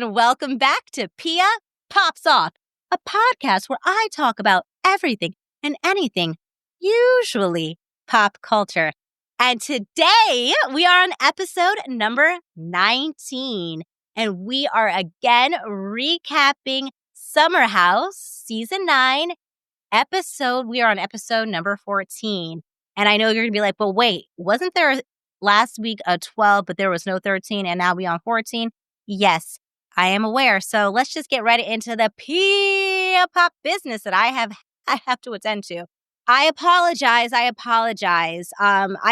and welcome back to Pia Pops Off, a podcast where I talk about everything and anything, usually pop culture. And today we are on episode number 19, and we are again recapping Summer House Season 9 episode. We are on episode number 14. And I know you're going to be like, but wait, wasn't there last week a 12, but there was no 13, and now we on 14? Yes, I am aware. So let's just get right into the Pia Pop business that I have to attend to. I apologize. I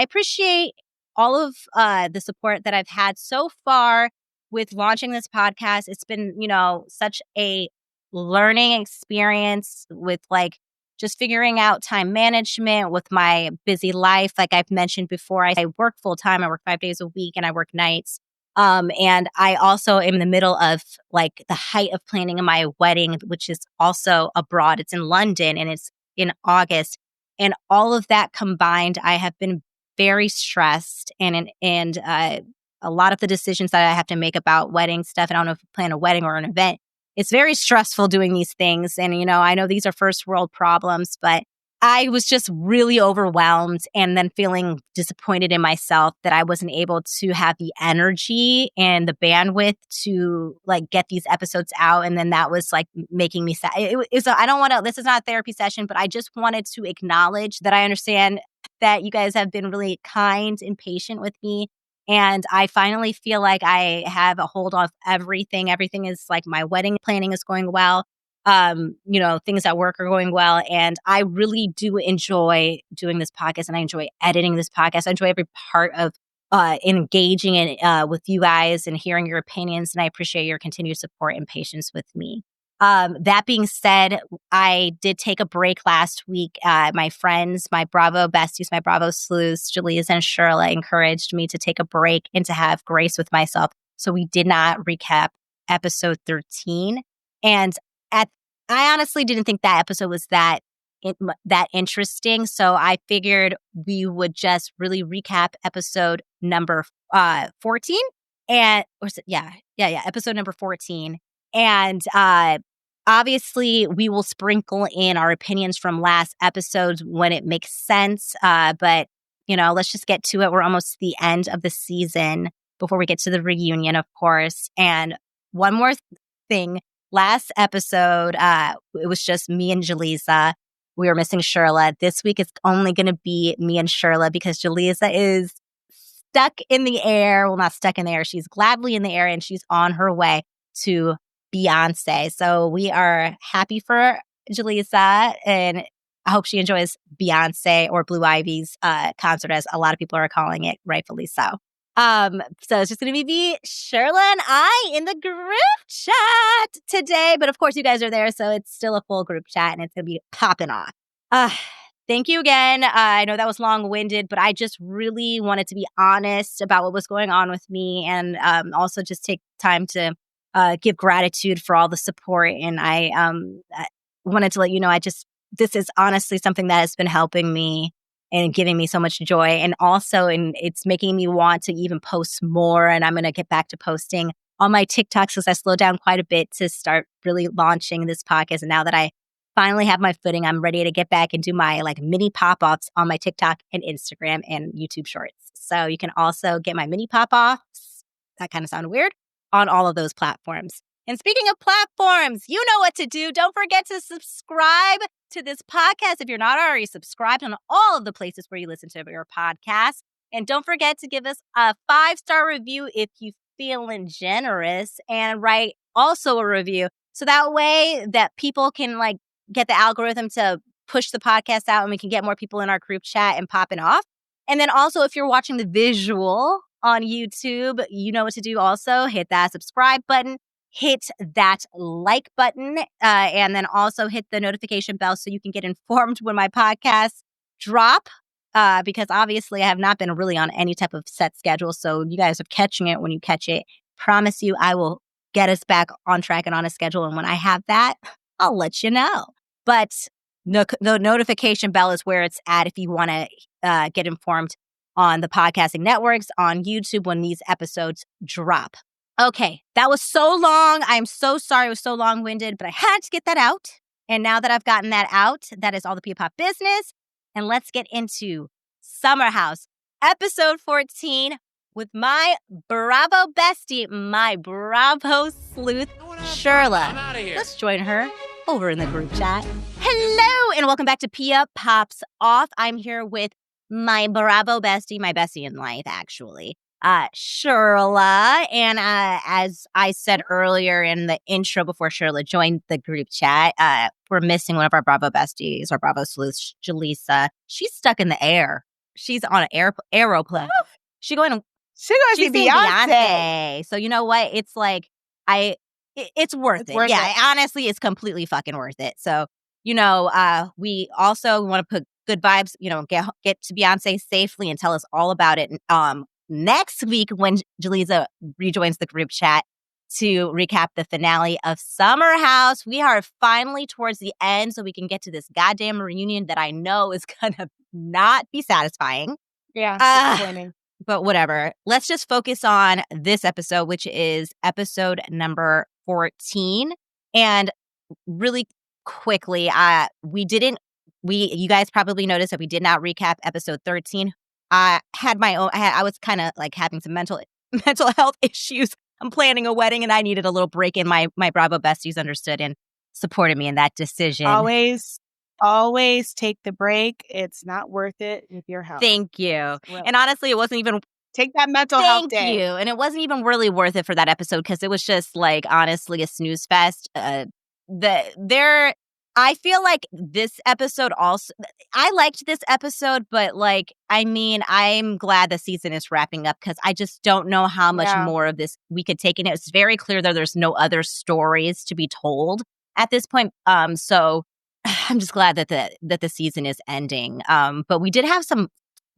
appreciate all of the support that I've had so far with launching this podcast. It's been, such a learning experience with just figuring out time management with my busy life. Like I've mentioned before, I work full time. I work 5 days a week and I work nights. And I also am in the middle of the height of planning my wedding, which is also abroad. It's in London and it's in August. And all of that combined, I have been very stressed and a lot of the decisions that I have to make about wedding stuff. I don't know if you plan a wedding or an event. It's very stressful doing these things. And, I know these are first world problems, but I was just really overwhelmed and then feeling disappointed in myself that I wasn't able to have the energy and the bandwidth to get these episodes out. And then that was making me sad. I don't want to, this is not a therapy session, but I just wanted to acknowledge that I understand that you guys have been really kind and patient with me. And I finally feel like I have a hold of everything. Everything is my wedding planning is going well. Things at work are going well. And I really do enjoy doing this podcast and I enjoy editing this podcast. I enjoy every part of engaging with you guys and hearing your opinions. And I appreciate your continued support and patience with me. That being said, I did take a break last week. My friends, my Bravo besties, my Bravo sleuths, Julia's and Shirla encouraged me to take a break and to have grace with myself. So we did not recap episode 13. And I honestly didn't think that episode was that interesting. So I figured we would just really recap episode number 14. And episode number 14. And obviously, we will sprinkle in our opinions from last episodes when it makes sense. But, let's just get to it. We're almost to the end of the season before we get to the reunion, of course. And one more thing. Last episode, it was just me and Jaleesa. We were missing Shirla. This week, it's only going to be me and Shirla because Jaleesa is stuck in the air. Well, not stuck in the air. She's gladly in the air and she's on her way to Beyonce. So we are happy for Jaleesa and I hope she enjoys Beyonce or Blue Ivy's concert, as a lot of people are calling it, rightfully so. So it's just going to be Shirla and I in the group chat today. But of course, you guys are there, so it's still a full group chat and it's going to be popping off. Thank you again. I know that was long-winded, but I just really wanted to be honest about what was going on with me and also just take time to give gratitude for all the support. And I wanted to let you know, this is honestly something that has been helping me and giving me so much joy. And also, it's making me want to even post more. And I'm going to get back to posting on my TikToks because I slowed down quite a bit to start really launching this podcast. And now that I finally have my footing, I'm ready to get back and do my mini pop-offs on my TikTok and Instagram and YouTube Shorts. So you can also get my mini pop-offs, that kind of sounded weird, on all of those platforms. And speaking of platforms, you know what to do. Don't forget to subscribe to this podcast if you're not already subscribed on all of the places where you listen to your podcast. And don't forget to give us a 5-star review if you're feeling generous and write also a review. So that way that people can get the algorithm to push the podcast out and we can get more people in our group chat and popping off. And then also if you're watching the visual on YouTube, you know what to do also. Hit that subscribe button. Hit that like button and then also hit the notification bell so you can get informed when my podcasts drop because obviously I have not been really on any type of set schedule. So you guys are catching it when you catch it. Promise you I will get us back on track and on a schedule. And when I have that, I'll let you know. But the notification bell is where it's at if you want to get informed on the podcasting networks, on YouTube when these episodes drop. Okay, that was so long. I'm so sorry it was so long-winded, but I had to get that out. And now that I've gotten that out, that is all the Pia Pop business. And let's get into Summer House, episode 14, with my Bravo bestie, my Bravo sleuth, Shirla. Let's join her over in the group chat. Hello, and welcome back to Pia Pops Off. I'm here with my Bravo bestie, my bestie in life, actually. Shirla. And as I said earlier in the intro before Shirla joined the group chat, we're missing one of our Bravo besties, our Bravo sleuth, Jaleesa. She's stuck in the air. She's on an aeroplane. She's going see Beyonce. So you know what? It's like, it's worth it. Worth yeah, it. honestly, it's completely fucking worth it. So, we also want to put good vibes, get to Beyonce safely and tell us all about it. Next week when Jaleesa rejoins the group chat to recap the finale of Summer House. We are finally towards the end, so we can get to this goddamn reunion that I know is gonna not be satisfying. Yeah, disappointing. But whatever. Let's just focus on this episode, which is episode number 14. And really quickly, you guys probably noticed that we did not recap episode 13. I was kind of like having some mental health issues. I'm planning a wedding and I needed a little break, and my Bravo besties understood and supported me in that decision. Always take the break. It's not worth it with your health. Thank you. Really. And honestly, it wasn't even... Take that mental health day. Thank you. And it wasn't even really worth it for that episode because it was just like, honestly, a snooze fest. I feel like this episode also, I liked this episode, but I'm glad the season is wrapping up because I just don't know how much more of this we could take in. It's very clear that there's no other stories to be told at this point. So I'm just glad that the season is ending. But we did have some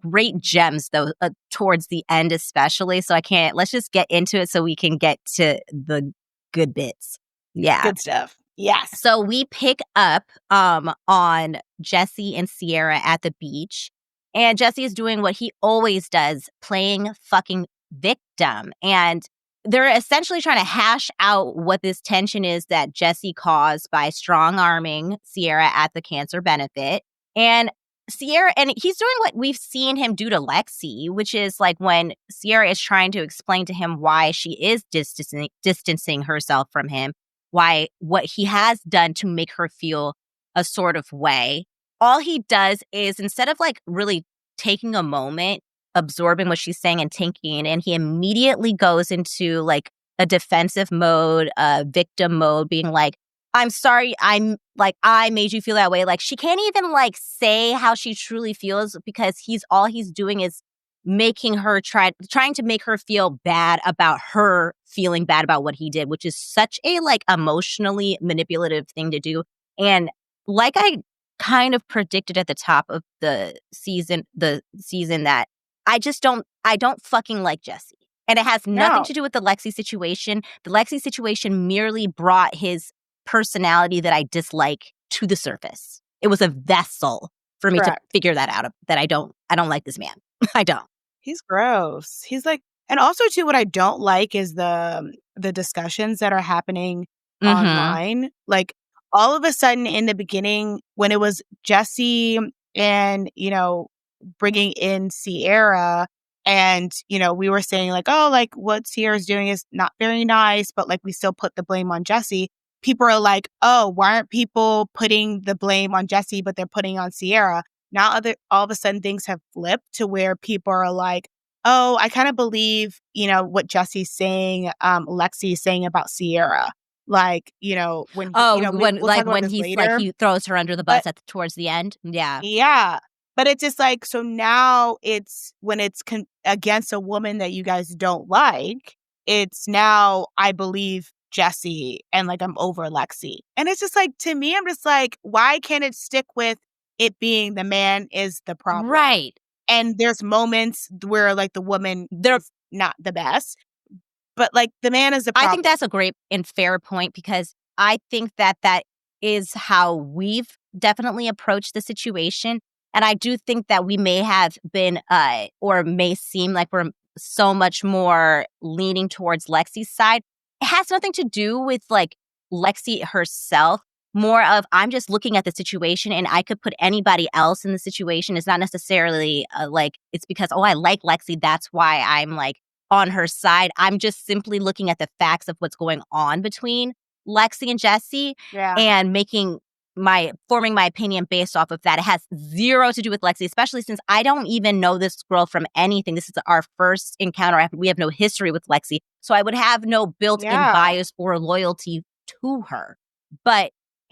great gems though, towards the end especially. So let's just get into it so we can get to the good bits. Yeah. Good stuff. Yes. So we pick up on Jesse and Sierra at the beach. And Jesse is doing what he always does, playing fucking victim. And they're essentially trying to hash out what this tension is that Jesse caused by strong-arming Sierra at the cancer benefit. And he's doing what we've seen him do to Lexi, which is like when Sierra is trying to explain to him why she is distancing herself from him, what he has done to make her feel a sort of way. All he does is, instead of like really taking a moment, absorbing what she's saying and taking it in, he immediately goes into like a defensive mode, victim mode, being like, I'm sorry, I made you feel that way. Like, she can't even like say how she truly feels because he's doing is making her trying to make her feel bad about her feeling bad about what he did, which is such a like emotionally manipulative thing to do. And like I kind of predicted at the top of the season that I don't fucking like Jesse. And it has nothing to do with the Lexi situation. The Lexi situation merely brought his personality that I dislike to the surface. It was a vessel for me to figure that out, that I don't like this man. I don't. He's gross. He's like, and also too, what I don't like is the discussions that are happening online. Like all of a sudden in the beginning, when it was Jesse and, bringing in Sierra, and, we were saying like, oh, like what Sierra's doing is not very nice, but like we still put the blame on Jesse. People are like, oh, why aren't people putting the blame on Jesse, but they're putting on Sierra? Now all of a sudden things have flipped to where people are like, oh, I kind of believe, what Jesse's saying, Lexi is saying about Sierra. Like, when he's like, he throws her under the bus towards the end. Yeah. Yeah. But it's just like, so now it's when it's against a woman that you guys don't like, it's now I believe Jesse and like I'm over Lexi. And it's just like, to me, I'm just like, why can't it stick with it being the man is the problem? Right. And there's moments where like the woman is not the best, but like the man is the problem. I think that's a great and fair point because I think that is how we've definitely approached the situation. And I do think that we may have been, or may seem like we're so much more leaning towards Lexi's side. It has nothing to do with like Lexi herself. More of I'm just looking at the situation and I could put anybody else in the situation. It's not necessarily like it's because, oh, I like Lexi. That's why I'm like on her side. I'm just simply looking at the facts of what's going on between Lexi and Jesse Yeah. and forming my opinion based off of that. It has zero to do with Lexi, especially since I don't even know this girl from anything. This is our first encounter. We have no history with Lexi. So I would have no built-in Yeah. bias or loyalty to her.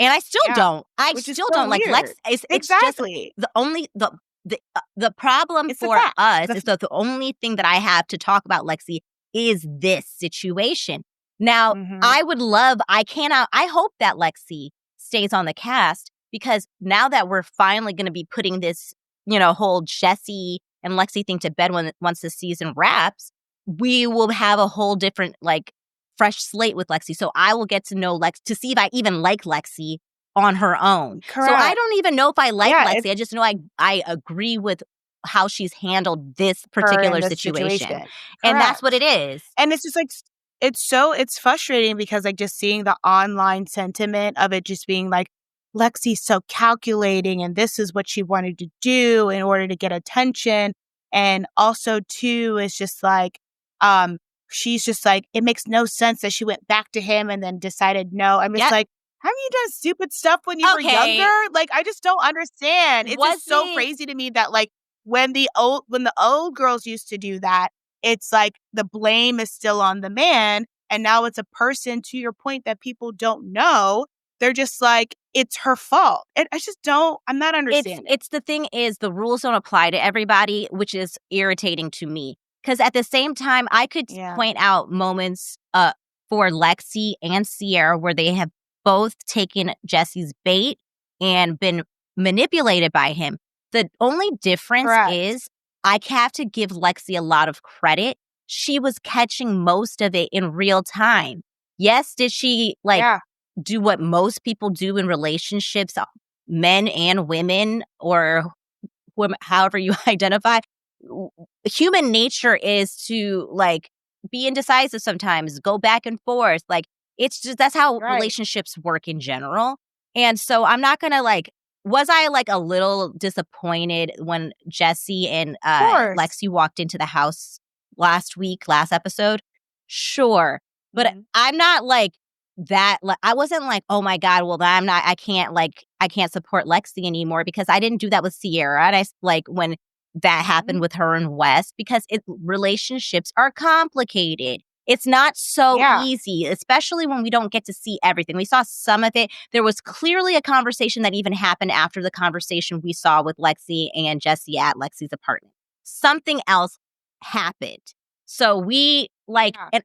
And I still Yeah. don't. I Which is still so don't like weird. Lex. It's just Exactly. the problem It's the for fact. us is that the only thing that I have to talk about Lexi is this situation. Now, Mhm. I hope that Lexi stays on the cast because now that we're finally going to be putting this, whole Jesse and Lexi thing to bed once the season wraps, we will have a whole different, like, fresh slate with Lexi. So I will get to know Lex to see if I even like Lexi on her own. So I Correct. don't even know if I like Yeah, Lexi. I just know I agree with how she's handled this her in particular this situation. situation. And that's what it Correct. is. And it's just like it's frustrating because like just seeing the online sentiment of it just being like Lexi's so calculating and this is what she wanted to do in order to get attention. And also too is just like she's just like it makes no sense that she went back to him and then decided no. I'm just Yep. like, haven't you done stupid stuff when you were Okay. younger? Like I just don't understand. It's just so Wasn't- crazy to me that like when the old girls used to do that, it's like the blame is still on the man. And now it's a person, to your point, that people don't know. They're just like, it's her fault. And I just don't, I'm not understanding. It's the thing is the rules don't apply to everybody, which is irritating to me. Because at the same time, I could point out moments for Lexi and Sierra where they have both taken Jesse's bait and been manipulated by him. The only difference is I have to give Lexi a lot of credit. She was catching most of it in real time. Yes, did she do what most people do in relationships, men and women, or however you identify? Human nature is to like be indecisive sometimes, go back and forth. Like it's just that's how relationships work in general. And so I'm not gonna was I like a little disappointed when Jesse and Lexi walked into the house last episode? Sure. But I'm not like that. Like, I wasn't like, oh my God, well, I can't support Lexi anymore because I didn't do that with Sierra. And I like when that happened with her and Wes because relationships are complicated. It's not so easy, especially when we don't get to see everything. We saw some of it. There was clearly a conversation that even happened after the conversation we saw with Lexi and Jesse at Lexi's apartment. Something else happened. So we and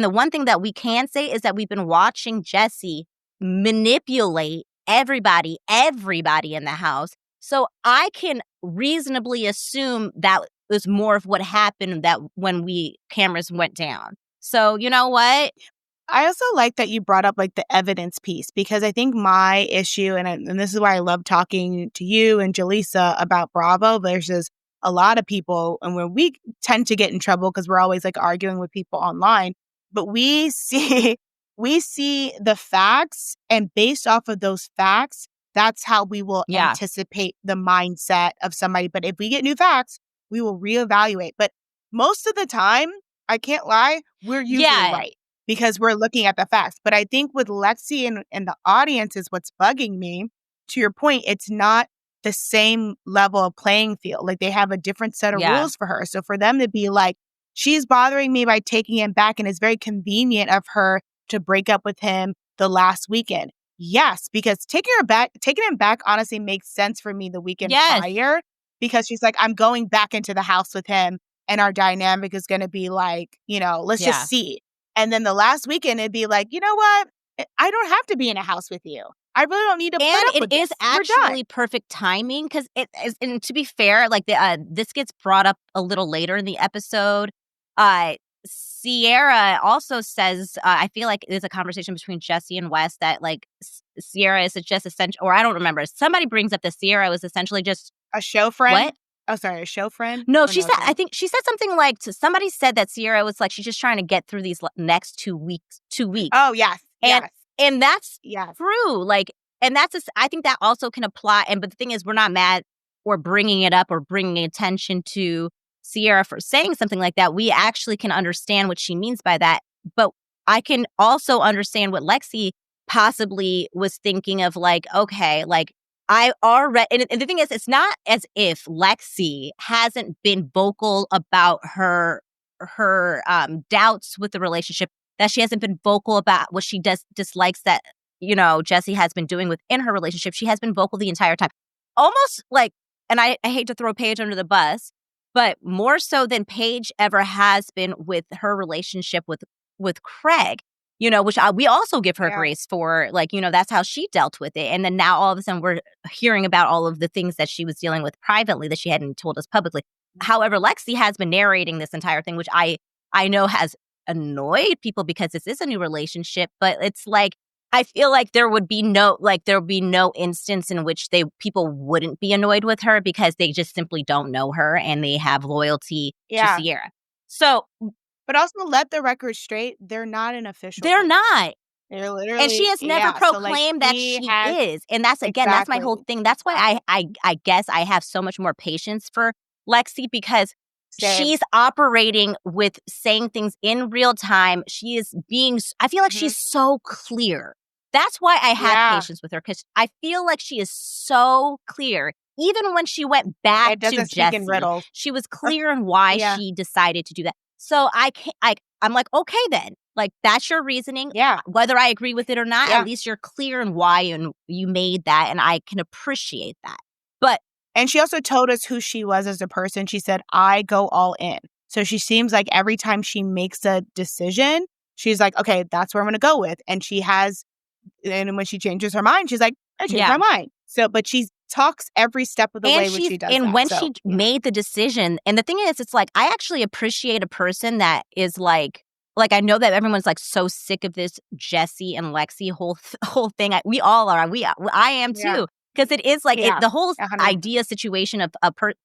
the one thing that we can say is that we've been watching Jesse manipulate everybody in the house. So I can reasonably assume that was more of what happened that when cameras went down. So you know what? I also like that you brought up like the evidence piece because I think my issue, and this is why I love talking to you and Jaleesa about Bravo versus a lot of people, and where we tend to get in trouble because we're always like arguing with people online, but we see the facts, and based off of those facts, that's how we will anticipate the mindset of somebody. But if we get new facts, we will reevaluate. But most of the time, I can't lie, we're usually right because we're looking at the facts. But I think with Lexi and the audience is what's bugging me. To your point, it's not the same level of playing field. Like they have a different set of rules for her. So for them to be like, she's bothering me by taking him back, and it's very convenient of her to break up with him the last weekend. Yes, because taking him back honestly makes sense for me the weekend prior, because she's like, I'm going back into the house with him and our dynamic is going to be like, let's just see. And then the last weekend, it'd be like, you know what? I don't have to be in a house with you. I really don't need to put up with this. And it is actually perfect timing because it is, and to be fair, like this gets brought up a little later in the episode. Sierra also says, I feel like there's a conversation between Jesse and Wes that like Sierra is just essential, or I don't remember. Somebody brings up that Sierra was essentially just a show friend. What? Oh, sorry, a show friend? No, Or she no said, I show? think she said something like, somebody said that Ciara was like, she's just trying to get through these next 2 weeks, 2 weeks. Oh, yes, And yes, and that's yes. true. Like, and that's I think that also can apply. And but the thing is, we're not mad or bringing it up or bringing attention to Ciara for saying something like that. We actually can understand what she means by that. But I can also understand what Lexi possibly was thinking of, like, okay, like, I already, and the thing is, it's not as if Lexi hasn't been vocal about her doubts with the relationship, that she hasn't been vocal about what she dislikes that, Jesse has been doing within her relationship. She has been vocal the entire time. Almost like, and I hate to throw Paige under the bus, but more so than Paige ever has been with her relationship with Craig, which we also give her Yeah. grace for, like, that's how she dealt with it. And then now all of a sudden we're hearing about all of the things that she was dealing with privately that she hadn't told us publicly. However, Lexi has been narrating this entire thing, which I know has annoyed people because this is a new relationship, but it's like, I feel like there would be no instance in which people wouldn't be annoyed with her because they just simply don't know her and they have loyalty to Yeah. Ciara. So, But also let the record straight, they're not an official they're thing. not. They're literally, And she has never proclaimed that she is. And that's, again, that's my whole thing. That's why I guess I have so much more patience for Lexi, because Same. she's operating with saying things in real time. She is I feel like she's so clear. That's why I have patience with her, because I feel like she is so clear. Even when she went back It to doesn't speak in Jesse, riddles. she was clear in why Yeah. she decided to do that. So I'm like, okay, then. Like, that's your reasoning. Yeah. Whether I agree with it or not, Yeah. at least you're clear in why and you made that, and I can appreciate that. But And she also told us who she was as a person. She said, I go all in. So she seems like every time she makes a decision, she's like, okay, that's where I'm going to go with. And when she changes her mind, she's like, I changed my mind. So, but she talks every step of the way when she does that. And when So, she made the decision, and the thing is, it's like, I actually appreciate a person that is like, I know that everyone's like so sick of this Jesse and Lexi whole thing. We all are. I am too. Because it is like the whole 100%. idea situation of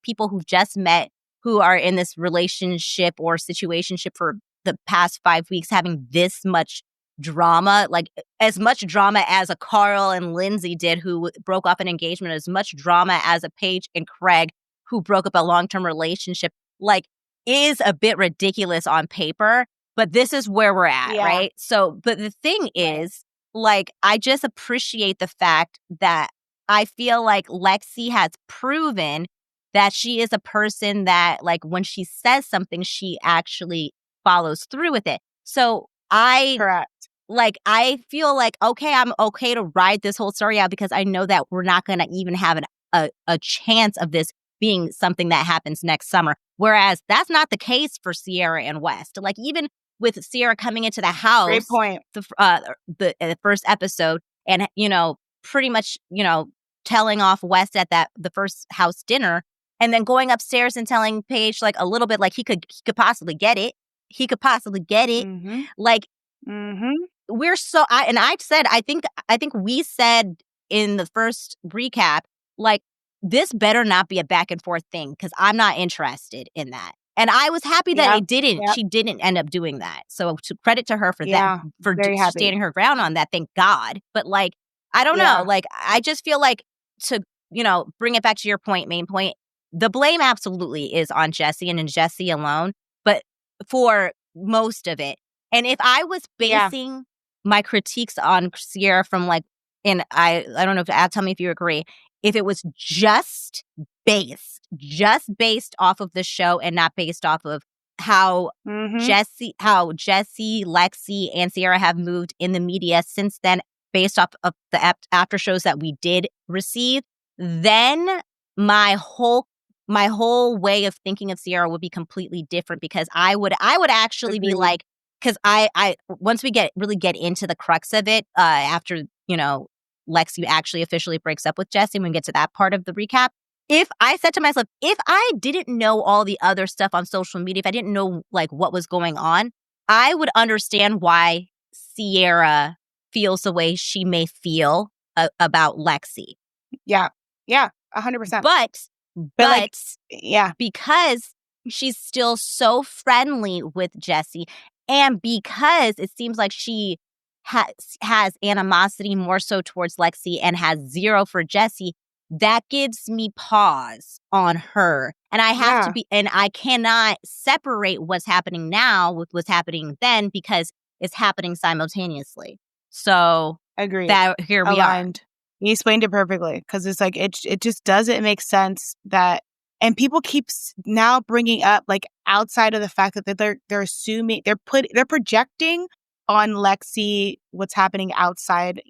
people who've just met, who are in this relationship or situationship for the past 5 weeks, having this much drama, like as much drama as a Carl and Lindsay did, who broke off an engagement, as much drama as a Paige and Craig, who broke up a long-term relationship, like, is a bit ridiculous on paper. But this is where we're at, right? So, but the thing is, like, I just appreciate the fact that I feel like Lexi has proven that she is a person that, like, when she says something, she actually follows through with it. So Correct. like, I feel like, okay, I'm okay to ride this whole story out, because I know that we're not going to even have a chance of this being something that happens next summer. Whereas that's not the case for Ciara and West. Like, even with Ciara coming into the house, Great point. The first episode, and pretty much telling off West at the first house dinner, and then going upstairs and telling Paige, like, a little bit, like, he could possibly get it. He could possibly get it. Like, we're so. I think we said in the first recap, like, this better not be a back and forth thing, because I'm not interested in that. And I was happy that it didn't. She didn't end up doing that. So credit to her for that, for standing her ground on that. Thank God. But, like, I don't know. Like, I just feel like, to bring it back to your main point, the blame absolutely is on Jesse and Jesse alone. But for most of it, and if I was basing my critiques on Ciara from, like, and I don't know if tell me if you agree, if it was just based off of the show and not based off of how Jesse, Lexi, and Ciara have moved in the media since then, based off of the after shows that we did receive, then my whole way of thinking of Ciara would be completely different, because I would actually be like, because I once we really get into the crux of it, after Lexi actually officially breaks up with Jesse, when we get to that part of the recap, if I said to myself, if I didn't know all the other stuff on social media, if I didn't know, like, what was going on, I would understand why Ciara feels the way she may feel about Lexi. Yeah, 100%. But But like, But yeah, because she's still so friendly with Jesse, and because it seems like she has animosity more so towards Lexi and has zero for Jesse, that gives me pause on her. And I have to yeah, be, and I cannot separate what's happening now with what's happening then because it's happening simultaneously. So agreed, that here we are. aligned. You explained it perfectly because it's like it just doesn't make sense that, and people keep now bringing up like outside of the fact that they're assuming they're projecting on Lexi what's happening outside.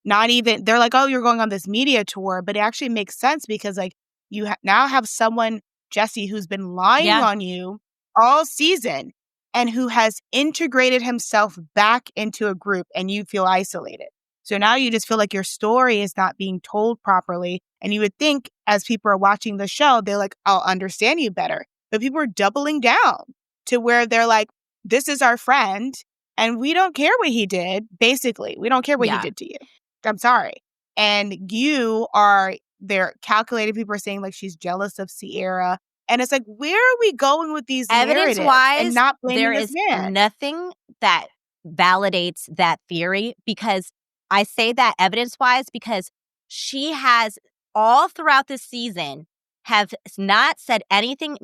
Not even they're like, oh, you're going on this media tour, but it actually makes sense because like you now have someone, Jesse, who's been lying Yeah. on you all season and who has integrated himself back into a group, and you feel isolated. So now you just feel like your story is not being told properly. And you would think as people are watching the show, they're like, I'll understand you better. But people are doubling down to where they're like, this is our friend and we don't care what he did. Basically, we don't care what he Yeah. did to you. I'm sorry. And you are there. Calculated people are saying like she's jealous of Sierra. And it's like, where are we going with these narratives and Evidence-wise, not there blaming this is man? nothing that validates that theory because I say that evidence-wise because she has all throughout this season have not said anything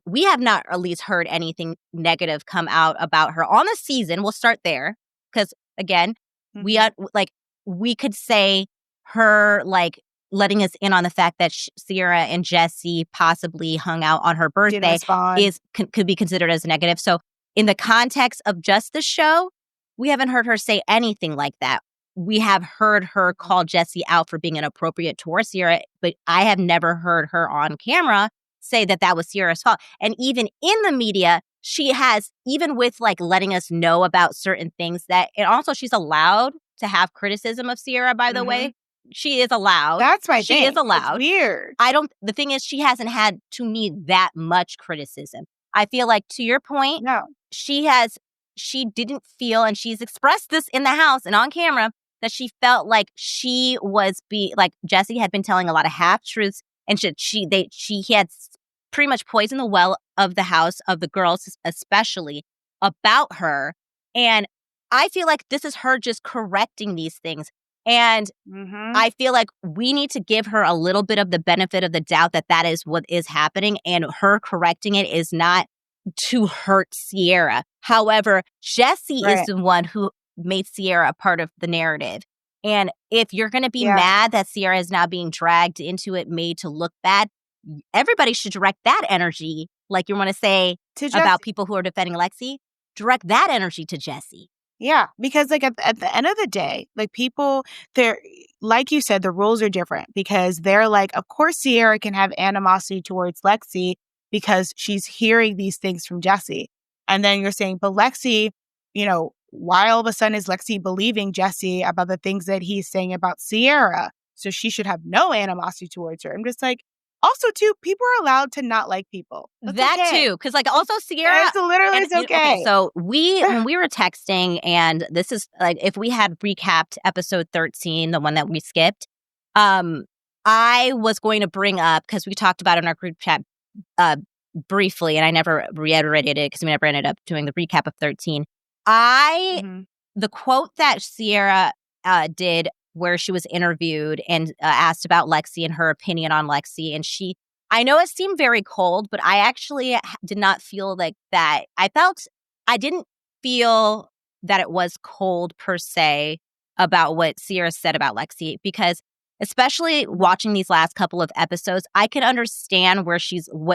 we have not at least heard anything negative come out about her on the season. We'll start there because again, we Mhm. like we could say her like letting us in on the fact that Sierra and Jesse possibly hung out on her Didn't birthday respond. could be considered as negative. So in the context of just the show, we haven't heard her say anything like that. We have heard her call Jesse out for being inappropriate towards Sierra, but I have never heard her on camera say that that was Sierra's fault. And even in the media, she has, even with like letting us know about certain things that, and also she's allowed to have criticism of Sierra, by the Mhm. way. She is allowed. That's my She is thing. It's allowed. weird. The thing is, she hasn't had, to me, that much criticism. I feel like, to your point, No. she didn't feel, and she's expressed this in the house and on camera, that she felt like she was like Jesse had been telling a lot of half truths, and she had pretty much poisoned the well of the house, of the girls especially, about her. And I feel like this is her just correcting these things. And Mhm. I feel like we need to give her a little bit of the benefit of the doubt that that is what is happening, and her correcting it is not to hurt Sierra. However, Jesse is Right. the one who made Sierra a part of the narrative. And if you're going to be Yeah. mad that Sierra is now being dragged into it, made to look bad, everybody should direct that energy, like you want to say To about Jesse. people who are defending Lexi, direct that energy to Jesse. Yeah, because like at the end of the day, like people, they're like you said, the rules are different because they're like, of course Sierra can have animosity towards Lexi because she's hearing these things from Jesse. And then you're saying, but Lexi, why all of a sudden is Lexi believing Jesse about the things that he's saying about Sierra? So she should have no animosity towards her. I'm just like, also too, people are allowed to not like people. That's That okay. too, because like also Sierra, It's literally, and it's okay, okay. so when we were texting, and this is like if we had recapped episode 13, the one that we skipped, I was going to bring up, because we talked about it in our group chat uh briefly, and I never reiterated it because we never ended up doing the recap of 13. I Hmm. The quote that Sierra did, where she was interviewed and asked about Lexi and her opinion on Lexi, and I know it seemed very cold, but I actually did not feel like that. I didn't feel that it was cold per se about what Sierra said about Lexi, because especially watching these last couple of episodes, I can understand what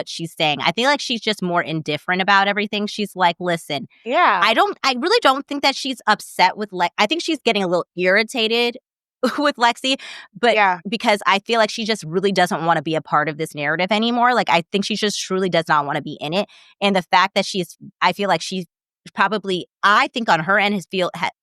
she's saying. I feel like she's just more indifferent about everything. She's like, listen, Yeah. I really don't think that she's upset with I think she's getting a little irritated with Lexi, but Yeah. because I feel like she just really doesn't want to be a part of this narrative anymore. Like, I think she just truly does not want to be in it. And the fact that I feel like she's probably, I think on her end,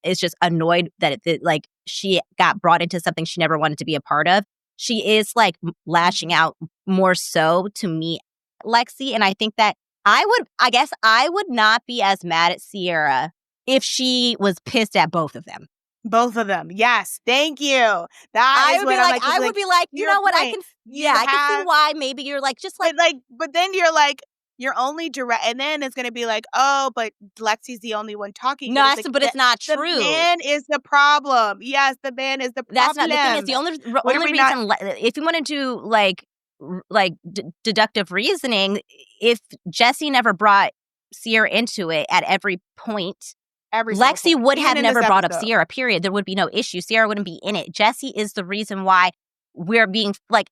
is just annoyed that like she got brought into something she never wanted to be a part of. She is like lashing out more so to me, Lexi. And I think that I guess I would not be as mad at Sierra if she was pissed at both of them. Both of them. Yes. Thank you. That I is would be what I'm like, like, 'cause, like, you your know what? point, you I can see have why maybe you're like, just like, but then you're like, you're only direct, and then it's gonna be like, "Oh, but Lexi's the only one talking," but no, it's like, but it's not the true. man is the problem. Yes, the man is the That's not the thing. Is problem. the What are only we not reason, if you want to do like deductive reasoning, if Jesse never brought Sierra into it at every point, every single Lexi point, would even have in this never brought up episode. Sierra, period. There would be no issue. Sierra wouldn't be in it. Jesse is the reason why we're being like,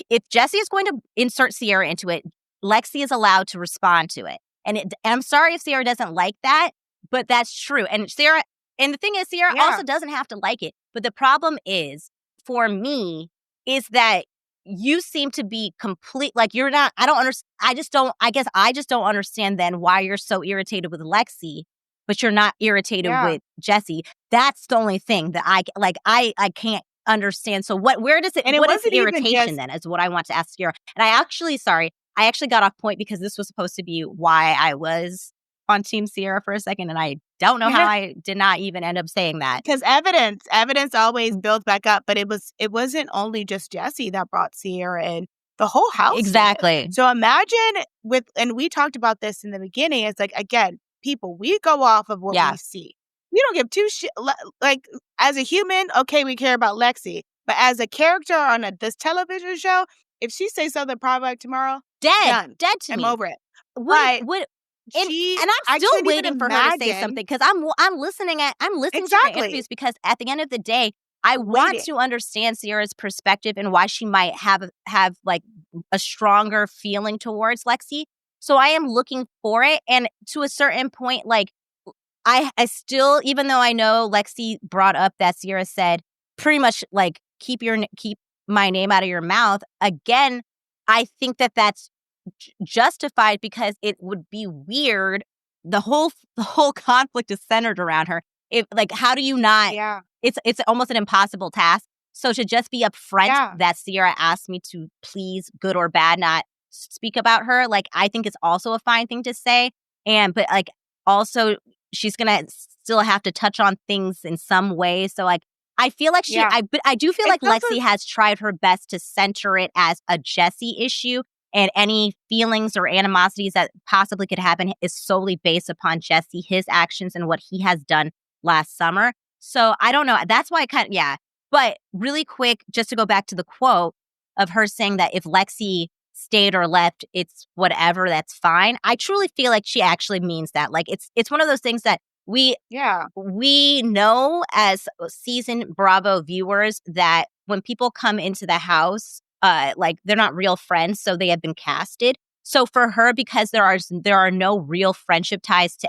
if Jesse is going to insert Sierra into it, Lexi is allowed to respond to it. And I'm sorry if Sierra doesn't like that, but that's true. And the thing is, Sierra Yeah. also doesn't have to like it. But the problem is, for me, is that you seem to be like, you're not, I don't understand. I guess I just don't understand then why you're so irritated with Lexi, but you're not irritated Yeah. with Jesse. That's the only thing that I can't understand. So what is And it the wasn't even irritation just then, is what I want to ask Sierra. And I actually got off point because this was supposed to be why I was on Team Sierra for a second, and I don't know how I did not even end up saying that. because evidence always builds back up, but it wasn't only just Jesse that brought Sierra in. The whole house did. Exactly. So imagine and we talked about this in the beginning, it's like, again, people, we go off of what we see. We don't give two shit. Like, as a human, okay, we care about Lexi. But as a character on this television show, if she says something problematic tomorrow, done. Dead to I'm me. over it. Would and I'm I still couldn't even waiting for her to say imagine. something, because I'm listening to her interviews, Exactly. because at the end of the day, I want Waiting. to understand Sierra's perspective and why she might have like a stronger feeling towards Lexi. So I am looking for it, and to a certain point, like, I still, even though I know Lexi brought up that Sierra said pretty much like, keep my name out of your mouth. Again, I think that that's justified, because it would be weird. The whole conflict is centered around her. If, like, how do you not? Yeah. It's almost an impossible task. So to just be upfront Yeah. that Sierra asked me to please, good or bad, not speak about her, like, I think it's also a fine thing to say. But like, also, she's gonna still have to touch on things in some way. So like, I feel like but I do feel like It's also Lexi has tried her best to center it as a Jesse issue, and any feelings or animosities that possibly could happen is solely based upon Jesse, his actions, and what he has done last summer. So I don't know. That's why yeah. But really quick, just to go back to the quote of her saying that if Lexi stayed or left, it's whatever, that's fine. I truly feel like she actually means that. Like, it's one of those things that we know as seasoned Bravo viewers, that when people come into the house, like, they're not real friends, so they have been casted. So for her, because there are no real friendship ties to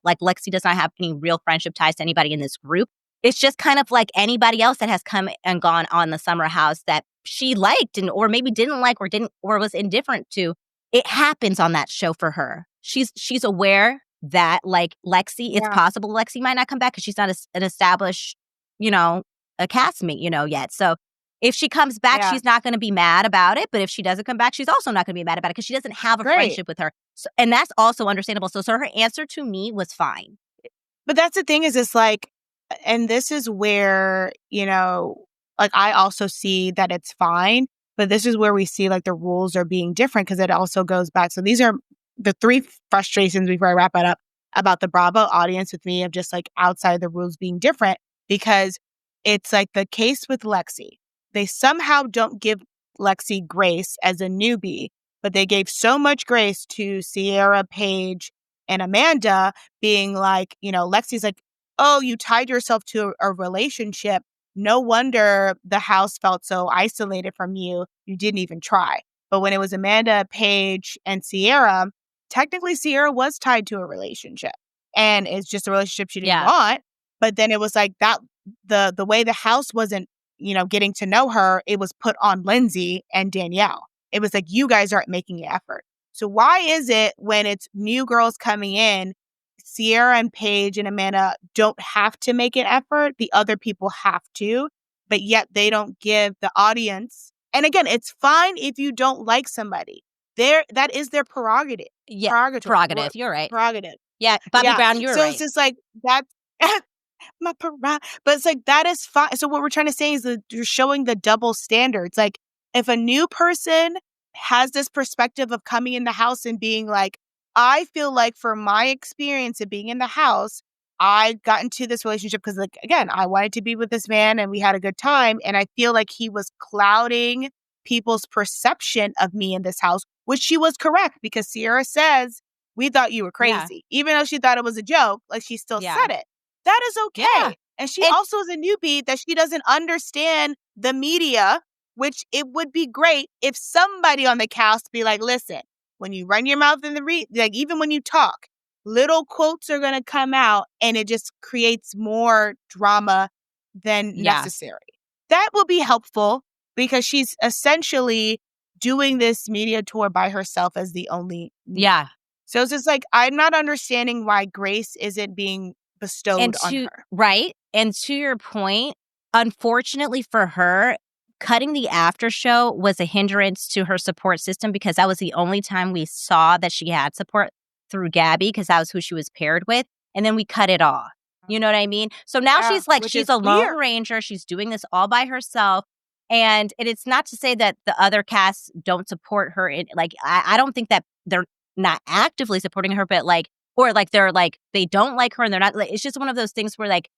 like, Lexi does not have any real friendship ties to anybody in this group. It's just kind of like anybody else that has come and gone on the summer house that she liked, or maybe didn't like, or was indifferent to. It happens on that show for her. She's aware that, like, Lexi, it's possible Lexi might not come back because she's not an established, a castmate, yet. So if she comes back, she's not going to be mad about it. But if she doesn't come back, she's also not going to be mad about it, because she doesn't have a friendship with her. So, and that's also understandable. So her answer to me was fine. But that's the thing, is it's like, and this is where, like, I also see that it's fine, but this is where we see, like, the rules are being different, because it also goes back. So these are the three frustrations before I wrap it up about the Bravo audience with me, of just, like, outside the rules being different, because it's like the case with Lexi. They somehow don't give Lexi grace as a newbie, but they gave so much grace to Sierra, Paige, and Amanda, being like, Lexi's like, oh, you tied yourself to a relationship. No wonder the house felt so isolated from you. You didn't even try. But when it was Amanda, Paige, and Sierra, technically Sierra was tied to a relationship. And it's just a relationship she didn't want. But then it was like that, the way the house wasn't, getting to know her, it was put on Lindsay and Danielle. It was like, you guys aren't making an effort. So why is it when it's new girls coming in, Sierra and Paige and Amanda don't have to make an effort, the other people have to, but yet they don't give the audience. And again, it's fine if you don't like somebody. That is their prerogative. Yeah, prerogative. You're right. Prerogative. Yeah, Bobby Brown, you're so right. it's just like, my parade. But it's like, that is fine. So what we're trying to say is that you're showing the double standards. Like, if a new person has this perspective of coming in the house and being like, I feel like from my experience of being in the house, I got into this relationship because, like, again, I wanted to be with this man and we had a good time. And I feel like he was clouding people's perception of me in this house, which she was correct, because Sierra says, we thought you were Yeah. crazy. Even though she thought it was a joke, like, she still Yeah. said it. That is okay. Yeah. And she also is a newbie that she doesn't understand the media, which it would be great if somebody on the cast be like, listen, when you run your mouth in the like, even when you talk, little quotes are going to come out and it just creates more drama than necessary. That will be helpful because she's essentially doing this media tour by herself as the only. Yeah. So it's just like, I'm not understanding why grace isn't being bestowed on her. Right. And to your point, unfortunately for her, cutting the after show was a hindrance to her support system because that was the only time we saw that she had support through Gabby because that was who she was paired with. And then we cut it off. You know what I mean? So now she's like, she's a lone ranger. She's doing this all by herself. And it's not to say that the other casts don't support her. Like, I don't think that they're not actively supporting her, but like, or like they're like, they don't like her and they're not, like, it's just one of those things where like,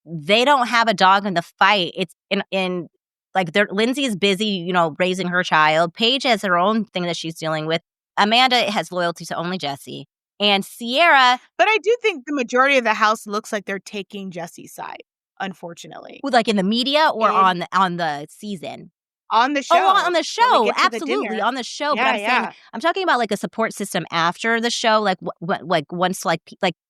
they don't have a dog in the fight. It's in like, Lindsay is busy, you know, raising her child. Paige has her own thing that she's dealing with. Amanda has loyalty to only Jesse. And Sierra. But I do think the majority of the house looks like they're taking Jesse's side, unfortunately. Like in the media or on the season? On the show. Oh, on the show. Absolutely. On the show. Yeah, but I'm saying, I'm talking about like a support system after the show. Like, like once, like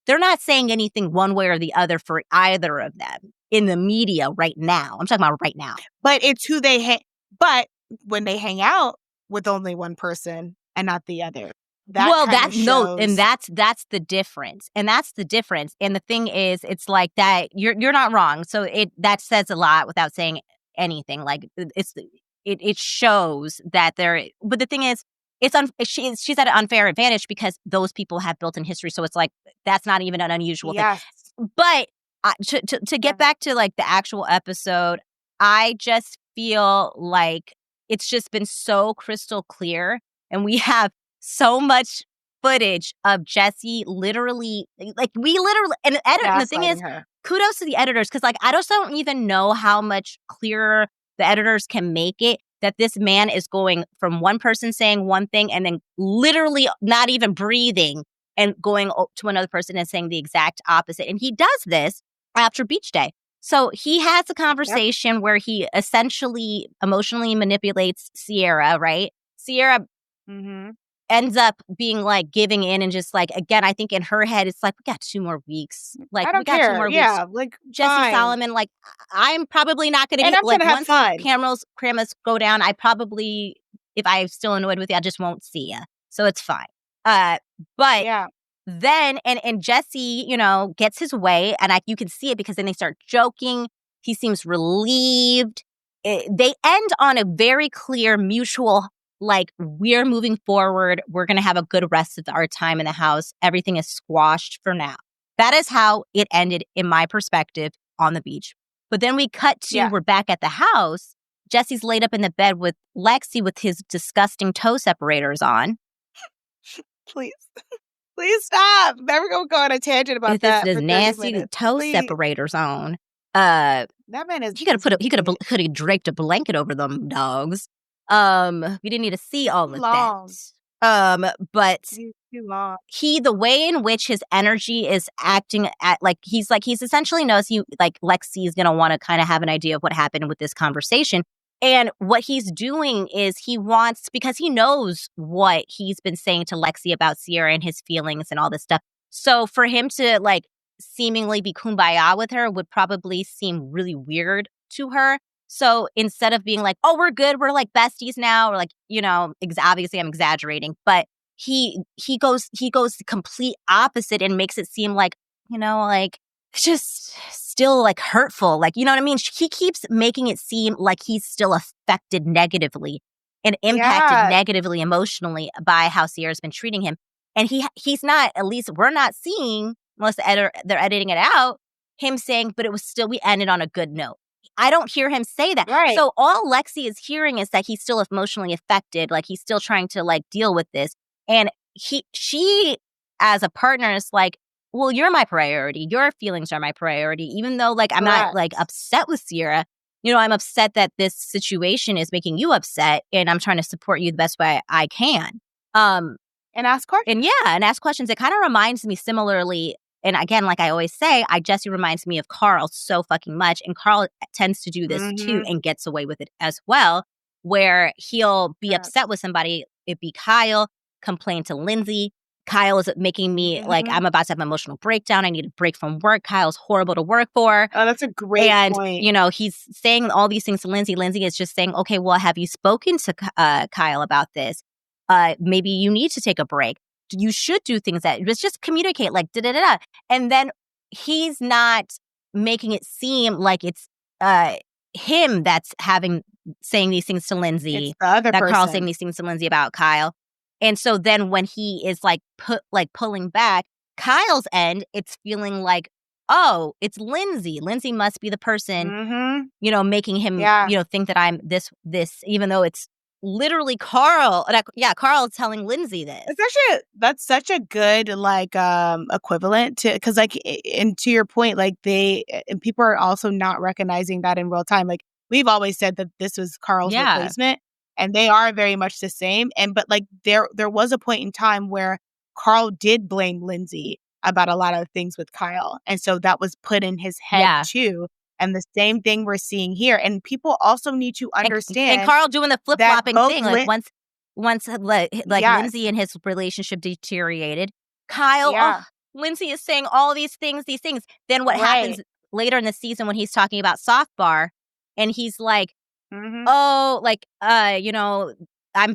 they're not saying anything one way or the other for either of them in the media right now. I'm talking about right now. But it's who they but when they hang out with only one person and not the other. That's the difference. And that's the difference. And the thing is, it's like that you're not wrong. So that says a lot without saying anything. Like it shows that but the thing is, she's at an unfair advantage because those people have built-in history. So it's like, that's not even an unusual thing. But to get back to like the actual episode, I just feel like it's just been so crystal clear. And we have so much footage of Jesse literally, and the thing is, kudos to the editors, because like, I just don't even know how much clearer the editors can make it that this man is going from one person saying one thing and then literally not even breathing and going to another person and saying the exact opposite. And he does this after Beach Day. So he has a conversation where he essentially emotionally manipulates Sierra, right? Sierra ends up being like giving in and just like, again, I think in her head, it's like, we got 2 more weeks. Like, we got 2 more weeks. Yeah, like Jesse Solomon, like, I'm probably not going to be like, once cameras go down, I probably, if I'm still annoyed with you, I just won't see you. So it's fine. But then, and Jesse, you know, gets his way, and you can see it because then they start joking. He seems relieved. They end on a very clear mutual, like, we're moving forward. We're going to have a good rest of our time in the house. Everything is squashed for now. That is how it ended, in my perspective, on the beach. But then we cut to, we're back at the house. Jesse's laid up in the bed with Lexi with his disgusting toe separators on. Please stop. Never gonna go on a tangent about that. This nasty toe separators on. That man is. He could have draped a blanket over them dogs. We didn't need to see all of that. But too long. The way in which his energy is acting he's essentially knows Lexi is gonna want to kind of have an idea of what happened with this conversation. And what he's doing is he wants, because he knows what he's been saying to Lexi about Sierra and his feelings and all this stuff. So for him to like seemingly be kumbaya with her would probably seem really weird to her. So instead of being like, oh, we're good, we're like besties now, or like, you know, obviously I'm exaggerating, but he goes the complete opposite and makes it seem like, you know, like just still like hurtful. Like, you know what I mean? He keeps making it seem like he's still affected negatively and impacted negatively emotionally by how Sierra's been treating him. And he's not, at least we're not seeing, unless they're editing it out, him saying, but it was still, we ended on a good note. I don't hear him say that. Right. So all Lexi is hearing is that he's still emotionally affected. Like, he's still trying to like deal with this. And she as a partner is like, well, you're my priority. Your feelings are my priority. Even though like I'm not like upset with Sierra, I'm upset that this situation is making you upset, and I'm trying to support you the best way I can. And ask questions. And ask questions. It kind of reminds me similarly. And again, like I always say, Jesse reminds me of Carl so fucking much. And Carl tends to do this too and gets away with it as well, where he'll be upset with somebody. It'd be Kyle, complain to Lindsay. Kyle is making me like, I'm about to have an emotional breakdown. I need a break from work. Kyle's horrible to work for. Oh, that's a great point. And, he's saying all these things to Lindsay. Lindsay is just saying, okay, well, have you spoken to Kyle about this? Maybe you need to take a break. You should do things that just communicate, like da-da-da-da. And then he's not making it seem like it's him that's saying these things to Lindsay. It's the other person. Carl's saying these things to Lindsay about Kyle. And so then when he is like pulling back, Kyle's end, it's feeling like, oh, it's Lindsay. Lindsay must be the person, making him, think that I'm this, even though it's literally Carl. Carl telling Lindsay this. That's such a good like equivalent to, because like, and to your point, like and people are also not recognizing that in real time. Like, we've always said that this was Carl's replacement, and they are very much the same. But like there was a point in time where Carl did blame Lindsay about a lot of things with Kyle, and so that was put in his head too. And the same thing we're seeing here. And people also need to understand. And Carl doing the flip-flopping thing. Like once Lindsay and his relationship deteriorated, Kyle, Lindsay is saying all these things. Then what happens later in the season when he's talking about Soft Bar, and he's like, I'm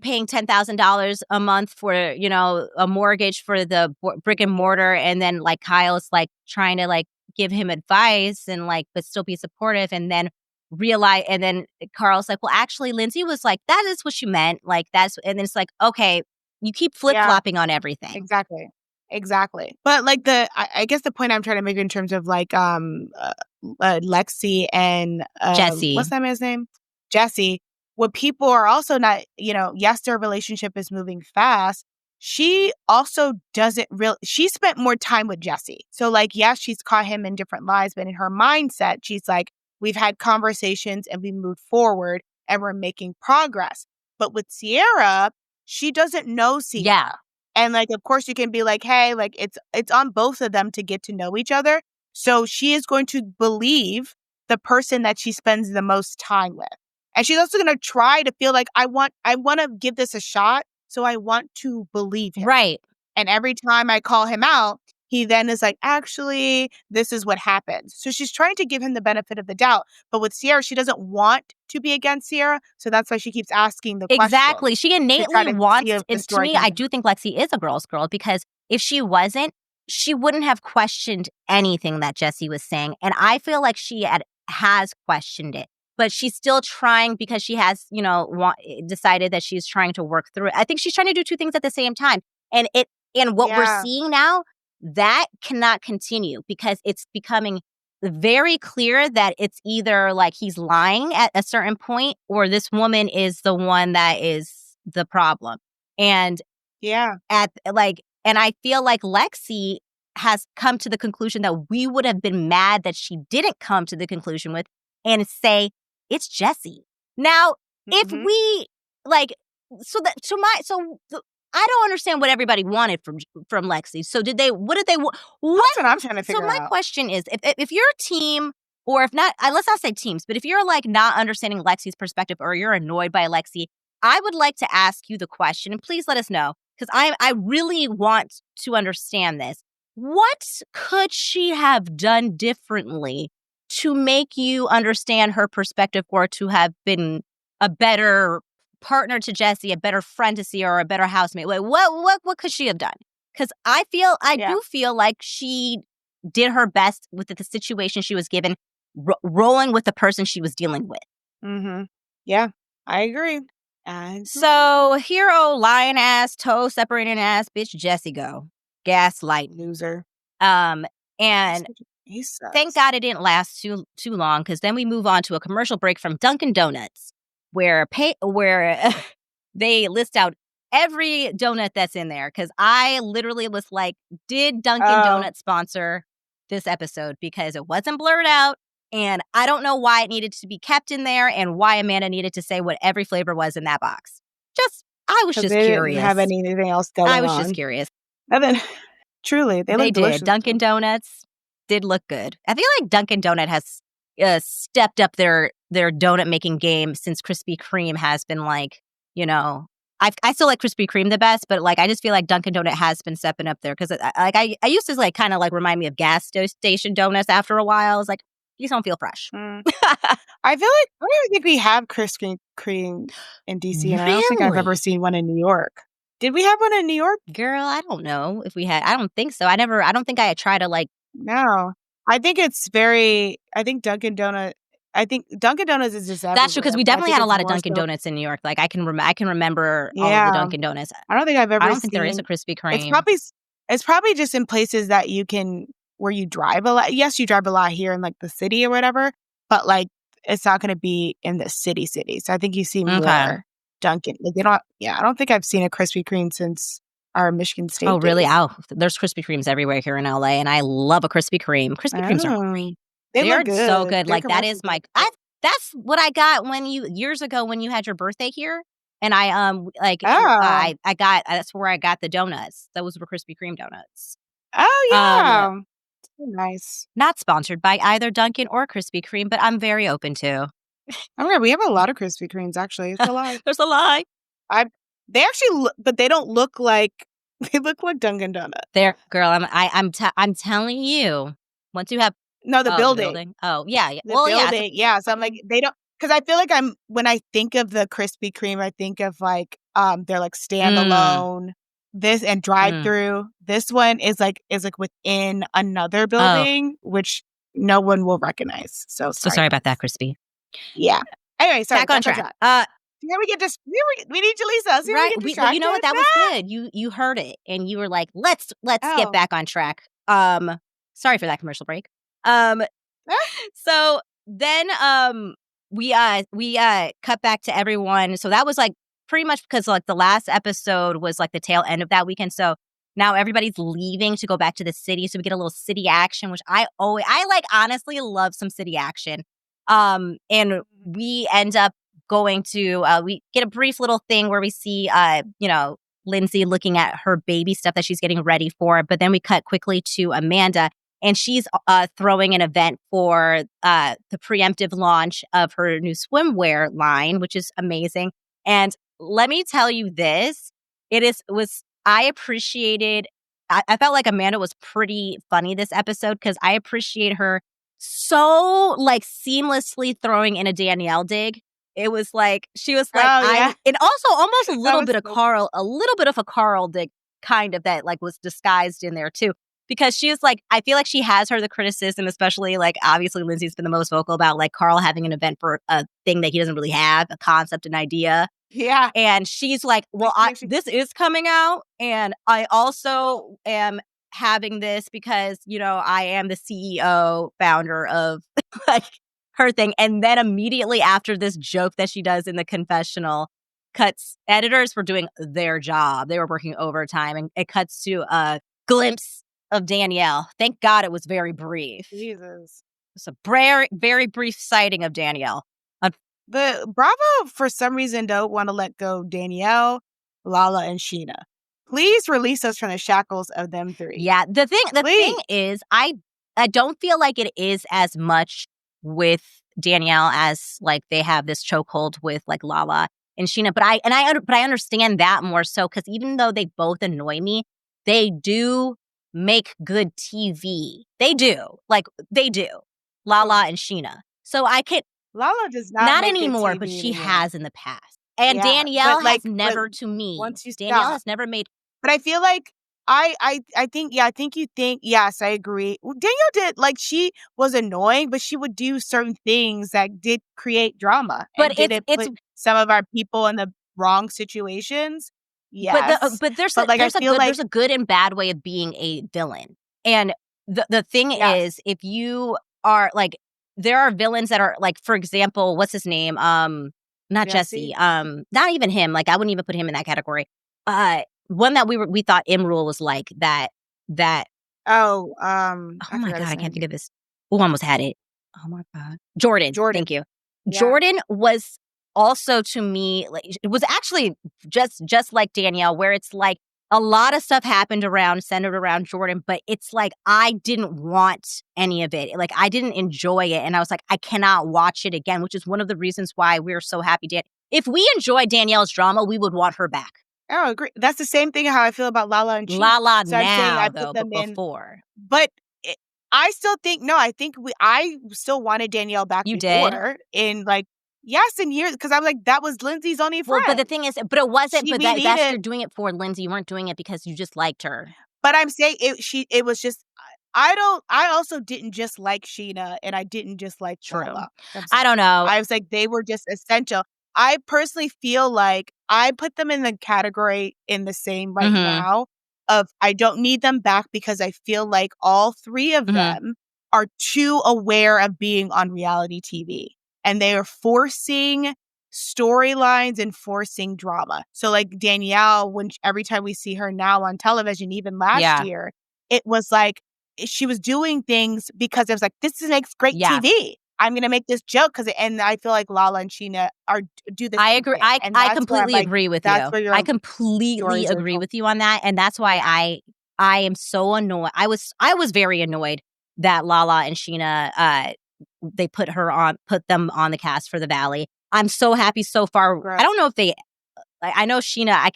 paying $10,000 a month for, a mortgage for the brick and mortar. And then like Kyle's like trying to like give him advice and like, but still be supportive. And then and then Carl's like, well, actually, Lindsay was like, that is what you meant. Like and then it's like, okay, you keep flip-flopping on everything. Exactly. But like I guess the point I'm trying to make in terms of like, Lexi and Jesse. What's that man's name? Jesse. What people are also not, yes, their relationship is moving fast. She also she spent more time with Jesse. So like, yes, she's caught him in different lies, but in her mindset, she's like, we've had conversations and we moved forward and we're making progress. But with Sierra, she doesn't know Sierra. Yeah. And like, of course you can be like, hey, like it's on both of them to get to know each other. So she is going to believe the person that she spends the most time with. And she's also going to try to feel like, I want to give this a shot. So I want to believe him. Right. And every time I call him out, he then is like, actually, this is what happened. So she's trying to give him the benefit of the doubt. But with Sierra, she doesn't want to be against Sierra. So that's why she keeps asking the question. Exactly. She innately wants it. To me, I do think Lexi is a girl's girl, because if she wasn't, she wouldn't have questioned anything that Jesse was saying. And I feel like she has questioned it. But she's still trying, because she has, decided that she's trying to work through it. I think she's trying to do two things at the same time. And what we're seeing now, that cannot continue, because it's becoming very clear that it's either like he's lying at a certain point, or this woman is the one that is the problem. And and I feel like Lexi has come to the conclusion that we would have been mad that she didn't come to the conclusion with, and say, it's Jesse. Now, if we like, I don't understand what everybody wanted from Lexi. So what did they want? That's what I'm trying to figure out. So my question is, if you're a team, or if not, let's not say teams, but if you're like not understanding Lexi's perspective, or you're annoyed by Lexi, I would like to ask you the question, and please let us know, because I really want to understand this. What could she have done differently to make you understand her perspective, or to have been a better partner to Jesse, a better friend to Sierra, or a better housemate? Like, what could she have done? Because I do feel like she did her best with the situation she was given, rolling with the person she was dealing with. Yeah, I agree. So, hero, lying ass, toe separating ass, bitch, Jesse go. Gaslight. Loser. And He sucks. Thank God it didn't last too long, because then we move on to a commercial break from Dunkin' Donuts, where they list out every donut that's in there. Because I literally was like, did Dunkin' Donuts sponsor this episode? Because it wasn't blurred out, and I don't know why it needed to be kept in there, and why Amanda needed to say what every flavor was in that box. I was just they curious. didn't have anything else going on. I was just curious. And then, truly, they look delicious. Dunkin' Donuts did look good. I feel like Dunkin' Donut has stepped up their donut making game since Krispy Kreme has been like, you know, I still like Krispy Kreme the best, but like I just feel like Dunkin' Donut has been stepping up there, because I used to like kind of like remind me of gas station donuts after a while. I was like, these don't feel fresh. I feel like I don't even think we have Krispy Kreme in DC, and I don't think I've ever seen one in New York. Did we have one in New York? Girl, I don't know if we had. I don't think so. I don't think I had tried to like. No. I think Dunkin' Donuts is just everywhere. That's true, because we definitely had a lot of Dunkin' Donuts in New York. Like I can remember all of the Dunkin' Donuts. I don't think I've ever. I don't think there is a Krispy Kreme. It's probably just in places that where you drive a lot. Yes, you drive a lot here in like the city or whatever, but like it's not going to be in the city. So I think you see more Dunkin'. Like they don't. Yeah, I don't think I've seen a Krispy Kreme since our Michigan State. Oh, really? Oh, there's Krispy Kremes everywhere here in LA, and I love a Krispy Kreme. Krispy Kremes are great. They're so good. Like that is that's what I got years ago when you had your birthday here, and I got that's where I got the donuts. Those were Krispy Kreme donuts. Oh yeah, nice. Not sponsored by either Dunkin' or Krispy Kreme, but I'm very open to. Oh yeah, we have a lot of Krispy Kremes actually. It's a lie. There's a lie. They actually, but they don't look like. They look like Dunkin' Donuts. There, girl. I'm telling you. Once you have the building. Oh yeah. The building. Yeah. So I'm like, they don't, because I feel like when I think of the Krispy Kreme, I think of like they're like standalone. This and drive through. This one is like within another building, which no one will recognize. So sorry about that, Crispy. Yeah. Anyway, sorry. Back on track. Yeah, we get just we need Jaleesa. Right. You know what? That was good. You heard it, and you were like, "Let's get back on track." Sorry for that commercial break. So then we cut back to everyone. So that was like pretty much because like the last episode was like the tail end of that weekend. So now everybody's leaving to go back to the city. So we get a little city action, which I like honestly love some city action. And we end up going to we get a brief little thing where we see Lindsay looking at her baby stuff that she's getting ready for, but then we cut quickly to Amanda, and she's throwing an event for the preemptive launch of her new swimwear line, which is amazing. And let me tell you this, I appreciated, I felt like Amanda was pretty funny this episode, because I appreciate her so like seamlessly throwing in a Danielle dig. It was like, she was like, and also almost a little bit of a Carl dig kind of that like was disguised in there too. Because she was like, I feel like she has heard the criticism, especially like obviously Lindsay's been the most vocal about like Carl having an event for a thing that he doesn't really have, a concept, an idea. Yeah. And she's like, well, this is coming out. And I also am having this because, I am the CEO founder of like her thing. And then immediately after this joke that she does in the confessional, editors were doing their job. They were working overtime, and it cuts to a glimpse of Danielle. Thank God it was very brief. Jesus. It's a very, very brief sighting of Danielle. The Bravo, for some reason, don't want to let go Danielle, Lala, and Sheena. Please release us from the shackles of them three. Yeah, the thing is, I don't feel like it is as much with Danielle as like they have this chokehold with like Lala and Sheena, but I understand that more so, because even though they both annoy me, they do make good TV. They do. Lala and Sheena. So I could. Lala does not make anymore, but she has in the past. And Danielle has never, to me. Danielle has never made. But I feel like I think you think, yes, I agree. Well, Danielle did, like, she was annoying, but she would do certain things that did create drama. But it's put some of our people in the wrong situations. Yes. But there's a good and bad way of being a villain. And the thing Yes. is, if you are like, there are villains that are like, for example, what's his name? Not Jesse. Jesse? Not even him. Like, I wouldn't even put him in that category. One that we thought Imrul was like that. Oh, Oh I my forgot God, his I can't name. think of this. Oh, almost had it. Oh my God. Jordan. Jordan. Thank you. Yeah. Jordan was also, to me, like, it was actually just like Danielle, where it's like a lot of stuff happened centered around Jordan, but it's like I didn't want any of it. Like, I didn't enjoy it. And I was like, I cannot watch it again, which is one of the reasons why we're so happy. If we enjoy Danielle's drama, we would want her back. I agree. That's the same thing how I feel about Lala and Sheena. Lala So I'm saying I now, put though, but them in. before. But I still think, no, I think I still wanted Danielle back You did? before in like, yes, in years, because I'm like, that was Lindsay's only friend. Well, but the thing is, but it wasn't, but that's, you're Needed, doing it for Lindsay. You weren't doing it because you just liked her. but I'm saying it was just, I also didn't just like Sheena and I didn't just like True. Lala. I don't know. I was like, they were just essential. I personally feel like I put them in the category in the same right now of I don't need them back because I feel like all three of them are too aware of being on reality TV and they are forcing storylines and forcing drama. So like Danielle, every time we see her now on television, even last year, it was like she was doing things because it was like, this makes great TV. I'm going to make this joke and I feel like Lala and Sheena do the same I agree. thing. I completely agree with you. I completely agree with you on that. And that's why I am so annoyed. I was very annoyed that Lala and Sheena, they put them on the cast for the Valley. I'm so happy so far. Right. I don't know if they, I know Sheena,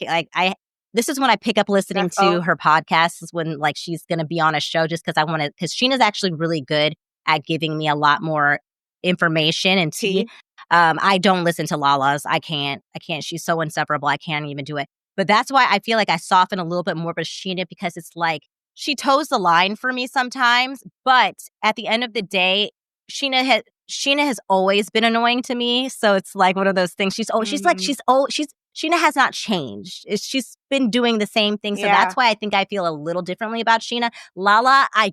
this is when I pick up listening to her podcasts when like she's going to be on a show just because because Sheena's actually really good at giving me a lot more information and tea. I don't listen to Lala's. I can't. She's so inseparable. I can't even do it. But that's why I feel like I soften a little bit more with Sheena because it's like she toes the line for me sometimes. But at the end of the day, Sheena has always been annoying to me. So it's like one of those things. Sheena has not changed. She's been doing the same thing. So that's why I think I feel a little differently about Sheena. Lala, I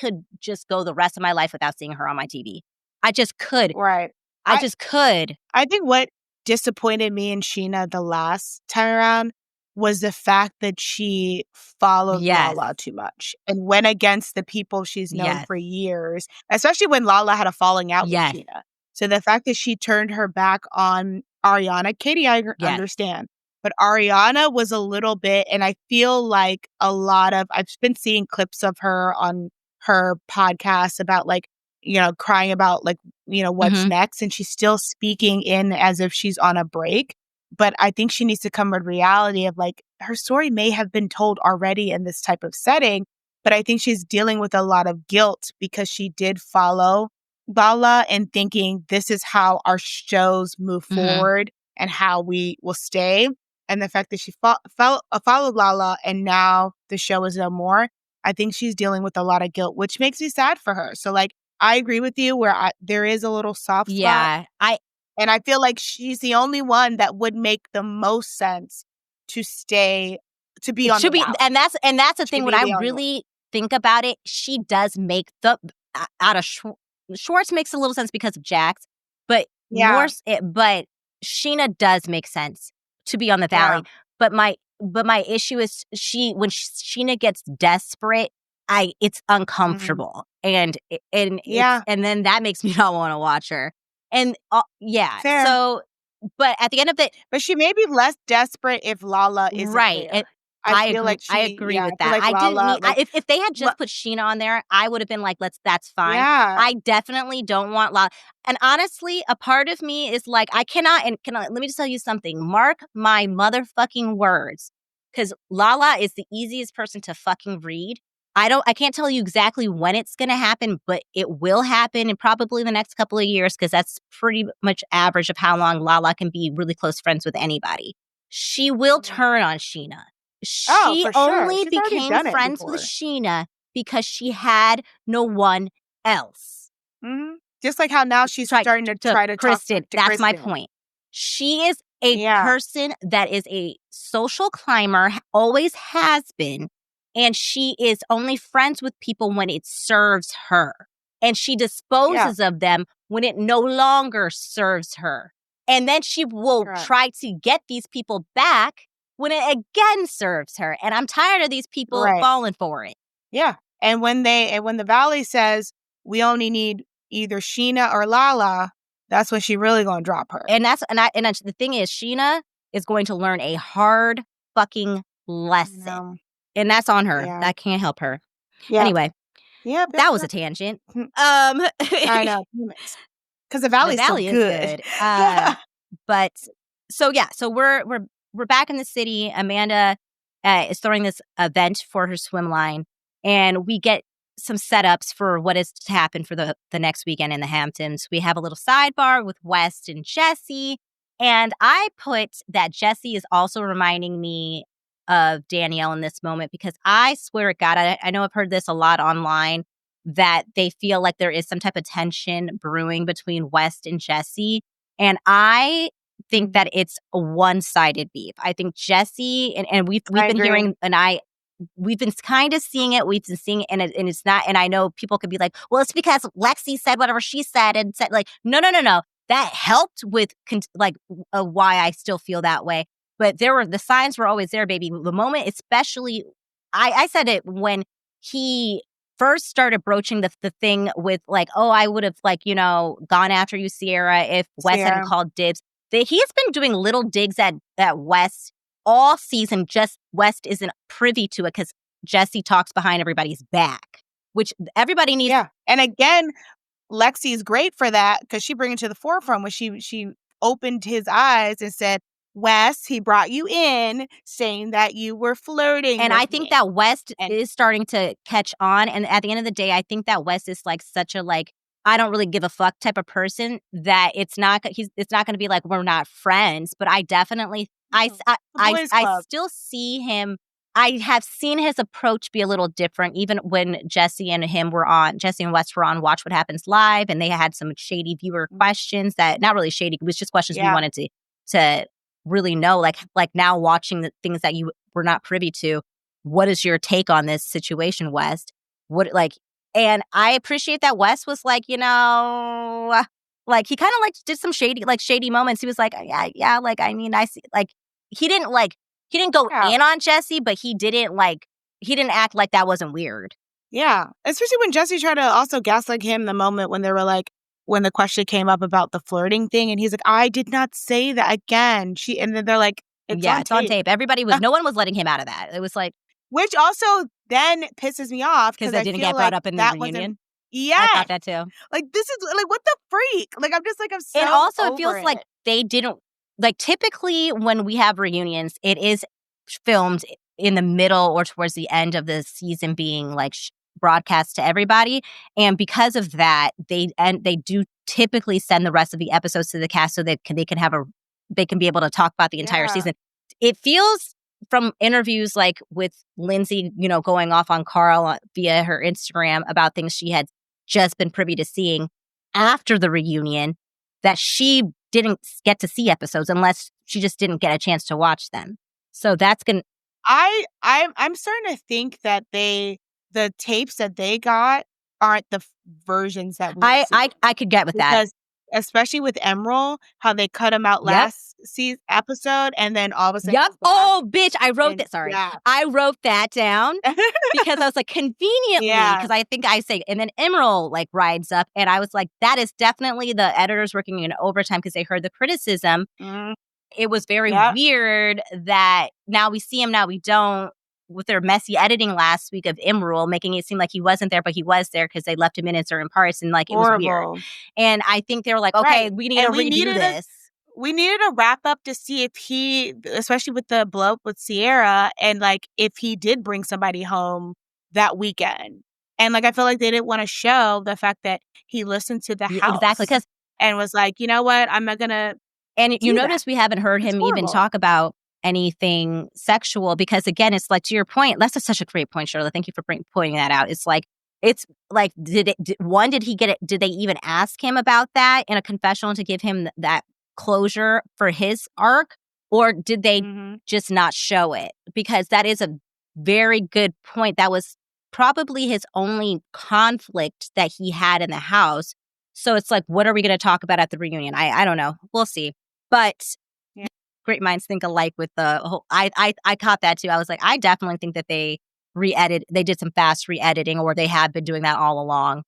could just go the rest of my life without seeing her on my TV. I just could. Right. I just could. I think what disappointed me in Sheena the last time around was the fact that she followed Lala too much and went against the people she's known for years, especially when Lala had a falling out with Sheena. So the fact that she turned her back on Ariana, Katie, I understand. But Ariana was a little bit, and I feel like I've been seeing clips of her on her podcast about like, crying about like, what's next. And she's still speaking in as if she's on a break. But I think she needs to come with reality of like, her story may have been told already in this type of setting, but I think she's dealing with a lot of guilt because she did follow Lala and thinking this is how our shows move forward and how we will stay. And the fact that she followed Lala and now the show is no more, I think she's dealing with a lot of guilt, which makes me sad for her. So like, I agree with you where there is a little soft spot. And I feel like she's the only one that would make the most sense to be on the Valley. And that's the thing. When I really think about it, she does make out of Schwartz makes a little sense because of Jax, but but Sheena does make sense to be on the Valley. But my issue is when Sheena gets desperate, it's uncomfortable, and then that makes me not want to watch her. And fair. So, but at the end of it, but she may be less desperate if Lala isn't there. I feel like I agree with that. Like Lala, if they had just put Sheena on there, I would have been like, that's fine. I definitely don't want Lala. And honestly, a part of me is like, let me just tell you something. Mark my motherfucking words. Because Lala is the easiest person to fucking read. I can't tell you exactly when it's going to happen, but it will happen in probably the next couple of years because that's pretty much average of how long Lala can be really close friends with anybody. She will turn on Sheena. She only became friends with Sheena because she had no one else. Just like how now she's starting to try to Kristen. Talk to that's Kristen. My point. She is a person that is a social climber, always has been. and she is only friends with people when it serves her. And she disposes of them when it no longer serves her. And then she will try to get these people back when it again serves her. And I'm tired of these people falling for it. Yeah. And when the Valley says we only need either Sheena or Lala, that's when she really gonna drop her. And the thing is, Sheena is going to learn a hard fucking lesson. And that's on her. Yeah. That can't help her. Yeah. Anyway. Yeah, that was a tangent. I know. Because the Valley's still good. But so we're back in the city. Amanda is throwing this event for her swim line, and we get some setups for what is to happen for the next weekend in the Hamptons. We have a little sidebar with West and Jesse, and I put that Jesse is also reminding me of Danielle in this moment, because I swear to God, I know I've heard this a lot online, that they feel like there is some type of tension brewing between West and Jesse. And I think that it's a one-sided beef. I think Jesse, and we've been hearing, we've been kind of seeing it. We've been seeing it, and it's not. And I know people could be like, well, it's because Lexi said whatever she said, and said like, no. That helped with why I still feel that way. But the signs were always there, baby. The moment, especially, I said it when he first started broaching the thing with like, oh, I would have gone after you, Sierra, if Wes hadn't called dibs. He's been doing little digs at Wes all season. Just West isn't privy to it because Jesse talks behind everybody's back, which everybody needs. Yeah, and again, Lexi's great for that because she brings it to the forefront when she opened his eyes and said, Wes, he brought you in saying that you were flirting and with I think me. that West is starting to catch on. And at the end of the day, I think that West is like such a I don't really give a fuck type of person that it's not going to be like we're not friends. But I definitely I still see him. I have seen his approach be a little different, even when Jesse and West were on Watch What Happens Live, and they had some shady viewer questions that not really shady. It was just questions we wanted to really know, like now watching the things that you were not privy to. What is your take on this situation, West? And I appreciate that West was like, he kind of did some shady moments. He was like, yeah, I mean, I see, he didn't go in on Jesse, but he didn't act like that wasn't weird. Yeah, especially when Jesse tried to also gaslight him the moment when they were like, when the question came up about the flirting thing, and he's like, I did not say that again. And then they're like, it's on tape. Everybody no one was letting him out of that. It was like, which also then pisses me off because I didn't get brought up in the reunion. Yeah, I thought that too. This is what the freak. I'm so. And also, over it feels like they didn't typically when we have reunions, it is filmed in the middle or towards the end of the season, being broadcast to everybody. And because of that, they do typically send the rest of the episodes to the cast so they can be able to talk about the entire season. It feels from interviews with Lindsay, going off on Carl via her Instagram about things she had just been privy to seeing after the reunion, that she didn't get to see episodes unless she just didn't get a chance to watch them. So that's gonna. I'm starting to think that the tapes that they got aren't the versions that we see. I could get with that. Especially with Emerald, how they cut him out last episode, and then all of a sudden. Yep. Oh, bitch! I wrote that. Sorry, I wrote that down because I was like, conveniently, because I think I say, and then Emerald rides up, and I was like, that is definitely the editors working in overtime because they heard the criticism. It was very weird that now we see him, now we don't. With their messy editing last week of Emerald, making it seem like he wasn't there, but he was there because they left him in certain parts, and it was weird. And I think they were like, okay, we need to redo this. We needed a wrap up to see if he, especially with the blow up with Sierra, and if he did bring somebody home that weekend. And I feel like they didn't want to show the fact that he listened to the house. Exactly. And was like, you know what, I'm not going to. And you notice we haven't heard him even talk about anything sexual, because again, it's to your point, that's such a great point, Shirla. Thank you for pointing that out. Did they even ask him about that in a confessional to give him that closure for his arc, or did they just not show it? Because that is a very good point. That was probably his only conflict that he had in the house. So it's like, what are we going to talk about at the reunion? I don't know. We'll see. But Yeah. great minds think alike with the whole. I caught that too. I was like, I definitely think that they did some fast re-editing, or they have been doing that all along.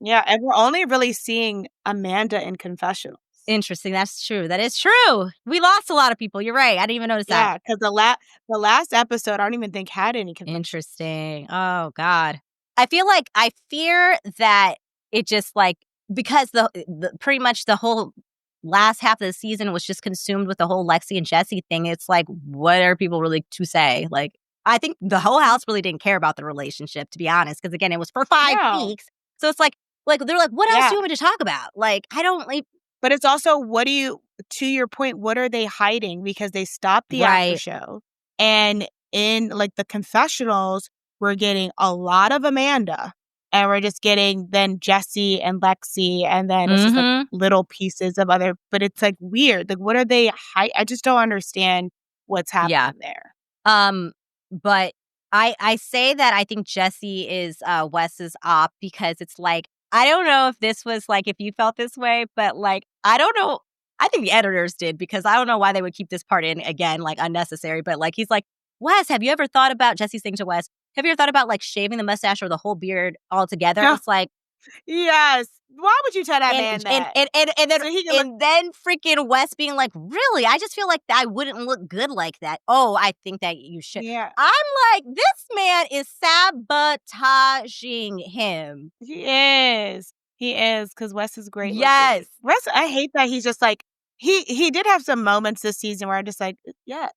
Yeah, and we're only really seeing Amanda in confessionals. Interesting. That's true. That is true. We lost a lot of people. You're right. I didn't even notice that. Yeah, because the last episode, I don't even think had any confessions. Interesting. Oh God. I fear that it just like, because the pretty much the whole last half of the season was just consumed with the whole Lexi and Jesse thing. It's like, what are people really to say? Like, I think the whole house really didn't care about the relationship, to be honest, because again, it was for 5 weeks. So it's like they're like, what else do you want me to talk about? Like, I don't like. But it's also, to your point, what are they hiding? Because they stopped the after show. And in like the confessionals, we're getting a lot of Amanda. And we're just getting then Jesse and Lexi. And then it's just like little pieces of other. But it's like weird. Like, what are they I just don't understand what's happening there. But I say that I think Jesse is Wes's op, because it's like, I don't know if this was like, if you felt this way, but like, I don't know. I think the editors did, because I don't know why they would keep this part in again, like unnecessary. But like, he's like, Wes, have you ever thought about, Jesse's saying to Wes, have you ever thought about like shaving the mustache or the whole beard altogether? It's like, yes. Why would you tell that man that? And then freaking Wes being like, really? I just feel like I wouldn't look good like that. Oh, I think that you should. Yeah. I'm like, this man is sabotaging him. He is. He is, because Wes is great. Yes. Wes, I hate that he's just like, he did have some moments this season where I'm just like, yuck.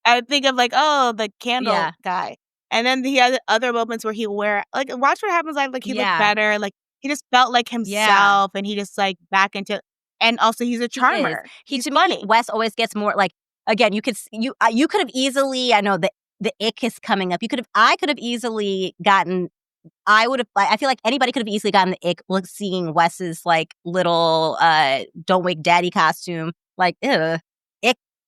I think of like, oh, the candle guy. And then he had other moments where he'll wear, like, watch what happens, like he looked better. Like, he just felt like himself, and he just like back into, and also he's a charmer. He's funny. Wes always gets more like, again, you could have easily, I know that the ick is coming up. I could have easily gotten, I feel like anybody could have easily gotten the ick seeing Wes's like little Don't Wake Daddy costume. Like, ick.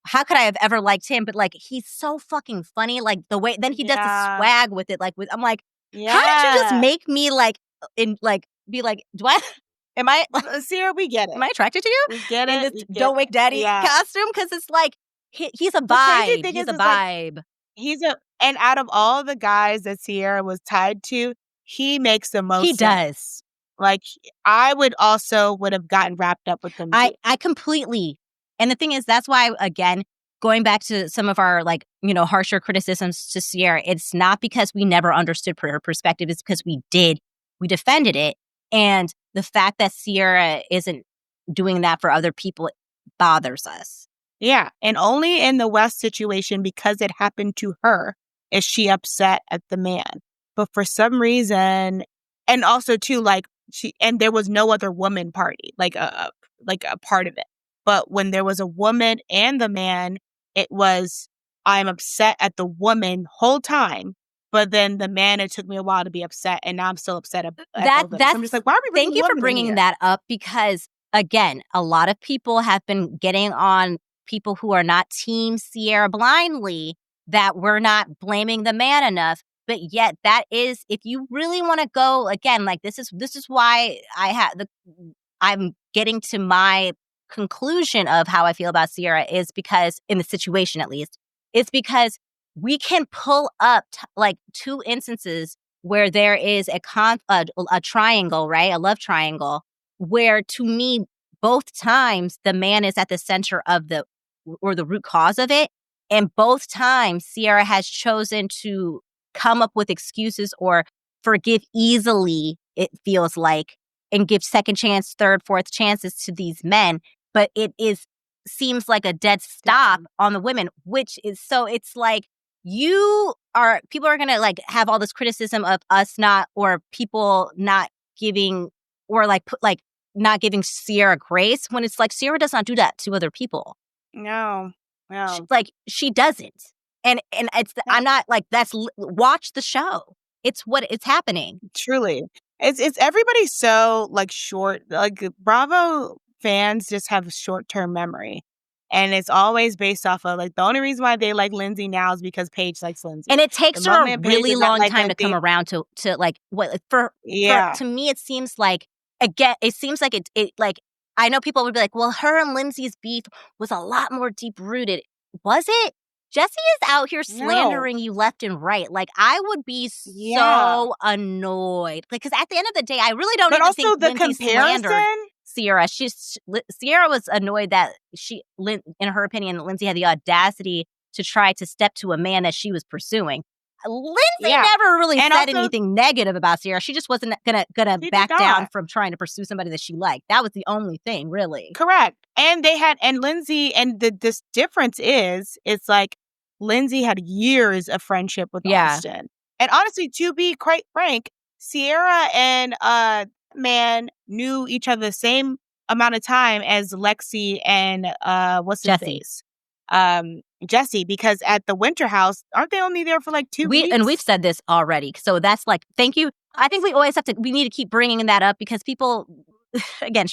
How could I have ever liked him? But like, he's so fucking funny. Like the way, then he does the swag with it. Like I'm like, how did you just make me like, be like, do I, am I, Sierra, we get it. Am I attracted to you? We get it. In this Don't Wake Daddy costume? Because it's like, he's a vibe. He's a vibe. And out of all the guys that Sierra was tied to, he makes the most sense. He does. Like, I would have gotten wrapped up with him too. I completely. And the thing is, that's why, again, going back to some of our, like, you know, harsher criticisms to Sierra, it's not because we never understood her perspective. It's because we did. We defended it. And the fact that Sierra isn't doing that for other people bothers us. Yeah. And only in the West situation, because it happened to her, is she upset at the man. But for some reason, and also too, like, there was no other woman party, like a part of it. But when there was a woman and the man, it was, I'm upset at the woman whole time. But then the man, it took me a while to be upset, and now I'm still upset at both of them. So I'm just like, why are we bringing Thank you for bringing that up, because, again, a lot of people have been getting on people who are not Team Sierra blindly, that we're not blaming the man enough. But yet that is, if you really want to go, again, like, this is why I'm getting to my conclusion of how I feel about Sierra, is because, in the situation at least, it's because we can pull up like two instances where there is a triangle, right? A love triangle, where, to me, both times the man is at the center of the root cause of it. And both times Sierra has chosen to come up with excuses or forgive easily, it feels like, and give second chance, third, fourth chances to these men. But seems like a dead stop on the women, which is, so it's like, people are going to like have all this criticism of us not, or people not giving, or like not giving Sierra grace, when it's like, Sierra does not do that to other people. No. She doesn't. And it's, I'm not like, watch the show. It's happening. Truly. It's everybody so like short, like Bravo fans just have short-term memory. And it's always based off of, like, the only reason why they like Lindsay now is because Paige likes Lindsay. And it takes The her a moment Paige really is not long like time to come around to like, what, for Yeah. to me, it seems like, again, it seems like it like, I know people would be like, well, her and Lindsay's beef was a lot more deep-rooted. Was it? Jesse is out here No. slandering you left and right. Like, I would be Yeah. so annoyed. Like, because at the end of the day, I really don't But even also think the Lindsay slandered comparison. Sierra. Sierra was annoyed that in her opinion, Lindsay had the audacity to try to step to a man that she was pursuing. Lindsay Yeah. never really And said also, anything negative about Sierra. She just wasn't gonna she did back down not. from trying to pursue somebody that she liked. That was the only thing, really. Correct. And Lindsay, and this difference is, it's like Lindsay had years of friendship with Yeah. Austin. And honestly, to be quite frank, Sierra and man knew each other the same amount of time as Lexi and what's his Jesse. face? Jesse, because at the Winter House, aren't they only there for like 2 weeks? And we've said this already. So that's like, thank you. I think we need to keep bringing that up because people, again,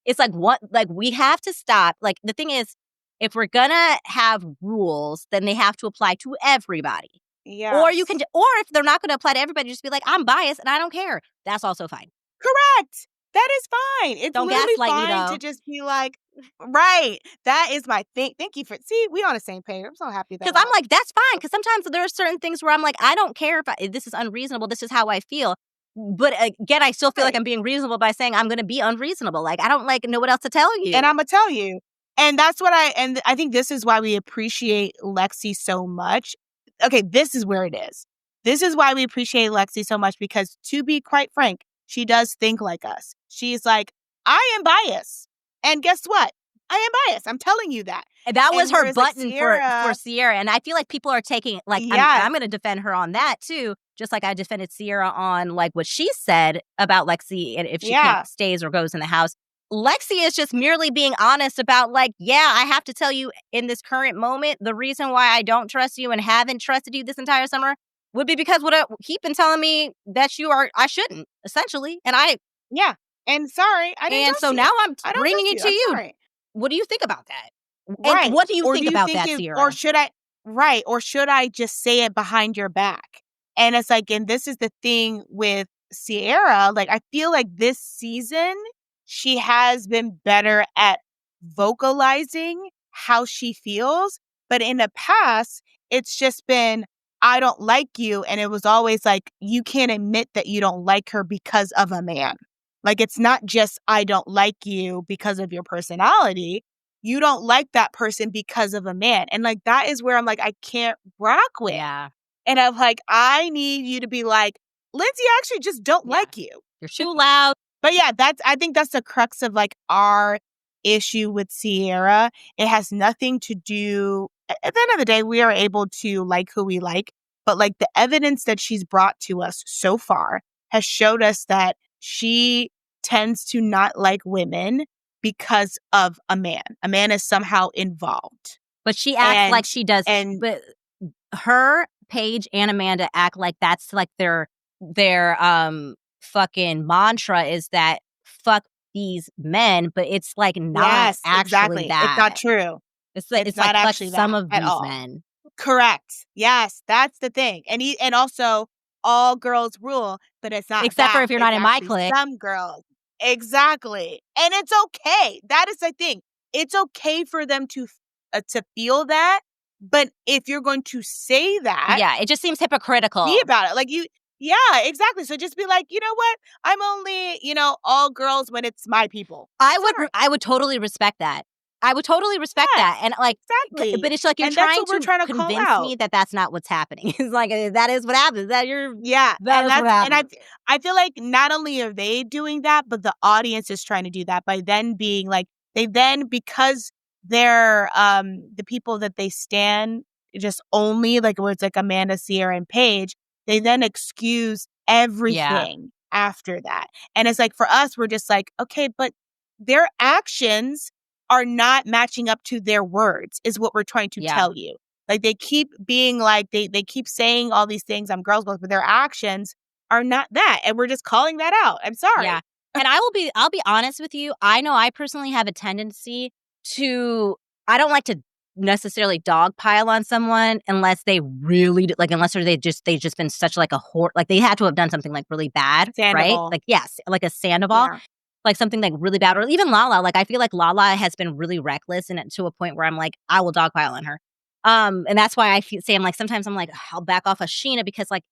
it's like, what, like, we have to stop. Like, the thing is, if we're gonna have rules, then they have to apply to everybody. Yeah. Or you can, or if they're not gonna apply to everybody, just be like, I'm biased and I don't care. That's also fine. Correct. That is fine. It's Don't literally gaslight me, fine though. to just be like, right. That is my thing. Thank you for, see, we on the same page. I'm so happy that. Because I'm like, that's fine. Because sometimes there are certain things where I'm like, I don't care if this is unreasonable. This is how I feel. But again, I still feel like I'm being reasonable by saying I'm going to be unreasonable. Like, I don't know what else to tell you. And I'm going to tell you. And that's what I think this is why we appreciate Lexi so much. Okay, this is where it is. This is why we appreciate Lexi so much, because to be quite frank, she does think like us. She's like, I am biased. And guess what? I am biased. I'm telling you that. And that was her button like for Sierra. And I feel like people are taking, like, yes. I'm going to defend her on that too. Just like I defended Sierra on, like, what she said about Lexi and if she stays or goes in the house. Lexi is just merely being honest about, like, yeah, I have to tell you in this current moment, the reason why I don't trust you and haven't trusted you this entire summer would be because what keep been telling me that I shouldn't, essentially. And yeah. And sorry, I didn't. And so now I'm bringing it to you. Sorry. What do you think about that? Right. And what do you think about that, Sierra? Or should I just say it behind your back? And it's like, and this is the thing with Sierra, like, I feel like this season, she has been better at vocalizing how she feels. But in the past, it's just been, I don't like you. And it was always like, you can't admit that you don't like her because of a man. Like, it's not just, I don't like you because of your personality. You don't like that person because of a man. And like, that is where I'm like, I can't rock with. Yeah. And I'm like, I need you to be like, Lindsay, I actually just don't like you. You're too loud. But yeah, I think that's the crux of like our issue with Sierra. It has nothing to do, at the end of the day, we are able to like who we like. But like, the evidence that she's brought to us so far has showed us that she tends to not like women because of a man. A man is somehow involved. But she acts like she does. But her, Paige, and Amanda act like that's like their fucking mantra is that fuck these men, but it's like not actually that. It's not true. It's like not fuck actually some that of these all. men. Correct. Yes, that's the thing. And also all girls rule, but it's not except for if you're not in my clique. Some girls. Exactly. And it's okay. That is the thing. It's okay for them to feel that. But if you're going to say that. Yeah, it just seems hypocritical. Be about it. Like yeah, exactly. So just be like, you know what? I'm only, all girls when it's my people. I would totally respect that. I would totally respect that. And like, exactly. But it's like you're trying to convince me that that's not what's happening. It's like, that is what happens. That is what happens. And I feel like not only are they doing that, but the audience is trying to do that by then being like, because they're the people that they stand just only, like where it's like Amanda, Sierra, and Paige, they then excuse everything after that. And it's like, for us, we're just like, okay, but their actions are not matching up to their words is what we're trying to tell you. Like, they keep being like, they keep saying all these things, I'm girls, but their actions are not that. And we're just calling that out. I'm sorry. Yeah. And I'll be honest with you. I know I personally have a tendency to I don't like to necessarily dogpile on someone unless they really like unless they just been such like a like they had to have done something like really bad, right? Sandoval. Like yes, like a Sandoval, Yeah. like something like really bad, or even Lala. Like I feel like Lala has been really reckless and to a point where I'm like I will dogpile on her, and that's why say I'm like sometimes I'm like I'll back off of Sheena because like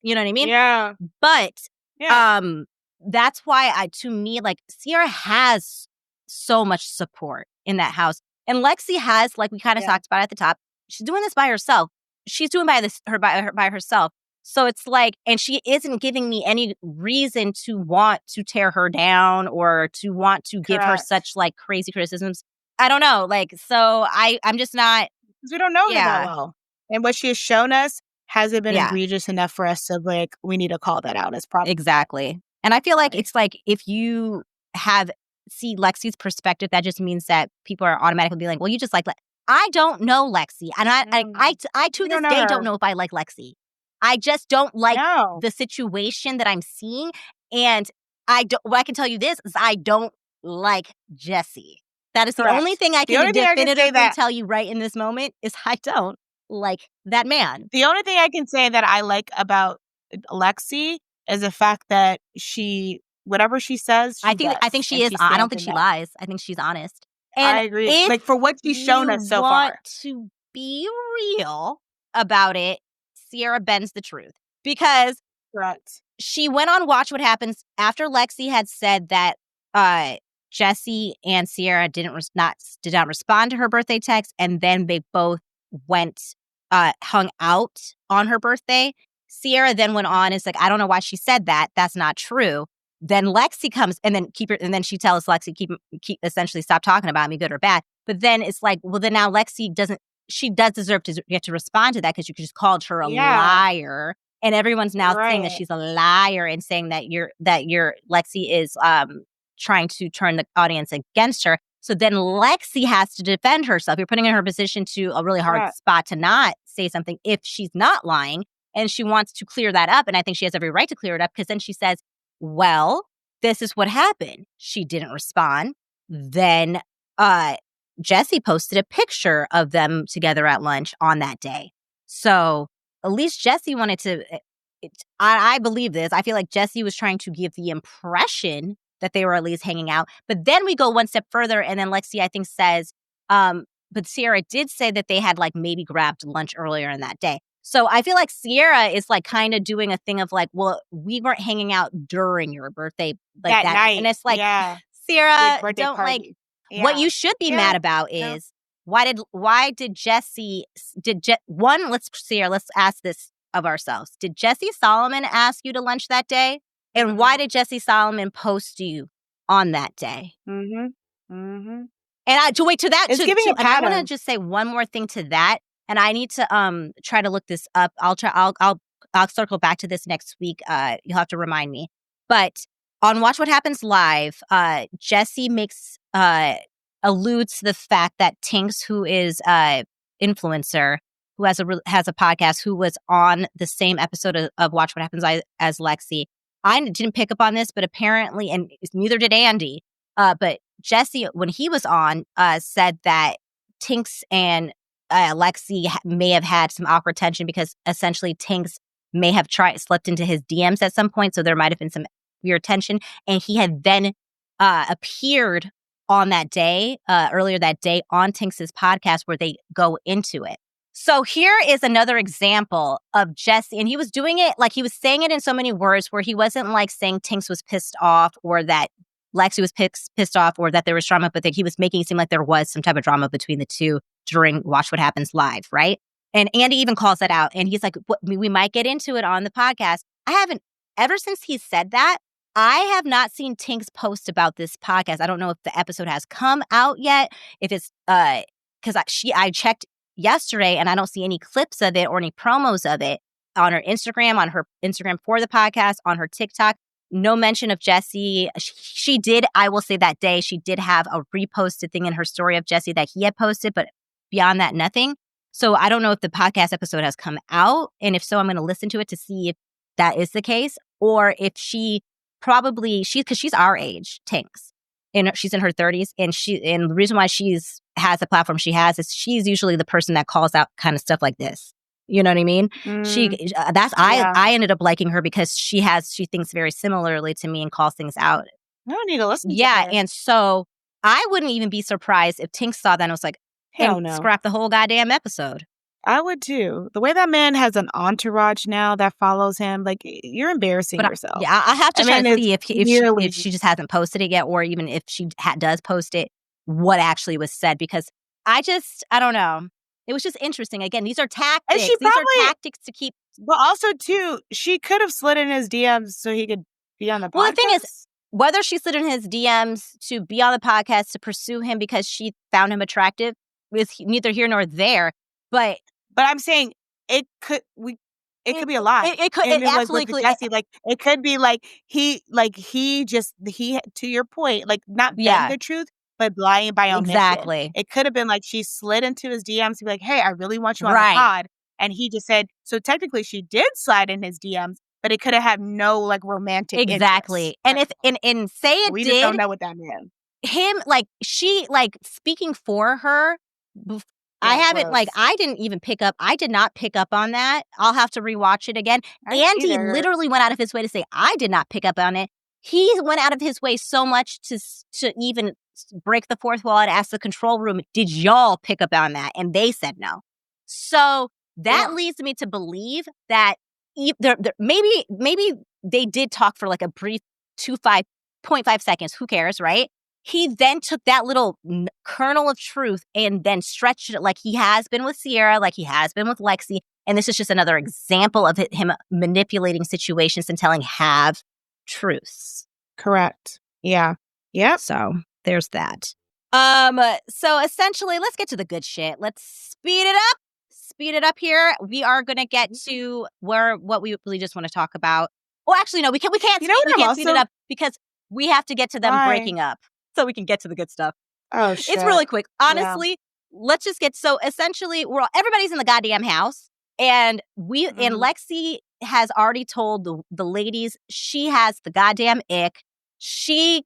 you know what I mean? Yeah. But Yeah. that's why to me like Sierra has so much support in that house. And Lexi has, like we kind of talked about at the top, she's doing this by herself. She's doing by herself. So it's like, and she isn't giving me any reason to want to tear her down or to want to give her Correct. such like crazy criticisms. I don't know. Like, so I'm just not. Because we don't know her that Yeah. well. And what she has shown us hasn't been Yeah. egregious enough for us to like, we need to call that out as problem. Exactly. And I feel like it's like if you see Lexi's perspective, that just means that people are automatically be like, well, you just like I don't know Lexi. And I to this day don't know if I like Lexi. I just don't like the situation that I'm seeing. And what I can tell you this is I don't like Jesse. That is the only thing I can definitively tell you right in this moment is I don't like that man. The only thing I can say that I like about Lexi is the fact that whatever she says, I think she is. I don't think she lies. I think she's honest. And I agree. Like for what she's shown us so far. To be real about it, Sierra bends the truth because she went on Watch What Happens after Lexi had said that Jesse and Sierra did not respond to her birthday text, and then they both hung out on her birthday. Sierra then went on. It's like I don't know why she said that. That's not true. Then Lexi comes and then she tells Lexi keep essentially stop talking about me, good or bad. But then it's like, well, then now Lexi does deserve to get to respond to that because you just called her a liar, and everyone's now saying that she's a liar and saying that your Lexi is trying to turn the audience against her. So then Lexi has to defend herself. You're putting in her position to a really hard spot to not say something if she's not lying, and she wants to clear that up. And I think she has every right to clear it up because then she says, well, this is what happened. She didn't respond. Then Jesse posted a picture of them together at lunch on that day. So at least Jesse wanted to, I believe this. I feel like Jesse was trying to give the impression that they were at least hanging out. But then we go one step further, and then Lexi, I think, says, but Sierra did say that they had like maybe grabbed lunch earlier in that day. So I feel like Sierra is like kind of doing a thing of like, well, we weren't hanging out during your birthday that night. And it's like, Sierra, don't party. Like, what you should be mad about is why did Jesse, let's ask this of ourselves. Did Jesse Solomon ask you to lunch that day? And why did Jesse Solomon post you on that day? Mm-hmm. Mm-hmm. And to that, it's giving a pattern. I want to just say one more thing to that. And I need to try to look this up. I'll circle back to this next week. You'll have to remind me. But on Watch What Happens Live, Jesse alludes to the fact that Tinks, who is influencer, who has a podcast, who was on the same episode of Watch What Happens as Lexi. I didn't pick up on this, but apparently, and neither did Andy. But Jesse, when he was on, said that Tinks and Lexi may have had some awkward tension because essentially Tinks may have slipped into his DMs at some point. So there might have been some weird tension. And he had then appeared on that day, earlier that day on Tinks' podcast where they go into it. So here is another example of Jesse, and he was doing it like he was saying it in so many words where he wasn't like saying Tinks was pissed off or that Lexi was pissed off or that there was drama, but that he was making it seem like there was some type of drama between the two during Watch What Happens Live, right? And Andy even calls that out, and he's like, we might get into it on the podcast. I haven't, ever since he said that, I have not seen Tinks post about this podcast. I don't know if the episode has come out yet, if it's, because I checked yesterday and I don't see any clips of it or any promos of it on her Instagram for the podcast, on her TikTok. No mention of Jesse. She did, I will say that day, she did have a reposted thing in her story of Jesse that he had posted, but beyond that, nothing. So I don't know if the podcast episode has come out. And if so, I'm going to listen to it to see if that is the case. Or if because she's our age, Tinks. And she's in her 30s. And the reason why she's has the platform she has, is she's usually the person that calls out kind of stuff like this. You know what I mean? I ended up liking her because she thinks very similarly to me and calls things out. I don't need to listen to Yeah, her. and so I wouldn't even be surprised if Tink saw that and was like, Hell and no. scrap the whole goddamn episode. I would too. The way that man has an entourage now that follows him, like, you're embarrassing yourself. I have to try to see if nearly... she just hasn't posted it yet, or even if she does post it, what actually was said, because I don't know. It was just interesting. Again, these are tactics. And these are tactics to keep. But also, too, she could have slid in his DMs so he could be on the podcast. Well, the thing is, whether she slid in his DMs to be on the podcast to pursue him because she found him attractive is neither here nor there. But I'm saying it could be a lie. It could. It absolutely could. Jesse, like, it could be like he to your point, like, not bend the truth, but lying by omission. Exactly. It could have been like she slid into his DMs to be like, "Hey, I really want you on the pod," and he just said. So technically, she did slide in his DMs, but it could have had no like romantic. Exactly. Interest. And say it we did. Just don't know what that meant. Him, like, she, like, speaking for her. I didn't even pick up. I did not pick up on that. I'll have to rewatch it again. Andy literally went out of his way to say, I did not pick up on it. He went out of his way so much to even break the fourth wall and ask the control room, did y'all pick up on that? And they said no. So that leads me to believe that maybe they did talk for like a brief 0.5 seconds. Who cares, right? He then took that little kernel of truth and then stretched it like he has been with Sierra, like he has been with Lexi. And this is just another example of him manipulating situations and telling half-truths. Correct. Yeah. Yep. So there's that. So essentially, let's get to the good shit. Let's speed it up. Speed it up here. We are going to get to what we really just want to talk about. Well, actually, no, we can't speed it up because we have to get to them breaking up. So we can get to the good stuff. Oh, shit. It's really quick. Honestly, let's just get... So essentially, everybody's in the goddamn house. And and Lexi has already told the ladies she has the goddamn ick. She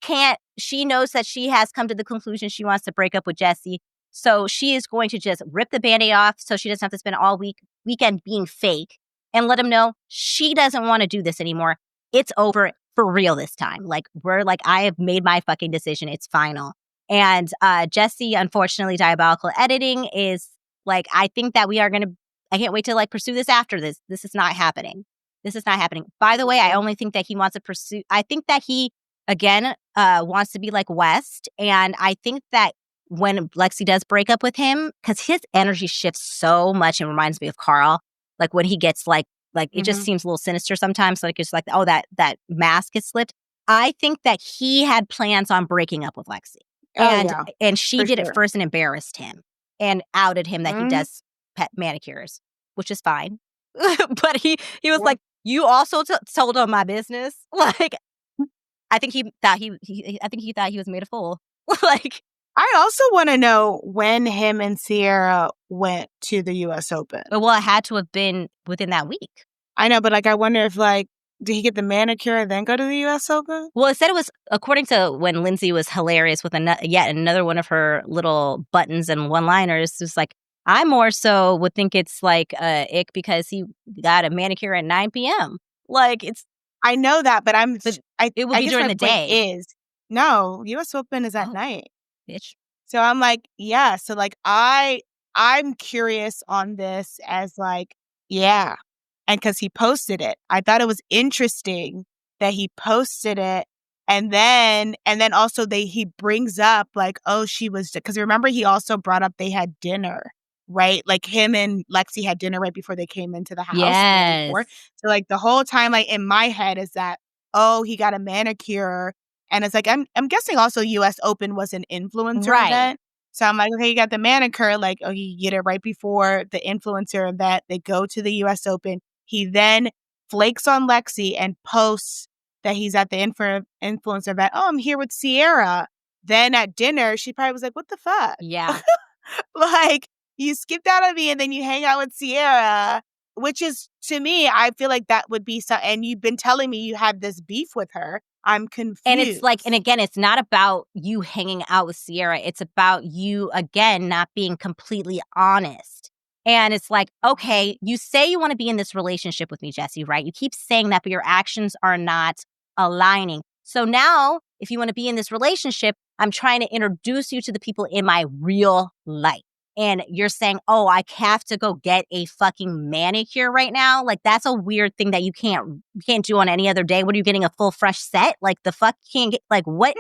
knows that she has come to the conclusion she wants to break up with Jesse. So she is going to just rip the Band-Aid off so she doesn't have to spend all weekend being fake and let him know she doesn't want to do this anymore. It's over. For real this time. Like, I have made my fucking decision. It's final. And Jesse, unfortunately, diabolical editing is like, I think that I can't wait to like pursue this after this. This is not happening. By the way, I only think that he wants to pursue, I think that he, again, wants to be like West. And I think that when Lexi does break up with him, because his energy shifts so much and reminds me of Carl, like when he gets like it just seems a little sinister sometimes. Like it's like, oh, that mask is slipped. I think that he had plans on breaking up with Lexi. And she did it first and embarrassed him and outed him that he does pet manicures, which is fine. But he was like, you also told on my business. Like, I think he thought he was made a fool. Like, I also want to know when him and Sierra went to the U.S. Open. Well, it had to have been within that week. I know, but like, I wonder if like, did he get the manicure and then go to the U.S. Open? Well, it said it was, according to when Lindsay was hilarious with yet another one of her little buttons and one-liners, it's like, I more so would think it's like ick because he got a manicure at 9 p.m. Like, it's... I know that, but it would be during the day. No, U.S. Open is at night. Bitch. So I'm like, yeah. So like, I'm curious on this as like, yeah. And because he posted it, I thought it was interesting that he posted it. And then also he brings up like, oh, she was, because remember he also brought up they had dinner, right? Like him and Lexi had dinner right before they came into the house. Yes. So like the whole time, like in my head is that, oh, he got a manicure. And it's like, I'm guessing also U.S. Open was an influencer event. So I'm like, okay, you got the manicure. Like, oh, you get it right before the influencer event. They go to the U.S. Open. He then flakes on Lexi and posts that he's at the influencer event. Oh, I'm here with Sierra. Then at dinner, she probably was like, what the fuck? Yeah. Like, you skipped out on me and then you hang out with Sierra, which is, to me, I feel like that would be so. And you've been telling me you had this beef with her. I'm confused. And it's like, and again, it's not about you hanging out with Sierra. It's about you, again, not being completely honest. And it's like, okay, you say you want to be in this relationship with me, Jessie, right? You keep saying that, but your actions are not aligning. So now, if you want to be in this relationship, I'm trying to introduce you to the people in my real life. And you're saying, oh, I have to go get a fucking manicure right now. Like, that's a weird thing that you can't do on any other day. What are you getting, a full fresh set? Like, the fuck, you can't get, like, what?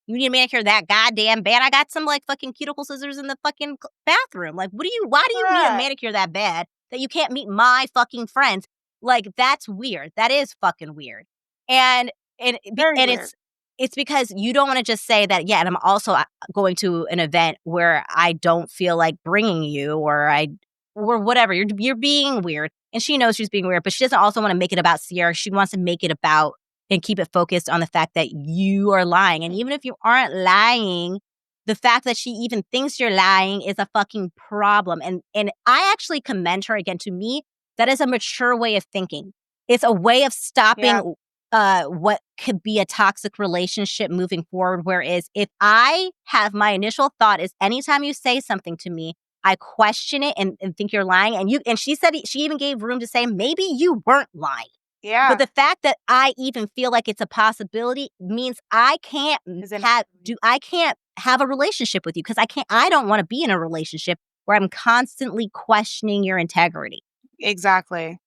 You need a manicure that goddamn bad? I got some like fucking cuticle scissors in the fucking bathroom. Like, why do you need a manicure that bad that you can't meet my fucking friends? Like, that's weird. That is fucking weird. And weird. it's because you don't want to just say that, yeah, and I'm also going to an event where I don't feel like bringing you or whatever. You're being weird. And she knows she's being weird, but she doesn't also want to make it about Sierra. She wants to make it about and keep it focused on the fact that you are lying. And even if you aren't lying, the fact that she even thinks you're lying is a fucking problem. And I actually commend her. Again, to me, that is a mature way of thinking. It's a way of stopping what could be a toxic relationship moving forward. Whereas if I have my initial thought is anytime you say something to me, I question it and think you're lying. And she said she even gave room to say maybe you weren't lying. Yeah. But the fact that I even feel like it's a possibility means I can't have a relationship with you because I don't want to be in a relationship where I'm constantly questioning your integrity. Exactly.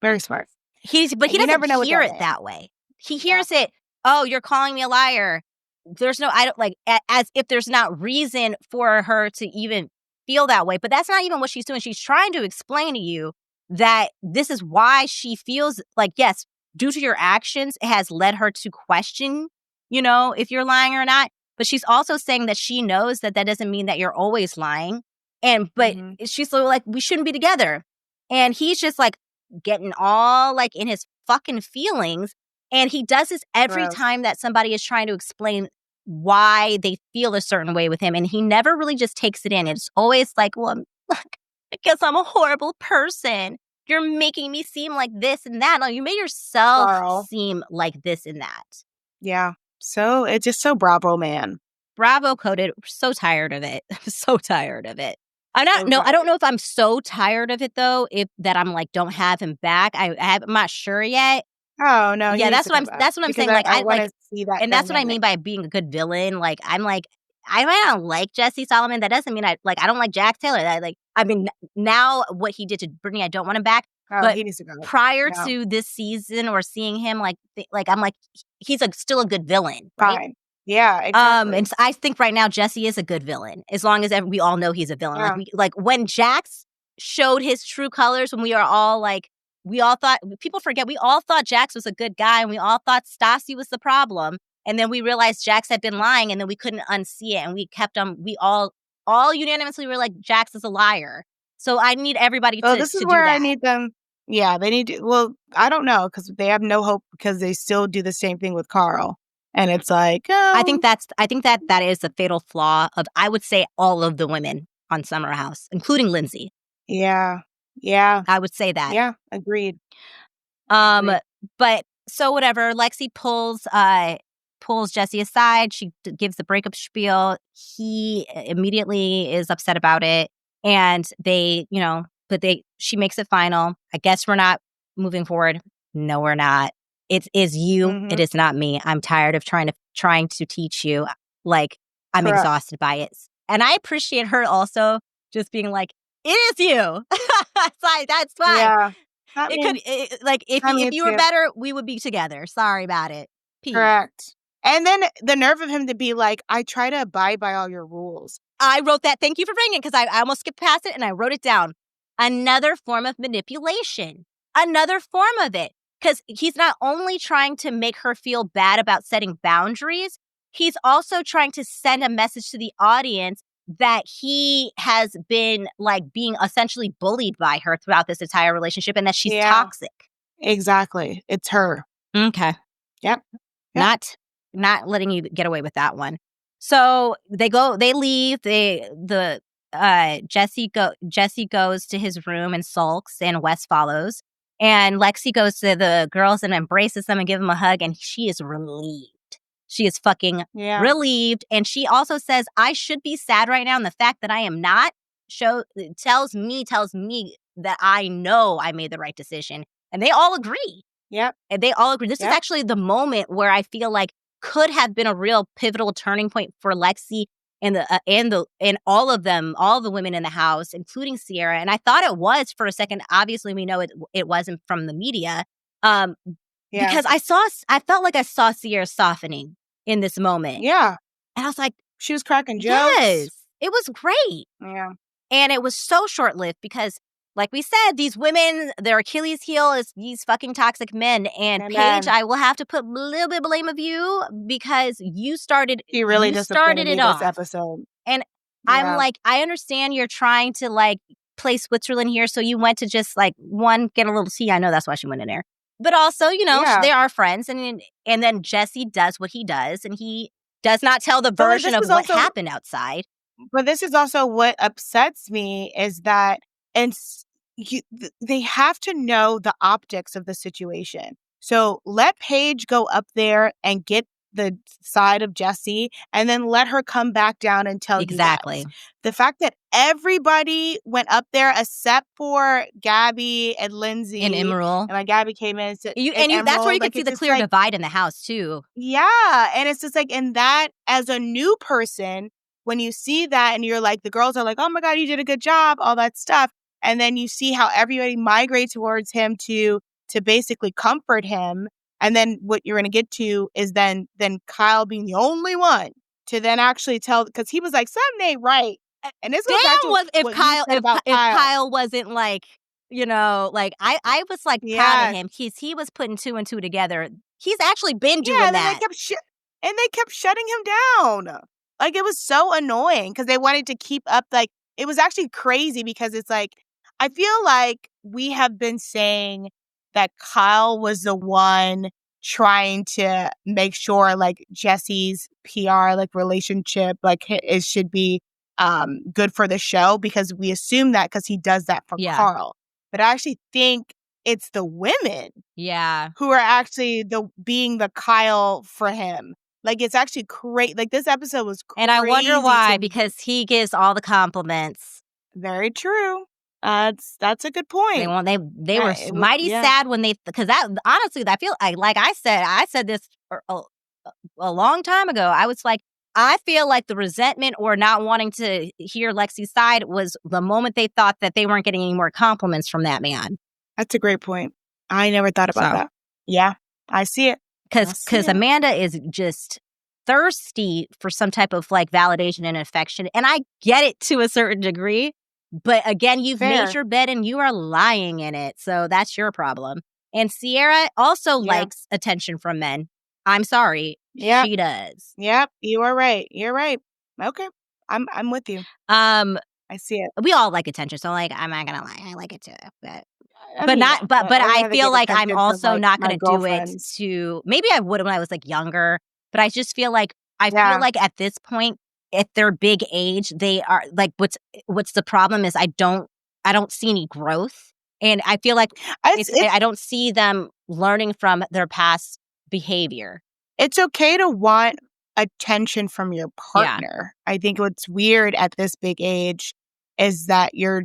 Very smart. He doesn't hear it that way. He hears it, oh, you're calling me a liar. I don't like, as if there's not reason for her to even feel that way. But that's not even what she's doing. She's trying to explain to you that this is why she feels like, yes, due to your actions, it has led her to question, if you're lying or not. But she's also saying that she knows that doesn't mean that you're always lying. But she's like, we shouldn't be together. And he's just like getting all like in his fucking feelings. And he does this every time that somebody is trying to explain why they feel a certain way with him. And he never really just takes it in. It's always like, well, I guess I'm a horrible person. You're making me seem like this and that. No, you made yourself seem like this and that. Yeah. So it's just so Bravo, man. Bravo coded. So tired of it. So tired of it. I don't know if I'm so tired of it though. If that I'm like, don't have him back. I'm not sure yet. Oh no. Yeah, that's what I'm saying. Like I want to see that. And that's what I mean by being a good villain. Like I'm like, I might not like Jesse Solomon. That doesn't mean I don't like Jack Taylor. Now what he did to Brittany, I don't want him back. Oh, but he needs to go. Prior to this season or seeing him, I'm like, he's still a good villain, right? Fine. Yeah, exactly. And so I think right now Jesse is a good villain, as long as we all know he's a villain. Yeah. Like when Jax showed his true colors, when we are all like, we all thought, people forget, we all thought Jax was a good guy, and we all thought Stassi was the problem. And then we realized Jax had been lying, and then we couldn't unsee it. And we kept we all unanimously were like, Jax is a liar. So I need everybody to do that. This is where I need them. Yeah, they need to. Well, I don't know, because they have no hope because they still do the same thing with Carl. And it's like, I think that is the fatal flaw of, I would say, all of the women on Summer House, including Lindsay. Yeah. Yeah. I would say that. Yeah. Agreed. But so whatever, Lexi pulls Jesse aside. She gives the breakup spiel. He immediately is upset about it. And she makes it final. I guess we're not moving forward. No, we're not. It is you. Mm-hmm. It is not me. I'm tired of trying to teach you. Like, I'm exhausted by it. And I appreciate her also just being like, it is you. It's like, that's fine. Yeah. If you were better, we would be together. Sorry about it. Peace. Correct. And then the nerve of him to be like, I try to abide by all your rules. I wrote that. Thank you for bringing it, because I almost skipped past it and I wrote it down. Another form of manipulation. Another form of it. Because he's not only trying to make her feel bad about setting boundaries, he's also trying to send a message to the audience that he has been like being essentially bullied by her throughout this entire relationship, and that she's toxic. Exactly. It's her. Okay. Yep. Not letting you get away with that one. So they leave. Jesse goes to his room and sulks, and Wes follows. And Lexi goes to the girls and embraces them and gives them a hug. And she is relieved. She is fucking relieved. And she also says, I should be sad right now. And the fact that I am not tells me that I know I made the right decision. And they all agree. Yep. And they all agree. This is actually the moment where I feel like could have been a real pivotal turning point for Lexi and all of them, all the women in the house, including Sierra. And I thought it was for a second. Obviously, we know it wasn't from the media. Because I felt like I saw Sierra softening in this moment. Yeah. And I was like, she was cracking jokes. Yes, it was great. Yeah. And it was so short-lived because, like we said, these women, their Achilles heel is these fucking toxic men. And Paige, I will have to put a little bit of blame of you because you started. He really just started it off this episode. And I'm like, I understand you're trying to like play Switzerland here, so you went to just like get a little tea. I know that's why she went in there, but also, they are friends, and then Jesse does what he does, and he does not tell the version of what happened outside. But this is also what upsets me is that they have to know the optics of the situation. So let Paige go up there and get the side of Jesse and then let her come back down and tell you guys. The fact that everybody went up there except for Gabby and Lindsay. And Emerald. And like Gabby came in. That's where you can see the clear divide in the house too. Yeah. And it's just like, and that as a new person, when you see that and you're like, the girls are like, oh my God, you did a good job, all that stuff. And then you see how everybody migrates towards him to basically comfort him. And then what you're going to get to is then Kyle being the only one to then actually tell, because he was like, something ain't right. And this goes back to if Kyle wasn't like, I was like proud of him. He was putting 2 and 2 together. He's actually been doing that. They kept shutting him down. Like, it was so annoying because they wanted to keep up. Like, it was actually crazy because it's like, I feel like we have been saying that Kyle was the one trying to make sure like Jesse's PR, like relationship, like it should be good for the show because we assume that because he does that for Carl. But I actually think it's the women who are actually being the Kyle for him. Like, it's actually great. Like, this episode was crazy. And I wonder why, because he gives all the compliments. Very true. That's a good point. They were mighty sad when because that, honestly, I feel like I said this a long time ago. I was like, I feel like the resentment or not wanting to hear Lexi's side was the moment they thought that they weren't getting any more compliments from that man. That's a great point. I never thought about that. Yeah, I see it. Because Amanda is just thirsty for some type of like validation and affection. And I get it to a certain degree. But again, you've made your bed and you are lying in it. So that's your problem. And Sierra also likes attention from men. I'm sorry. Yep. She does. Yep. You are right. You're right. Okay. I'm with you. I see it. We all like attention. So like, I'm not going to lie. I like it too. But I feel like I'm also not going to do it to, maybe I would when I was like younger, but I just feel like, feel like at this point, at their big age, they are like, what's the problem is I don't see any growth. And I feel like I don't see them learning from their past behavior. It's okay to want attention from your partner. I think what's weird at this big age is that you're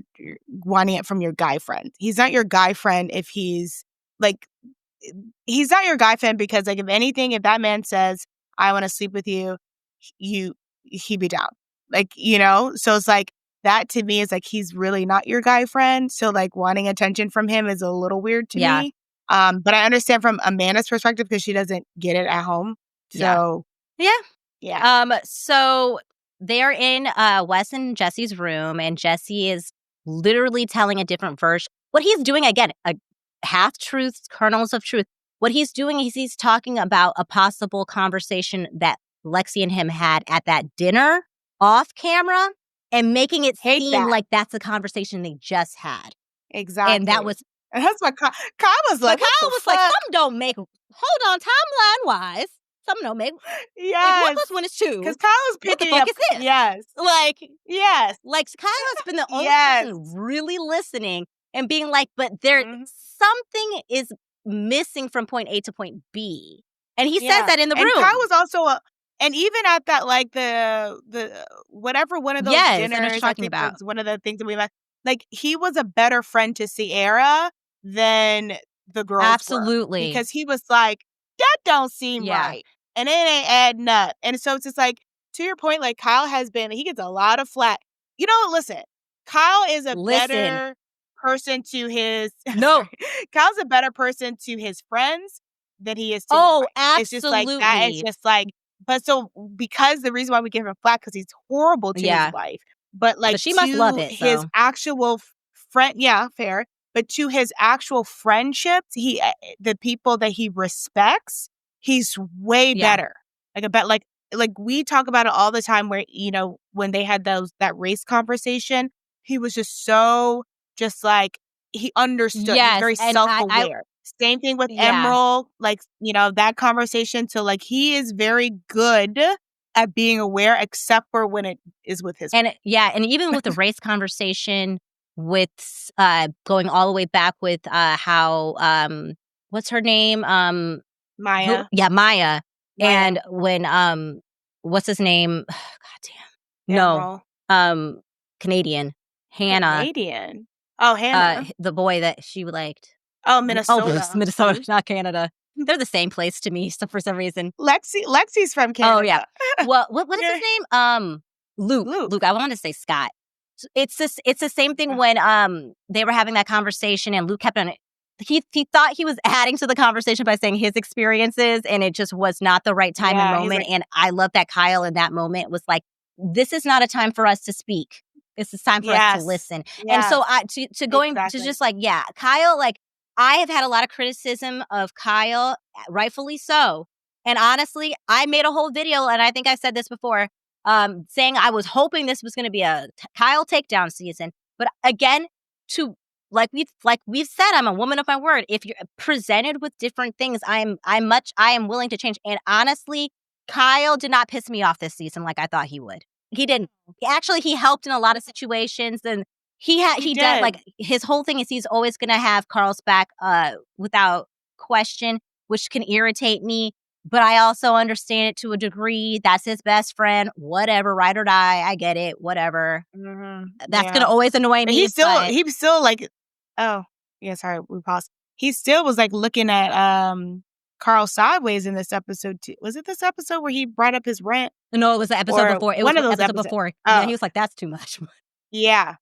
wanting it from your guy friend. He's not your guy friend if he's not your guy friend because like, if that man says, I want to sleep with you, he'd be down. Like, so it's like that to me is like, he's really not your guy friend. So like wanting attention from him is a little weird to me. But I understand from Amanda's perspective because she doesn't get it at home. So yeah. So they're in Wes and Jesse's room, and Jesse is literally telling a different version. What he's doing, again, half-truths, kernels of truth. What he's doing is he's talking about a possible conversation that Lexi and him had at that dinner off camera and making it seem like that's a conversation they just had. Exactly. And that was... And that's what Kyle was like. Kyle was like, some don't make... Hold on, timeline-wise, some don't make... Yes. Like, 1 + 1 is 2. Because Kyle was picking what the fuck up... is this? Yes. Like... Yes. Like, Kyle has been the only person really listening and being like, but something is missing from point A to point B. And he says that in the and room. Kyle was also and even at that, like, the whatever one of those Yes, I know what dinners, you're I talking think about. was one of the things that we met, like, he was a better friend to Sierra than the girls Absolutely. were. Because he was like, that don't seem right. And it ain't adding up. And so it's just like, to your point, like, Kyle he gets a lot of flack. You know what? Listen, Kyle is a better person to his Kyle's a better person to his friends than he is to his wife. Absolutely. It's just like that. It's just like, but so because the reason why we give him flack because he's horrible to his wife, but like but she must love it. His So. actual friend, fair. But to his actual friendships, the people that he respects, he's way better. Like we talk about it all the time. Where when they had that race conversation, he was just so like he understood. Yes, he's very self-aware. Same thing with Emerald, like, that conversation. So, like, he is very good at being aware, except for when it is with his and and even with the race conversation, with going all the way back with how what's her name, Maya. Maya, and when what's his name, god damn, Canadian Hannah, Hannah, the boy that she liked. Minnesota. Minnesota, not Canada. They're the same place to me, so for some reason. Lexi's from Canada. Oh yeah. Well, what is his name? Luke. I wanted to say Scott. It's the same thing when they were having that conversation and Luke kept on. He thought he was adding to the conversation by saying his experiences, and it just was not the right time and moment. And I love that Kyle in that moment was like, "This is not a time for us to speak. This is time for us to listen." And so to just like, Kyle, like, I have had a lot of criticism of Kyle, rightfully so. And honestly, I made a whole video, and I think I said this before, saying I was hoping this was going to be a Kyle takedown season. But again, like we've said, I'm a woman of my word. If you're presented with different things, I am willing to change. And honestly, Kyle did not piss me off this season like I thought he would. He didn't. Actually, he helped in a lot of situations, and he did. Like, his whole thing is he's always going to have Carl's back, without question, which can irritate me. But I also understand it to a degree. That's his best friend. Whatever, ride or die. I get it. Whatever. That's gonna always annoy me. He still like. Oh, yeah. Sorry, we paused. He still was like looking at Carl sideways in this episode too. Was it this episode where he brought up his rant? No, it was the episode before. It was one of those episodes before. Yeah, he was like, "That's too much." Yeah.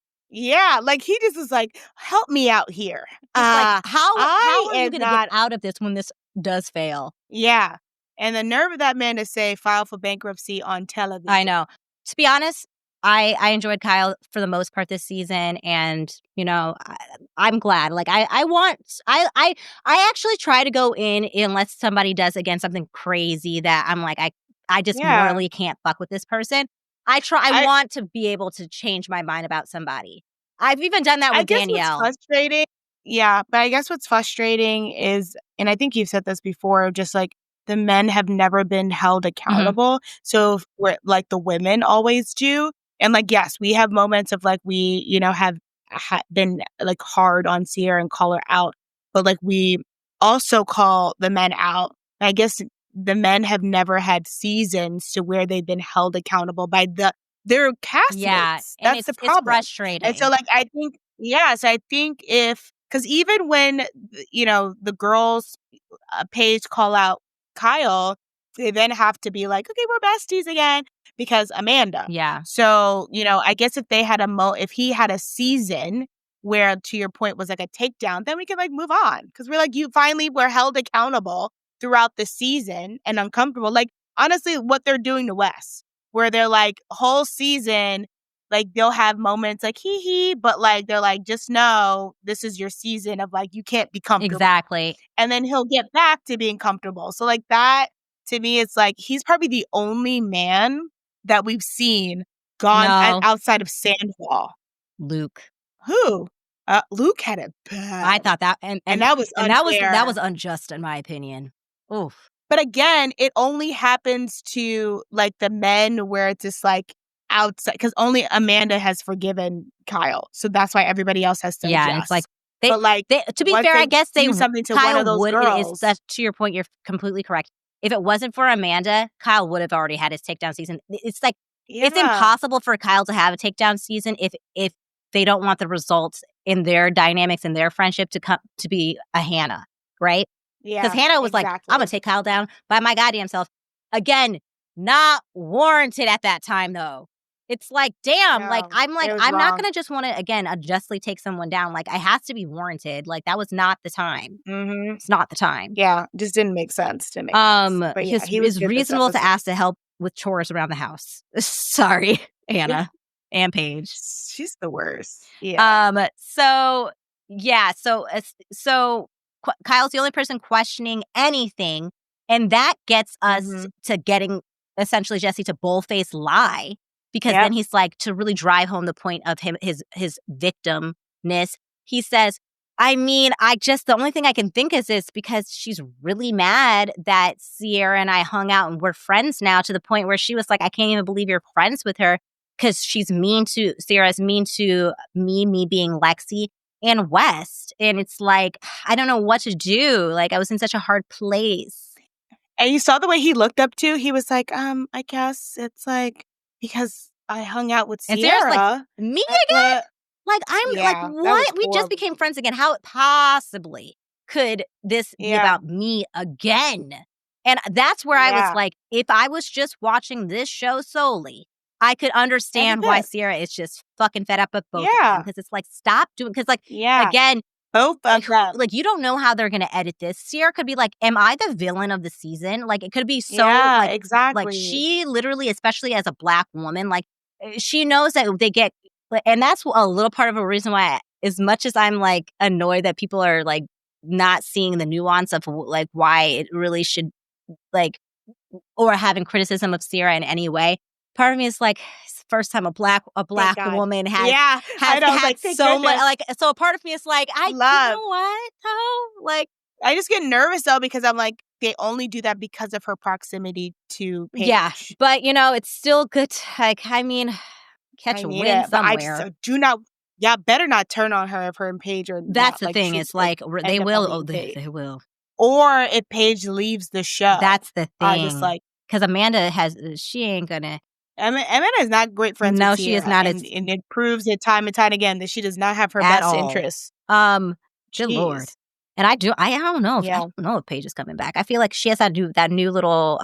Like, he just was like, "Help me out here." Like, how are you gonna get out of this when this does fail? Yeah. And the nerve of that man to say file for bankruptcy on television. I know. To be honest, I enjoyed Kyle for the most part this season, and I'm glad. Like, I actually try to go in unless somebody does again something crazy that I'm like, I just morally can't fuck with this person. I want to be able to change my mind about somebody. I've even done that with Danielle. What's frustrating, but I guess what's frustrating is, and I think you've said this before, just like, the men have never been held accountable. So we're like, the women always do. And like, yes, we have moments of like, we, have been like hard on Sierra and call her out. But like, we also call the men out. I guess the men have never had seasons to where they've been held accountable by their castmates. Yeah, that's the problem. It's frustrating. And so like, I think, because even when, the girls page call out Kyle, they then have to be like, okay, we're besties again because Amanda. Yeah. So, I guess if they had if he had a season where, to your point, was like a takedown, then we could like move on. Because we're like, you finally were held accountable throughout the season and uncomfortable. Like, honestly, what they're doing to Wes, where they're like, whole season, like, they'll have moments like, hee, but like, they're like, just know this is your season of like, you can't be comfortable. Exactly. And then he'll get back to being comfortable. So like, that, to me, it's like, he's probably the only man that we've seen gone outside of Sandoval. Luke. Who? Luke had it bad. I thought that, and that was unfair. that was unjust in my opinion. Oof. But again, it only happens to like the men where it's just like outside, because only Amanda has forgiven Kyle, so that's why everybody else has to adjust. And it's like, They, but like, to be once fair, I they guess do something to one Kyle of those would. girls, That's to your point. You're completely correct. If it wasn't for Amanda, Kyle would have already had his takedown season. It's like it's yeah, impossible for Kyle to have a takedown season if they don't want the results in their dynamics and their friendship to come to be a Hannah, right? Because yeah, Hannah was like, "I'm gonna exactly. take Kyle down by my goddamn self." Again, not warranted at that time though. It's like, damn, No, it was I'm not wrong. gonna just want to again unjustly take someone down. Like, I has to be warranted. Like, that was not the time. Mhm. It's not the time. Yeah, just didn't make sense, didn't make sense. But yeah, he was It's good this reasonable to episode. ask to help with chores around the house. Sorry, Yeah, Anna and Paige. she's the worst. Yeah. So yeah, Kyle's the only person questioning anything, and that gets us Mhm. to getting essentially Jesse to bullface lie, because then Yep. he's like, to really drive home the point of his victimness. He says, I mean, the only thing I can think is this, because she's really mad that Sierra and I hung out and we're friends now, to the point where she was like, I can't even believe you're friends with her, because Sierra's mean to me being Lexi and West. And it's like, I don't know what to do. Like, I was in such a hard place. And you saw the way he looked up too. He was like, I guess it's like because I hung out with And Sierra's like, Sierra. me again? Like, I'm like, Yeah, that was what? We just horrible. became friends again. How possibly could this be Yeah, about me again? And that's where I was yeah. like, if I was just watching this show solely, I could That'd understand be why good. Sierra is just fucking fed up with both of them. Yeah, Because it's like, stop doing, because like, yeah. again, Both of them. like, you don't know how they're gonna edit this. Sierra could be like, am I the villain of the season? Like, it could be so Yeah, like exactly. she literally, especially as a Black woman, like, she knows that they get, and that's a little part of a reason why, as much as I'm like annoyed that people are like not seeing the nuance of like why it really should, like, or having criticism of Sierra in any way. Part of me is like, it's the first time a black Thank God. woman Yeah, I has know. I was had like, thank so much, goodness. like, so a part of me is like, you Love. know what though, like, I just get nervous though because I'm like, they only do that because of her proximity to yeah, Paige. but it's still good to, like, I mean, catch I a need win it, but I just somewhere. do not. Yeah, better not turn on her if her and Paige are That's not the like thing. should It's like like they end up on will. Oh, being dating. they will. Or if Paige leaves the show, That's the I just thing. like Because Amanda she ain't gonna. Emma is not great friends with No, she is Sierra, not. and It's it proves it time and time again that she does not have her at best all. interests. Good Lord. Jeez. And I don't know if Yeah. Paige is coming back. I feel like she has that new little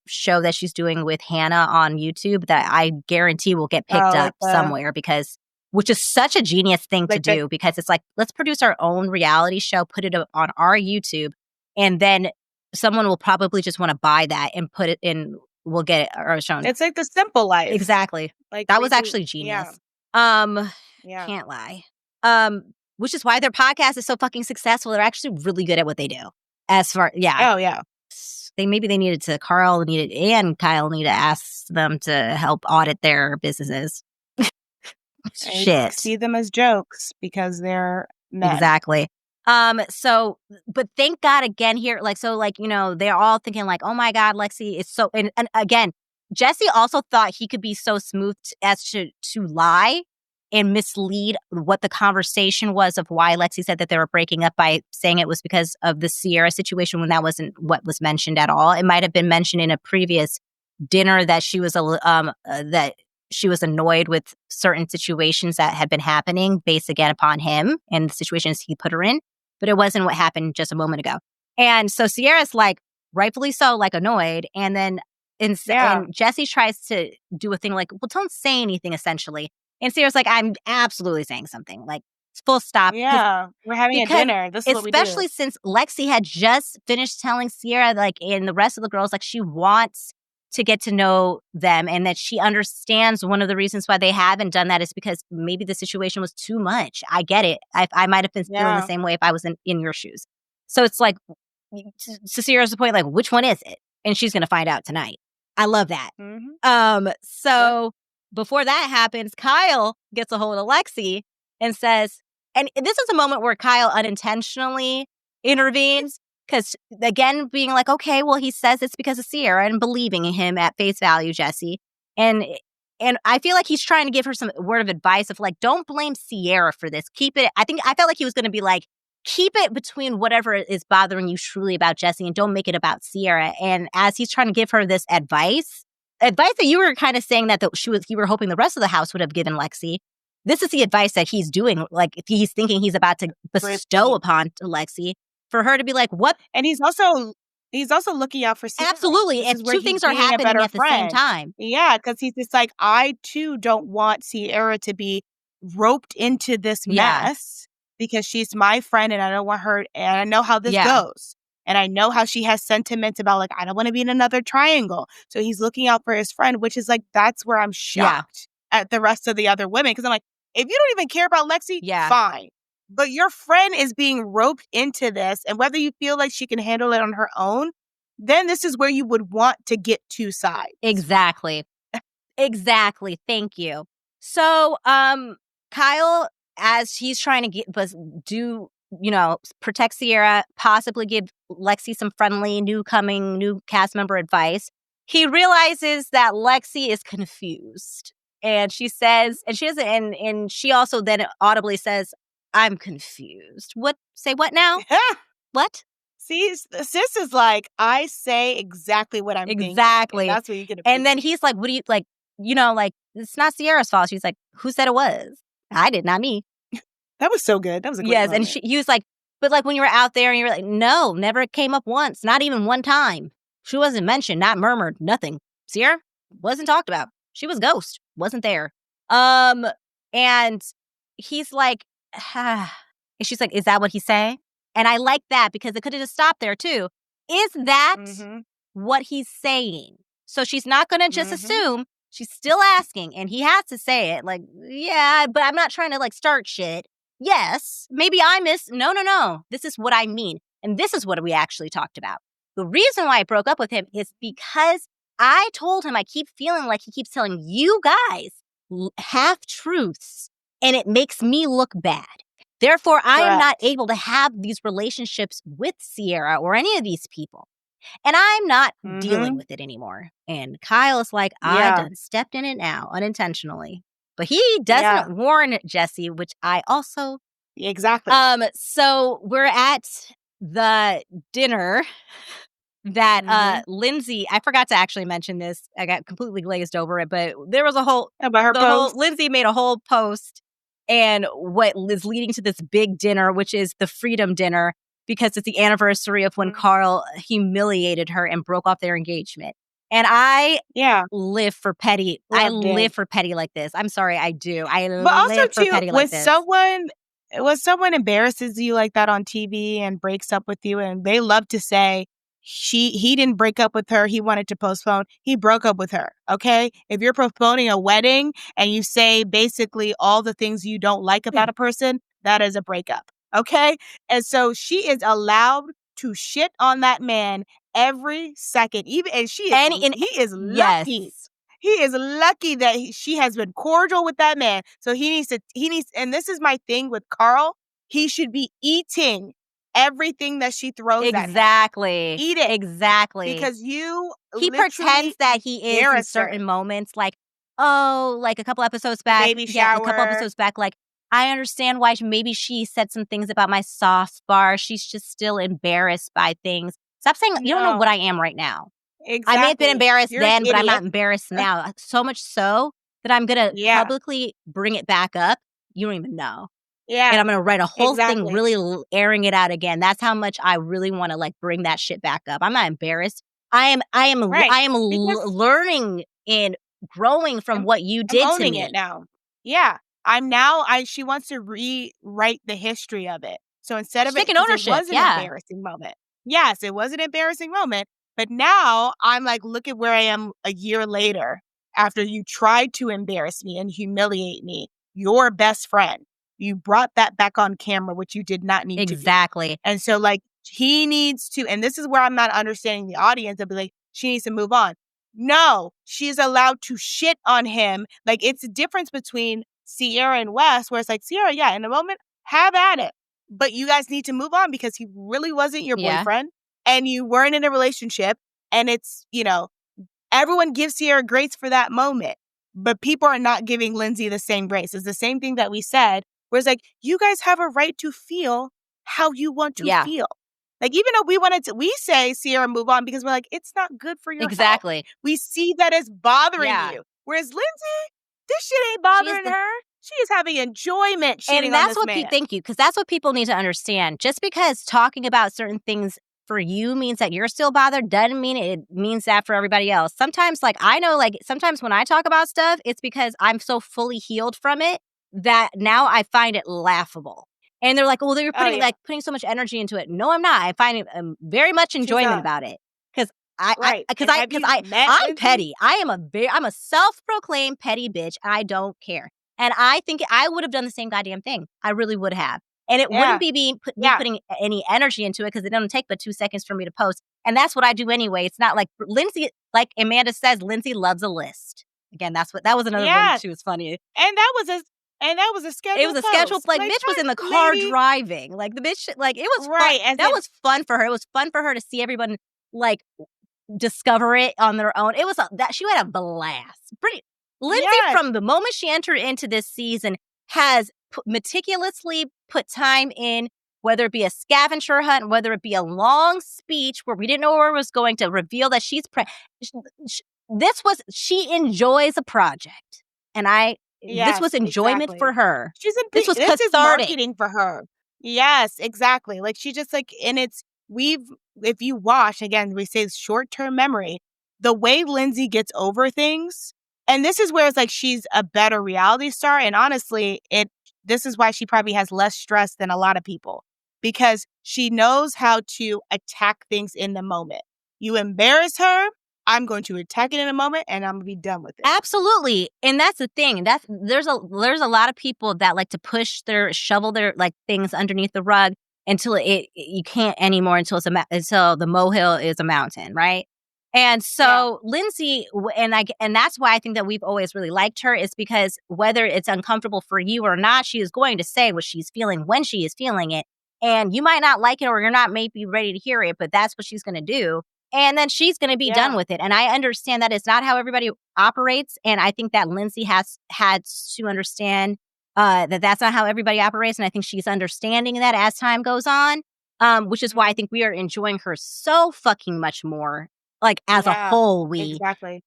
show that she's doing with Hannah on YouTube that I guarantee will get picked Oh, like up somewhere, because which is such a genius thing to the do, because it's like, let's produce our own reality show, put it on our YouTube, and then someone will probably just want to buy that and put it in. We'll get it or shown. it's like the simple life. Exactly. Like That was redo. actually Yeah. genius. Yeah. Can't lie. Which is why their podcast is so fucking successful. They're actually really good at what they do. As far, yeah. Oh yeah. They needed to, and Kyle need to ask them to help audit their businesses. I Shit. see them as jokes because they're men. Exactly. So, but thank God again here, like, so, like, they're all thinking like, oh my God, Lexi is so, and again, Jesse also thought he could be so smooth as to lie and mislead what the conversation was of why Lexi said that they were breaking up, by saying it was because of the Sierra situation, when that wasn't what was mentioned at all. It might have been mentioned in a previous dinner that she was that she was annoyed with certain situations that had been happening based again upon him and the situations he put her in, but it wasn't what happened just a moment ago. And so Sierra's like, rightfully so, like, annoyed, and then and Jesse tries to do a thing like, well, don't say anything, essentially. And Sierra's like, I'm absolutely saying something, like, full stop. Yeah. We're having a Because dinner. This is what we do. especially since Lexi had just finished telling Sierra, like, and the rest of the girls, like, she wants to get to know them, and that she understands one of the reasons why they haven't done that is because maybe the situation was too much. I get it. I might have been feeling the Yeah. same way if I was in your shoes. So it's like, to Sierra's point, like, which one is it? And she's going to find out tonight. I love that. So before that happens, Kyle gets a hold of Lexi and says, and this is a moment where Kyle unintentionally intervenes, because, again, being like, okay, well, he says it's because of Sierra, and believing in him at face value, Jesse. And And I feel like he's trying to give her some word of advice of like, don't blame Sierra for this. Keep it. I felt like he was going to be like, keep it between whatever is bothering you truly about Jesse and don't make it about Sierra. And as he's trying to give her this advice that you were kind of saying that you were hoping the rest of the house would have given Lexi. This is the advice that he's doing. Like he's thinking he's about to bestow upon Lexi for her to be like, what? And he's also looking out for Sierra. Absolutely. And two things are happening at the same time. Yeah, because he's just like, I too don't want Sierra to be roped into this mess because she's my friend and I don't want her, and I know how this goes. And I know how she has sentiments about like, I don't want to be in another triangle. So he's looking out for his friend, which is like, that's where I'm shocked at the rest of the other women. Because I'm like, if you don't even care about Lexi, fine. But your friend is being roped into this. And whether you feel like she can handle it on her own, then this is where you would want to get two sides. Exactly. Exactly. Thank you. So, Kyle, as he's trying to protect Sierra, possibly give Lexi some friendly new cast member advice, he realizes that Lexi is confused. And she says, and she also then audibly says, I'm confused. What? Say what now? What? See, sis is like, I say exactly what I'm thinking. Exactly. That's what you get. And then he's like, what do you, like, it's not Sierra's fault. She's like, who said it was? I did, not me. That was so good. That was a great moment. And he was like, but like when you were out there and you were like, no, never came up once. Not even one time. She wasn't mentioned, not murmured, nothing. Sierra wasn't talked about. She was ghost. Wasn't there. And he's like, and she's like, is that what he's saying? And I like that because it could have just stopped there too. Is that what he's saying? So she's not going to just assume. She's still asking, and he has to say it. Like, yeah, but I'm not trying to like start shit. Yes, maybe I missed. No. This is what I mean. And this is what we actually talked about. The reason why I broke up with him is because I told him I keep feeling like he keeps telling you guys half-truths, and it makes me look bad. Therefore, I am not able to have these relationships with Sierra or any of these people. And I'm not dealing with it anymore. And Kyle is like, I done stepped in it now, unintentionally. But he doesn't warn Jesse, which I also... Exactly. So we're at the dinner that Lindsay... I forgot to actually mention this. I got completely glazed over it. But there was a whole... About her post? Lindsay made a whole post. And what is leading to this big dinner, which is the freedom dinner, because it's the anniversary of when Carl humiliated her and broke off their engagement. And I live for petty. Live for petty like this. I'm sorry, I do. Live for petty like this. When someone embarrasses you like that on TV and breaks up with you, and they love to say, he didn't break up with her, he wanted to postpone. He broke up with her, okay? If you're postponing a wedding and you say basically all the things you don't like about a person, that is a breakup, okay? And so she is allowed to shit on that man every second. He is lucky. He is lucky that she has been cordial with that man. So he needs, and this is my thing with Carl, he should be eating everything that she throws at him. Exactly. Eat it. Exactly. Because he pretends that he is in certain moments, like, like a couple episodes back. Baby shower. A couple episodes back, like, I understand why maybe she said some things about my sauce bar. She's just still embarrassed by things. Stop saying you don't know what I am right now. Exactly. I may have been embarrassed then, but I'm not embarrassed now. So much so that I'm going to publicly bring it back up. You don't even know. Yeah. And I'm going to write a whole thing really airing it out again. That's how much I really want to like bring that shit back up. I'm not embarrassed. I am learning and growing from what you did to me. I'm owning it now. Yeah. She wants to rewrite the history of it. So instead of taking ownership, it was an embarrassing moment. Yes, it was an embarrassing moment. But now I'm like, look at where I am a year later after you tried to embarrass me and humiliate me, your best friend. You brought that back on camera, which you did not need to do. Exactly. And so like he needs to, and this is where I'm not understanding the audience. I'll be like, she needs to move on. No, she's allowed to shit on him. Like it's a difference between Sierra and Wes, where it's like, Sierra, in the moment, have at it. But you guys need to move on because he really wasn't your boyfriend and you weren't in a relationship. And it's, everyone gives Sierra grace for that moment. but people are not giving Lindsay the same grace. It's the same thing that we said, where it's like, you guys have a right to feel how you want to feel. Like, even though we say Sierra move on because we're like, it's not good for your health. We see that it's bothering you. Whereas Lindsay, this shit ain't bothering her. She is having enjoyment shitting on this man. Thank you, because that's what people need to understand. Just because talking about certain things for you means that you're still bothered doesn't mean it means that for everybody else. Sometimes, like, I know, like, sometimes when I talk about stuff, it's because I'm so fully healed from it that now I find it laughable. And they're like, "Oh, you're putting so much energy into it." No, I'm not. I find very much enjoyment about it because I'm petty. I'm a self-proclaimed petty bitch. I don't care, and I think I would have done the same goddamn thing. I really would have, and it wouldn't be me putting any energy into it because it doesn't take but 2 seconds for me to post, and that's what I do anyway. It's not like Lindsay, like Amanda says, Lindsay loves a list. Again, that was another one. She was funny, and that was a scheduled. It was a scheduled. Like, bitch was in the car driving. Like, the bitch, like, it was right. Fun. That was fun for her. It was fun for her to see everyone like discover it on their own. It was she had a blast. Lindsay, from the moment she entered into this season, has meticulously put time in. Whether it be a scavenger hunt, whether it be a long speech where we didn't know where it was going to reveal that she's she enjoys a project, and this was enjoyment for her. This was cathartic. This is marketing for her. Yes, exactly. Like, she just like, and if you watch, again, we say short-term memory, the way Lindsay gets over things, and this is where it's like she's a better reality star. And honestly, this is why she probably has less stress than a lot of people, because she knows how to attack things in the moment. You embarrass her, I'm going to attack it in a moment, and I'm going to be done with it. Absolutely. And that's the thing. There's a lot of people that like to shovel their like things underneath the rug until you can't anymore, until the molehill is a mountain, right? And so Lindsay, and that's why I think that we've always really liked her, is because whether it's uncomfortable for you or not, she is going to say what she's feeling when she is feeling it. And you might not like it, or you're not maybe ready to hear it, but that's what she's going to do. And then she's going to be done with it. And I understand that it's not how everybody operates. And I think that Lindsay has had to understand that that's not how everybody operates. And I think she's understanding that as time goes on, which is why I think we are enjoying her so fucking much more, like, as a whole,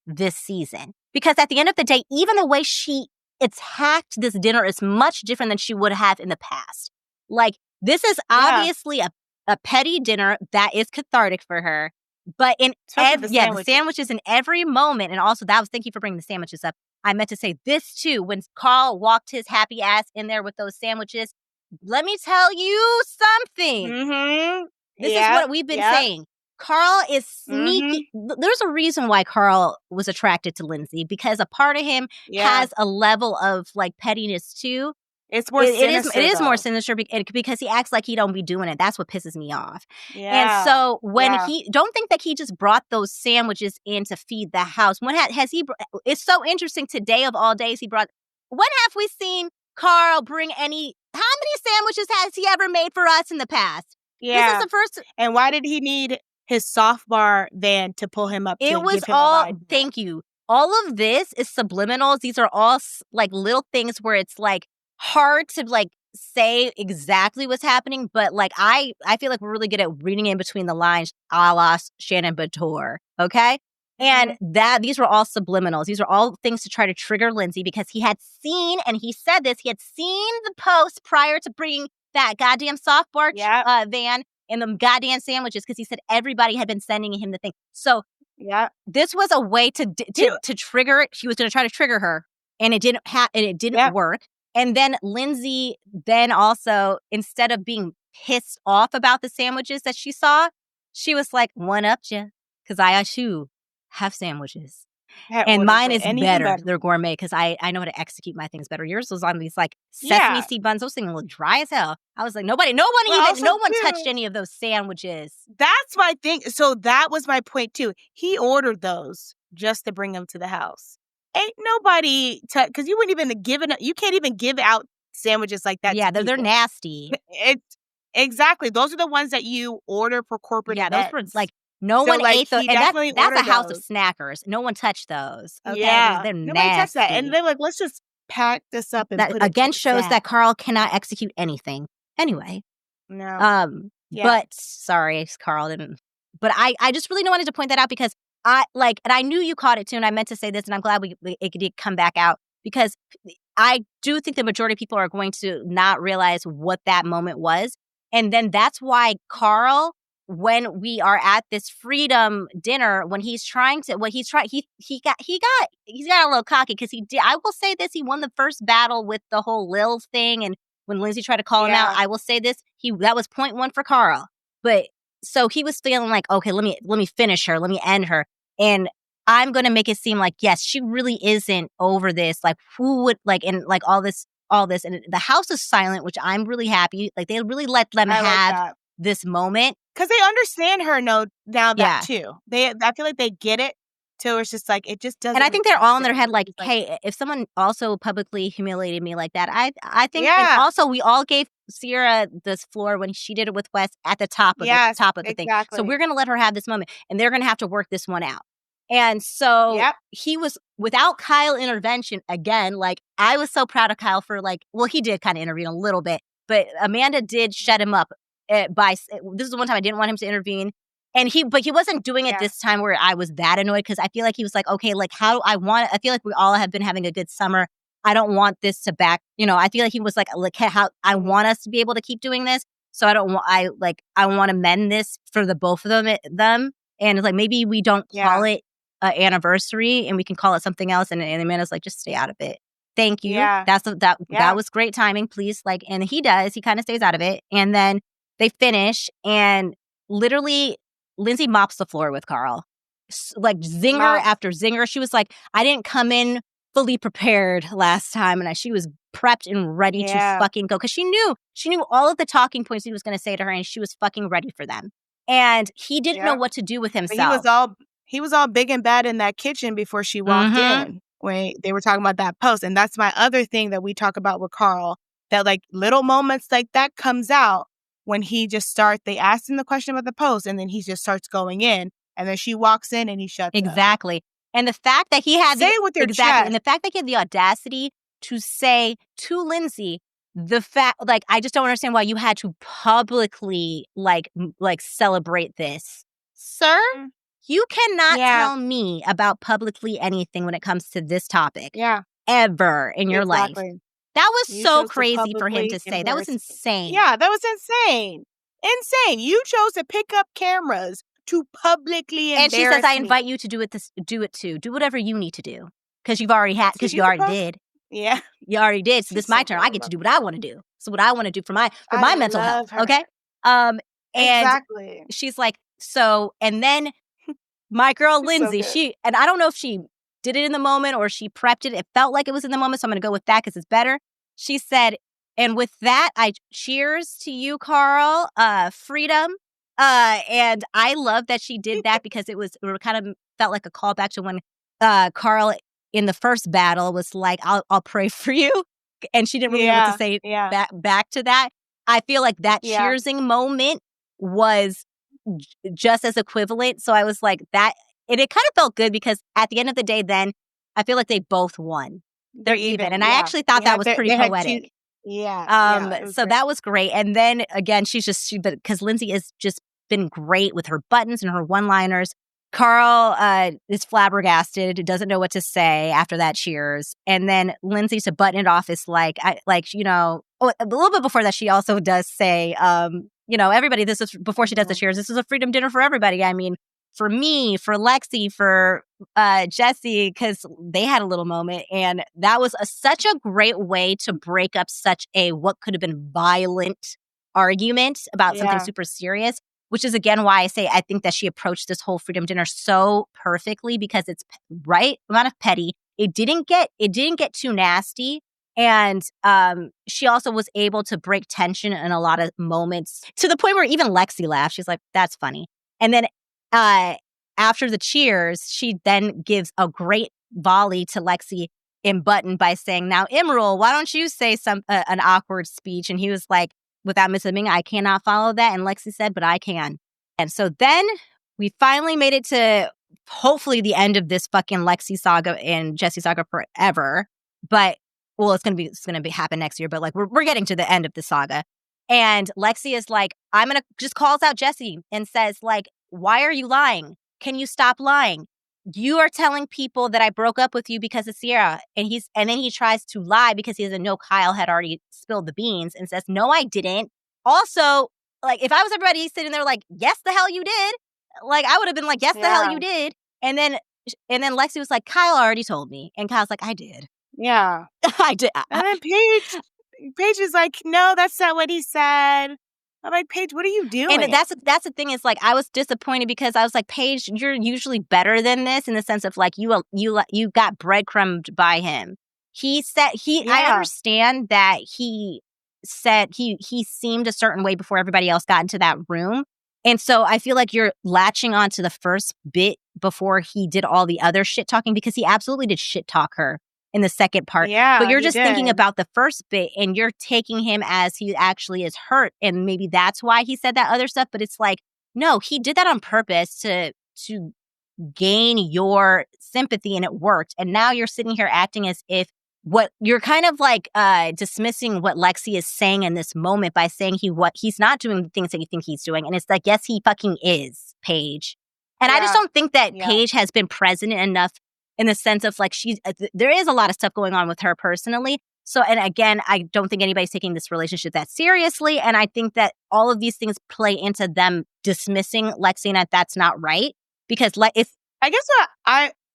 this season. Because at the end of the day, even the way she attacked this dinner is much different than she would have in the past. Like, this is obviously a petty dinner that is cathartic for her. But the sandwiches in every moment. And also, thank you for bringing the sandwiches up. I meant to say this too. When Carl walked his happy ass in there with those sandwiches, let me tell you something. Mm-hmm. This is what we've been saying. Carl is sneaky. Mm-hmm. There's a reason why Carl was attracted to Lindsay, because a part of him has a level of like pettiness too. It's more sinister. It is more sinister because he acts like he don't be doing it. That's what pisses me off. Yeah. And so when don't think that he just brought those sandwiches in to feed the house. When has he? It's so interesting. Today of all days, when have we seen Carl bring how many sandwiches has he ever made for us in the past? Yeah. This is the first. And why did he need his soft bar van to pull him up? It was all. Thank you. All of this is subliminals. These are all like little things where it's like hard to like say exactly what's happening, but like I feel like we're really good at reading in between the lines, a la Shannon Bator, okay? And these were all subliminals. These are all things to try to trigger Lindsay, because he had seen, and he said this, he had seen the post prior to bringing that goddamn soft bar van and the goddamn sandwiches, because he said everybody had been sending him the thing. So this was a way to trigger it. She was going to try to trigger her, and it didn't work. And then Lindsay also, instead of being pissed off about the sandwiches that she saw, she was like, one-upped ya, because I too have sandwiches. And mine is better. They're gourmet because I know how to execute my things better. Yours was on these like sesame seed buns. Those things look dry as hell. I was like, no one touched any of those sandwiches. That's my thing. So that was my point too. He ordered those just to bring them to the house. Ain't nobody, because you wouldn't even you can't even give out sandwiches like that. Yeah, they're nasty. Exactly. Those are the ones that you order for corporate events. Those were like No So, one like, ate those. he And definitely that's a ordered house of those. snackers. No one touched those. Okay. Yeah. They're Nobody touched that. And nasty. they're like, let's just pack this up and That put it to again the shows that side. Carl cannot execute anything. Anyway. No. Yeah. But sorry, Carl didn't. But I just really wanted to point that out because I like, and I knew you caught it too, and I meant to say this, and I'm glad it did come back out because I do think the majority of people are going to not realize what that moment was, and then that's why Carl, when we are at this freedom dinner, when he's trying to, he got a little cocky because he did. I will say this: he won the first battle with the whole Lil thing, and when Lindsay tried to call him out, Yeah. I will say this: that was point one for Carl, but. So he was feeling like, okay, let me finish her, let me end her, and I'm gonna make it seem like yes, she really isn't over this. Like who would like and like all this, and the house is silent, which I'm really happy. Like they really let them I like have that. this moment Because they understand her now that Yeah. too. I feel like they get it. So it's just like, it just doesn't And I make think they're all in their sense. head like, It's like, hey, if someone also publicly humiliated me like that, I think, and yeah. also we all gave Sierra this floor when she did it with Wes at the top of Yes, the thing. So exactly. we're gonna let her have this moment, and they're gonna have to work this one out. And so Yep. he was without Kyle intervention again. Like I was so proud of Kyle for like, well, he did kind of intervene a little bit, but Amanda did shut him up this is the one time I didn't want him to intervene. And he wasn't doing it Yeah. this time where I was that annoyed because I feel like he was like, okay, like I feel like we all have been having a good summer. I don't want this to I feel like he was like how I want us to be able to keep doing this. So I want to mend this for the both of them. And it's like, maybe we don't call it an anniversary and we can call it something else. And Amanda's like, just stay out of it. Thank you. Yeah. That was great timing. Please. And he kind of stays out of it. And then they finish and literally Lindsay mops the floor with Carl. Like zinger after zinger. She was like, I didn't come in fully prepared last time. And she was prepped and ready to fucking go. Because she knew all of the talking points he was going to say to her and she was fucking ready for them. And he didn't know what to do with himself. But he was all big and bad in that kitchen before she walked in when they were talking about that post. And that's my other thing that we talk about with Carl, that like little moments like that comes out when he just they asked him the question about the post and then he just starts going in and then she walks in and he shuts up. And the fact that he had say it with your chest. And the fact that he had the audacity to say to Lindsay, the fact, like, I just don't understand why you had to publicly like celebrate this. Sir, you cannot tell me about publicly anything when it comes to this topic. Ever in your life. That was so crazy for him to say. That was insane. Yeah, that was insane. Insane. You chose to pick up cameras to publicly embarrass me. And she says, I invite you to do it too. Do whatever you need to do. Because you already did. Yeah. You already did. So this is my turn. I get to do what I want to do. So what I want to do for my mental health. Her. Okay? And exactly. She's like, so, and then my girl Lindsay, and I don't know if she did it in the moment or she prepped it. It felt like it was in the moment, so I'm going to go with that because it's better. She said, and with that, I cheers to you, Carl, freedom. And I love that she did that because it kind of felt like a callback to when Carl in the first battle was like, I'll pray for you. And she didn't really know what to say back to that. I feel like that cheersing moment was just as equivalent. So I was like that. And it kind of felt good because at the end of the day, then I feel like they both won. They're even. And I actually thought that was pretty poetic. So that was great. And then again, because Lindsay has just been great with her buttons and her one-liners. Carl is flabbergasted, doesn't know what to say after that cheers. And then Lindsay, to button it off, is a little bit before that, she also does say, everybody, this is before she does the cheers. This is a freedom dinner for everybody. I mean, for me, for Lexi, for Jesse, because they had a little moment. And that was such a great way to break up such a what could have been violent argument about something super serious, which is, again, why I say I think that she approached this whole freedom dinner so perfectly because it's right amount of petty. It didn't get too nasty. And she also was able to break tension in a lot of moments to the point where even Lexi laughed. She's like, that's funny. And then after the cheers, she then gives a great volley to Lexi in Button by saying, now, Emerald, why don't you say an awkward speech? And he was like, without missing, I cannot follow that. And Lexi said, but I can. And so then We finally made it to hopefully the end of this fucking Lexi saga and Jesse saga forever. But well, it's gonna be happen next year. But like we're getting to the end of the saga, and Lexi is like, I'm gonna just calls out Jesse and says like, why are you lying? Can you stop lying? You are telling people that I broke up with you because of Sierra, and then he tries to lie because he doesn't know Kyle had already spilled the beans and says, no, I didn't. Also, like if I was everybody sitting there like, yes, the hell you did. Like I would have been like, yes, the hell you did. And then Lexi was like, Kyle already told me. And Kyle's like, I did. Yeah. I did. And then Paige is like, no, that's not what he said. I'm like, Paige, what are you doing? And that's the thing is like I was disappointed because I was like, Paige, you're usually better than this in the sense of like you got breadcrumbed by him. He said I understand that he said he seemed a certain way before everybody else got into that room. And so I feel like you're latching on to the first bit before he did all the other shit talking because he absolutely did shit talk her in the second part. Yeah, but you're just thinking about the first bit and you're taking him as he actually is hurt. And maybe that's why he said that other stuff. But it's like, no, he did that on purpose to gain your sympathy and it worked. And now you're sitting here acting as if what you're kind of like dismissing what Lexi is saying in this moment by saying he's not doing the things that you think he's doing. And it's like, yes, he fucking is, Paige. And I just don't think that Paige has been present enough in the sense of like there is a lot of stuff going on with her personally. So, and again, I don't think anybody's taking this relationship that seriously. And I think that all of these things play into them dismissing Lexi and that's not right. Because if I guess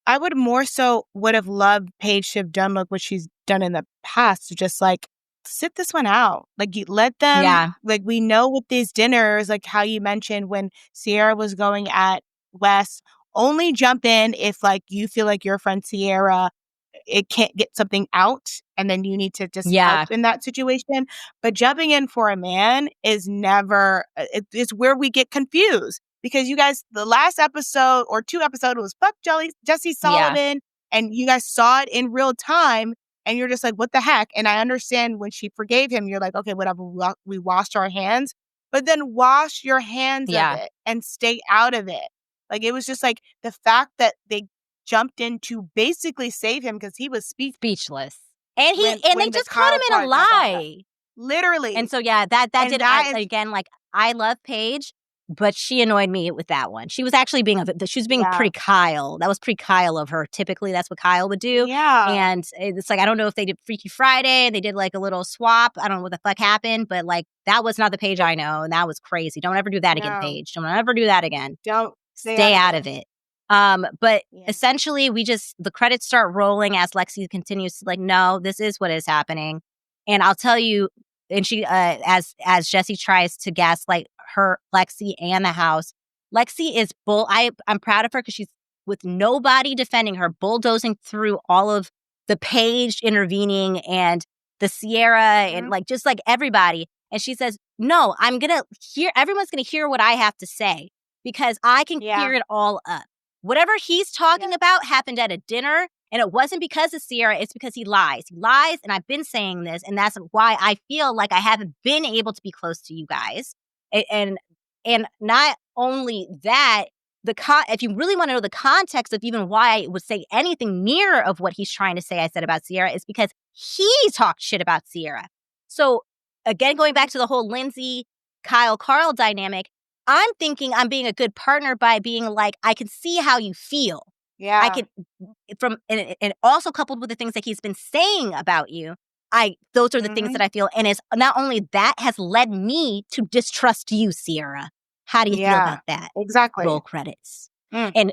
I would more so would have loved Paige to have done like what she's done in the past, to just like sit this one out. Like you let them, like we know with these dinners, like how you mentioned when Sierra was going at Wes, only jump in if like you feel like your friend Sierra, it can't get something out and then you need to just help in that situation. But jumping in for a man is never, it's where we get confused. Because you guys, the last episode or 2 episodes was fuck Jesse Sullivan, and you guys saw it in real time, and you're just like, what the heck? And I understand when she forgave him, you're like, okay, whatever, we washed our hands. But then wash your hands of it and stay out of it. Like, it was just like the fact that they jumped in to basically save him because he was speechless. And they just caught him in a lie. Literally. And so, again, like, I love Paige. But she annoyed me with that one. She was actually being pretty Kyle. That was pretty Kyle of her. Typically, that's what Kyle would do. Yeah. And it's like, I don't know if they did Freaky Friday and they did like a little swap. I don't know what the fuck happened, but like that was not the Paige I know. And that was crazy. Don't ever do that again, Paige. Don't ever do that again. Don't stay out of it. But essentially, the credits start rolling as Lexi continues to like, no, this is what is happening. And I'll tell you, and she, as Jesse tries to gaslight her, Lexi, and the house, Lexi is I'm proud of her because she's with nobody defending her, bulldozing through all of the Paige intervening and the Sierra and like just like everybody. And she says, no, everyone's gonna hear what I have to say because I can clear it all up. Whatever he's talking about happened at a dinner. And it wasn't because of Sierra, it's because he lies. He lies, and I've been saying this, and that's why I feel like I haven't been able to be close to you guys. And not only that, if you really want to know the context of even why I would say anything near of what he's trying to say I said about Sierra is because he talked shit about Sierra. So again, going back to the whole Lindsay, Kyle, Carl dynamic, I'm thinking I'm being a good partner by being like, I can see how you feel. Yeah. I could, and also coupled with the things that he's been saying about you, those are the things that I feel. And it's not only that has led me to distrust you, Sierra. How do you feel about that? Exactly. Roll credits. And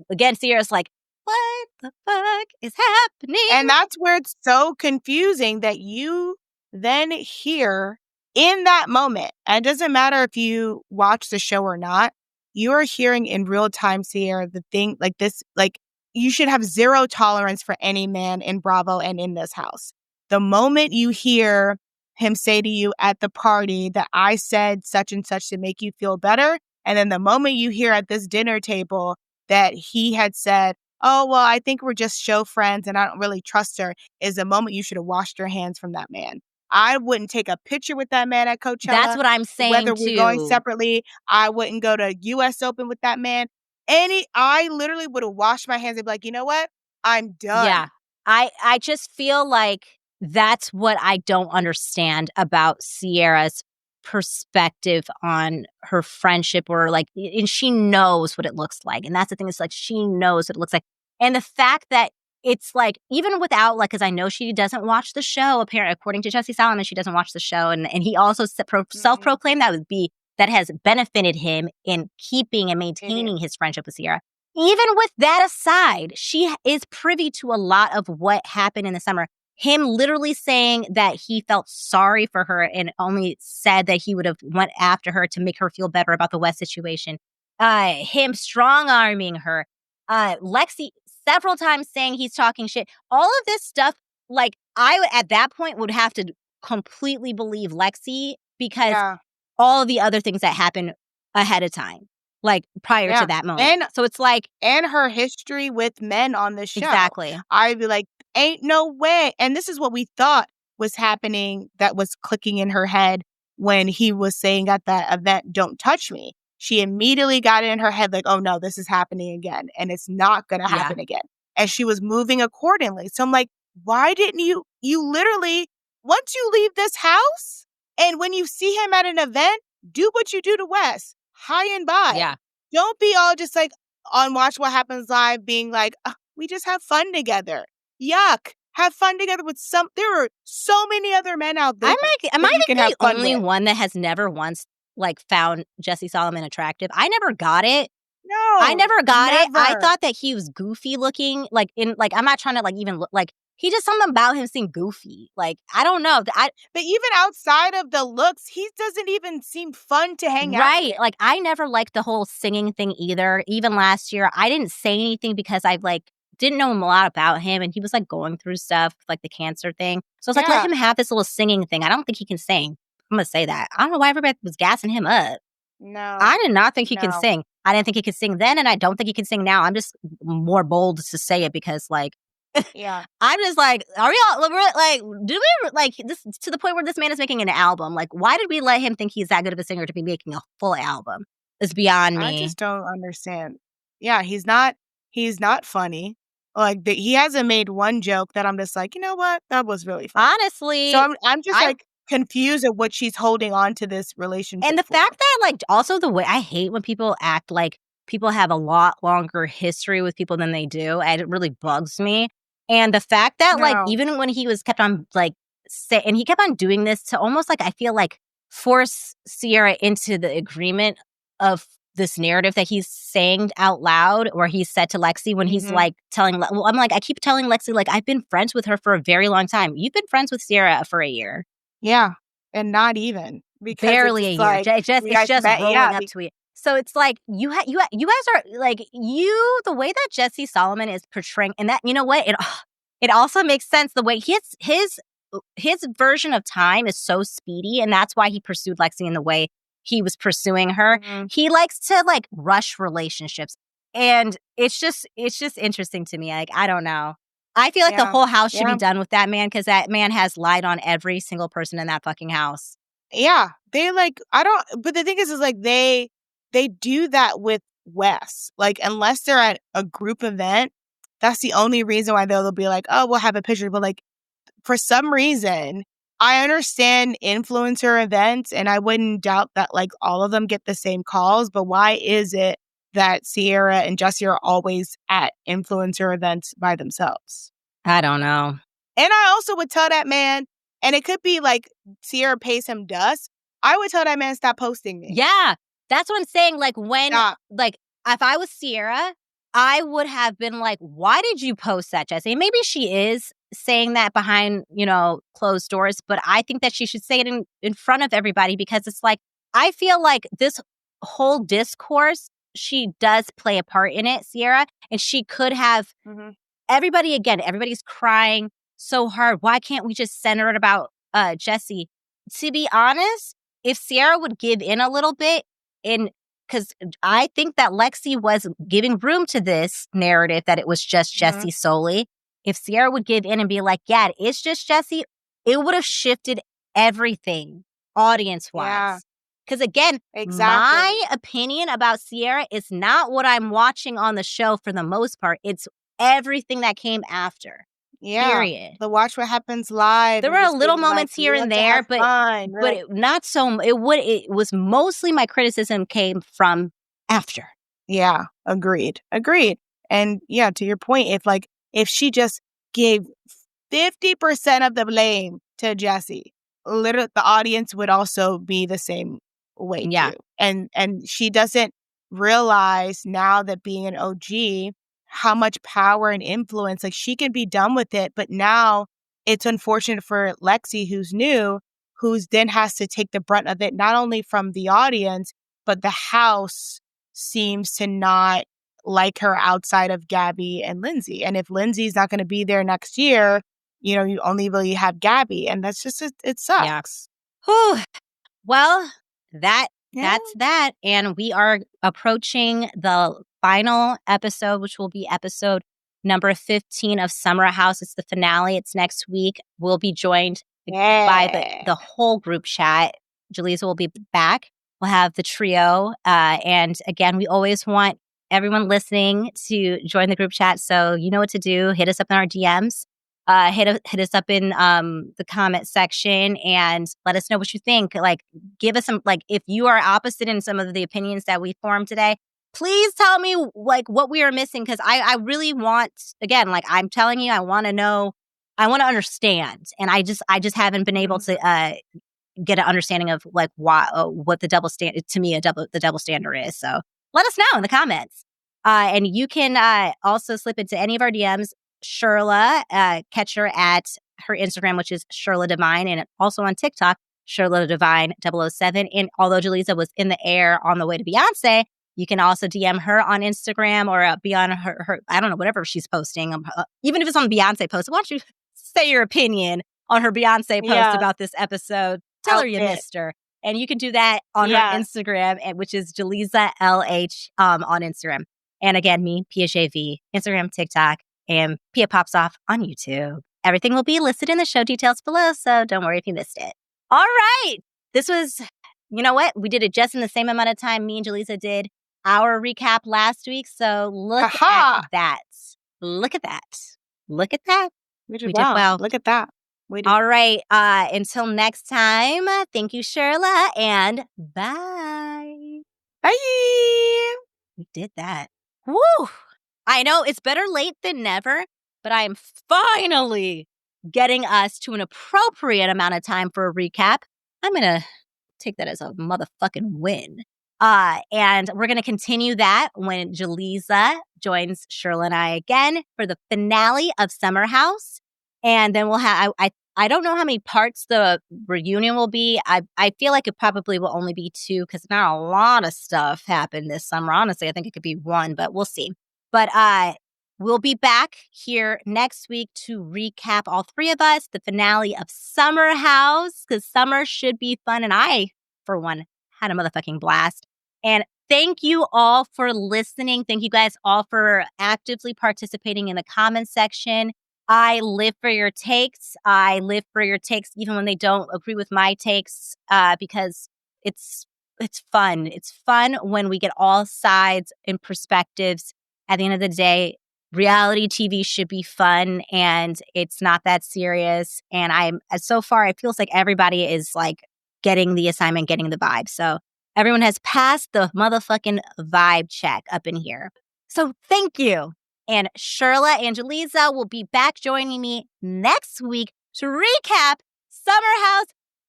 again, Sierra's like, what the fuck is happening? And that's where it's so confusing that you then hear in that moment, and it doesn't matter if you watch the show or not, you are hearing in real time, Sierra, the thing like this, like you should have zero tolerance for any man in Bravo and in this house. The moment you hear him say to you at the party that I said such and such to make you feel better, and then the moment you hear at this dinner table that he had said, oh, well, I think we're just show friends and I don't really trust her, is the moment you should have washed your hands from that man. I wouldn't take a picture with that man at Coachella. That's what I'm saying Whether we're going too. separately, I wouldn't go to US Open with that man. I literally would have washed my hands and be like, you know what? I'm done. Yeah. I just feel like that's what I don't understand about Sierra's perspective on her friendship, or like, and she knows what it looks like. And that's the thing, is like, she knows what it looks like. And the fact that it's like, even without, like, because I know she doesn't watch the show, apparently, according to Jesse Solomon, she doesn't watch the show. And he also self-proclaimed that has benefited him in keeping and maintaining his friendship with Sierra. Even with that aside, she is privy to a lot of what happened in the summer. Him literally saying that he felt sorry for her and only said that he would have went after her to make her feel better about the West situation. Him strong-arming her. Lexi several times saying he's talking shit. All of this stuff, like, I, at that point, would have to completely believe Lexi, because all of the other things that happened ahead of time, like, prior to that moment. And so it's like, and her history with men on the show. Exactly. I'd be like, ain't no way. And this is what we thought was happening, that was clicking in her head when he was saying at that event, don't touch me. She immediately got it in her head like, oh no, this is happening again. And it's not going to happen again. And she was moving accordingly. So I'm like, why didn't you literally, once you leave this house and when you see him at an event, do what you do to Wes. Hi and bye. Yeah. Don't be all just like on Watch What Happens Live being like, we just have fun together. Yuck. Have fun together with there are so many other men out there. Am I the only one that has never once, like, found Jesse Solomon attractive? I never got it. No. I never got it. I thought that he was goofy looking. Like, I'm not trying to, like, even look, like, he just, something about him seemed goofy. Like, I don't know. But even outside of the looks, he doesn't even seem fun to hang out with. Right. Like, I never liked the whole singing thing either. Even last year, I didn't say anything because I, like, didn't know a lot about him. And he was, like, going through stuff, like the cancer thing. So I was like, let him have this little singing thing. I don't think he can sing. I'm going to say that. I don't know why everybody was gassing him up. No. I did not think he can sing. I didn't think he could sing then, and I don't think he can sing now. I'm just more bold to say it because, like, I'm just like, are we all, like, do we, like, this, to the point where this man is making an album? Like, why did we let him think he's that good of a singer to be making a full album? It's beyond me. I just don't understand. Yeah, he's not funny. Like, he hasn't made one joke that I'm just like, you know what? That was really funny. Honestly. So I'm just like confused at what she's holding on to this relationship. And the fact that, like, also the way, I hate when people act like people have a lot longer history with people than they do. It really bugs me. And the fact that, like, even when he was kept on, like, and he kept on doing this to almost, like, I feel like force Sierra into the agreement of this narrative that he's saying out loud, or he said to Lexi when he's like telling, well, I'm like, I keep telling Lexi, like, I've been friends with her for a very long time. You've been friends with Sierra for a year. Yeah. And not even. Because barely a year. Like, it's just rolling up to it. So it's like, you guys are, like, the way that Jesse Solomon is portraying, and that, you know what? It also makes sense the way his version of time is so speedy, and that's why he pursued Lexi in the way he was pursuing her. He likes to, like, rush relationships. And it's just interesting to me. Like, I don't know. I feel like the whole house should be done with that man, because that man has lied on every single person in that fucking house. Yeah. They, like, but the thing is like, they do that with Wes. Like, unless they're at a group event, that's the only reason why they'll be like, oh, we'll have a picture. But, like, for some reason, I understand influencer events, and I wouldn't doubt that, like, all of them get the same calls. But why is it that Sierra and Jesse are always at influencer events by themselves? I don't know. And I also would tell that man, and it could be like Sierra pays him dust, I would tell that man, stop posting me. Yeah, that's what I'm saying. Like, like, if I was Sierra, I would have been like, why did you post that, Jesse? And maybe she is saying that behind, closed doors, but I think that she should say it in front of everybody, because it's like, I feel like this whole discourse, she does play a part in it, Sierra, and she could have everybody's crying so hard. Why can't we just center it about Jesse? To be honest, if Sierra would give in a little bit, because I think that Lexi was giving room to this narrative that it was just Jesse solely. If Sierra would give in and be like, yeah, it's just Jesse, it would have shifted everything audience-wise. Yeah. Because again, Exactly. my opinion about Sierra is not what I'm watching on the show for the most part. It's everything that came after. Yeah. Period. The watch what happens live. There and were just little being like, moments we here love and to there, have fun. We're like, not so. It was mostly my criticism came from after. yeah, agreed. And yeah, to your point, if she just gave 50% of the blame to Jesse, literally the audience would also be the same way Yeah. too. And she doesn't realize now that being an OG how much power and influence, like she can be done with it, but now it's unfortunate for Lexi, who's new, who's then has to take the brunt of it, not only from the audience, but the house seems to not like her outside of Gabby and Lindsay. And if Lindsay's not going to be there next year, you know, you only really have Gabby. And that's just, it sucks. Whew. Well, Yeah. that's that. And we are approaching the final episode, which will be episode number 15 of Summer House. It's the finale. It's next week. We'll be joined by the whole group chat. Jaleesa will be back. We'll have the trio. And again, we always want everyone listening to join the group chat. So you know what to do. Hit us up in our DMs. Hit us up in the comment section and let us know what you think. Like, give us some, like, if you are opposite in some of the opinions that we formed today, please tell me like what we are missing. Cause I really want, again, like I'm telling you, I want to know, I want to understand. And I just haven't been able to get an understanding of like why, what the double standard, to me, the double standard is. So let us know in the comments. And you can also slip into any of our DMs. Shirla, catch her at her Instagram, which is Shirla Divine, and also on TikTok, Shirla Divine 007. And although Jaleesa was in the air on the way to Beyonce, you can also DM her on Instagram or be on her I don't know, whatever she's posting. Even if it's on Beyonce post, why don't you say your opinion on her Beyonce post about this episode? Tell her you missed her. And you can do that on her Instagram, which is Jaleesa LH on Instagram. And again, me, Pia JV, Instagram, TikTok, and Pia Pops Off on YouTube. Everything will be listed in the show details below, so don't worry if you missed it. All right. This was, you know what? We did it just in the same amount of time me and Jaleesa did our recap last week. So look at that. Look at that. Look at that. We did well. Look at that. All right. Until next time, thank you, Shirla, and bye. Bye. We did that. Woo! I know it's better late than never, but I am finally getting us to an appropriate amount of time for a recap. I'm going to take that as a motherfucking win. And we're going to continue that when Jaleesa joins Shirla and I again for the finale of Summer House. And then we'll have, I don't know how many parts the reunion will be. I feel like it probably will only be 2 because not a lot of stuff happened this summer. Honestly, I think it could be 1, but we'll see. But we'll be back here next week to recap, all 3 of us, the finale of Summer House, because summer should be fun. And I, for one, had a motherfucking blast. And thank you all for listening. Thank you guys all for actively participating in the comment section. I live for your takes. I live for your takes even when they don't agree with my takes because it's fun. It's fun when we get all sides and perspectives. At the end of the day, reality TV should be fun and it's not that serious. And so far, it feels like everybody is like getting the assignment, getting the vibe. So everyone has passed the motherfucking vibe check up in here. So thank you. And Shirla and Jaleesa will be back joining me next week to recap Summer House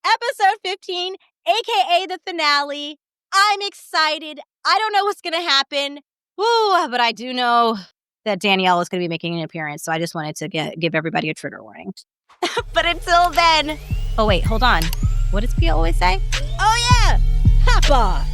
episode 15, aka the finale. I'm excited. I don't know what's going to happen. Woo, but I do know that Danielle is going to be making an appearance, so I just wanted to give everybody a trigger warning. But until then... Oh, wait, hold on. What does Pia always say? Oh, yeah! Papa!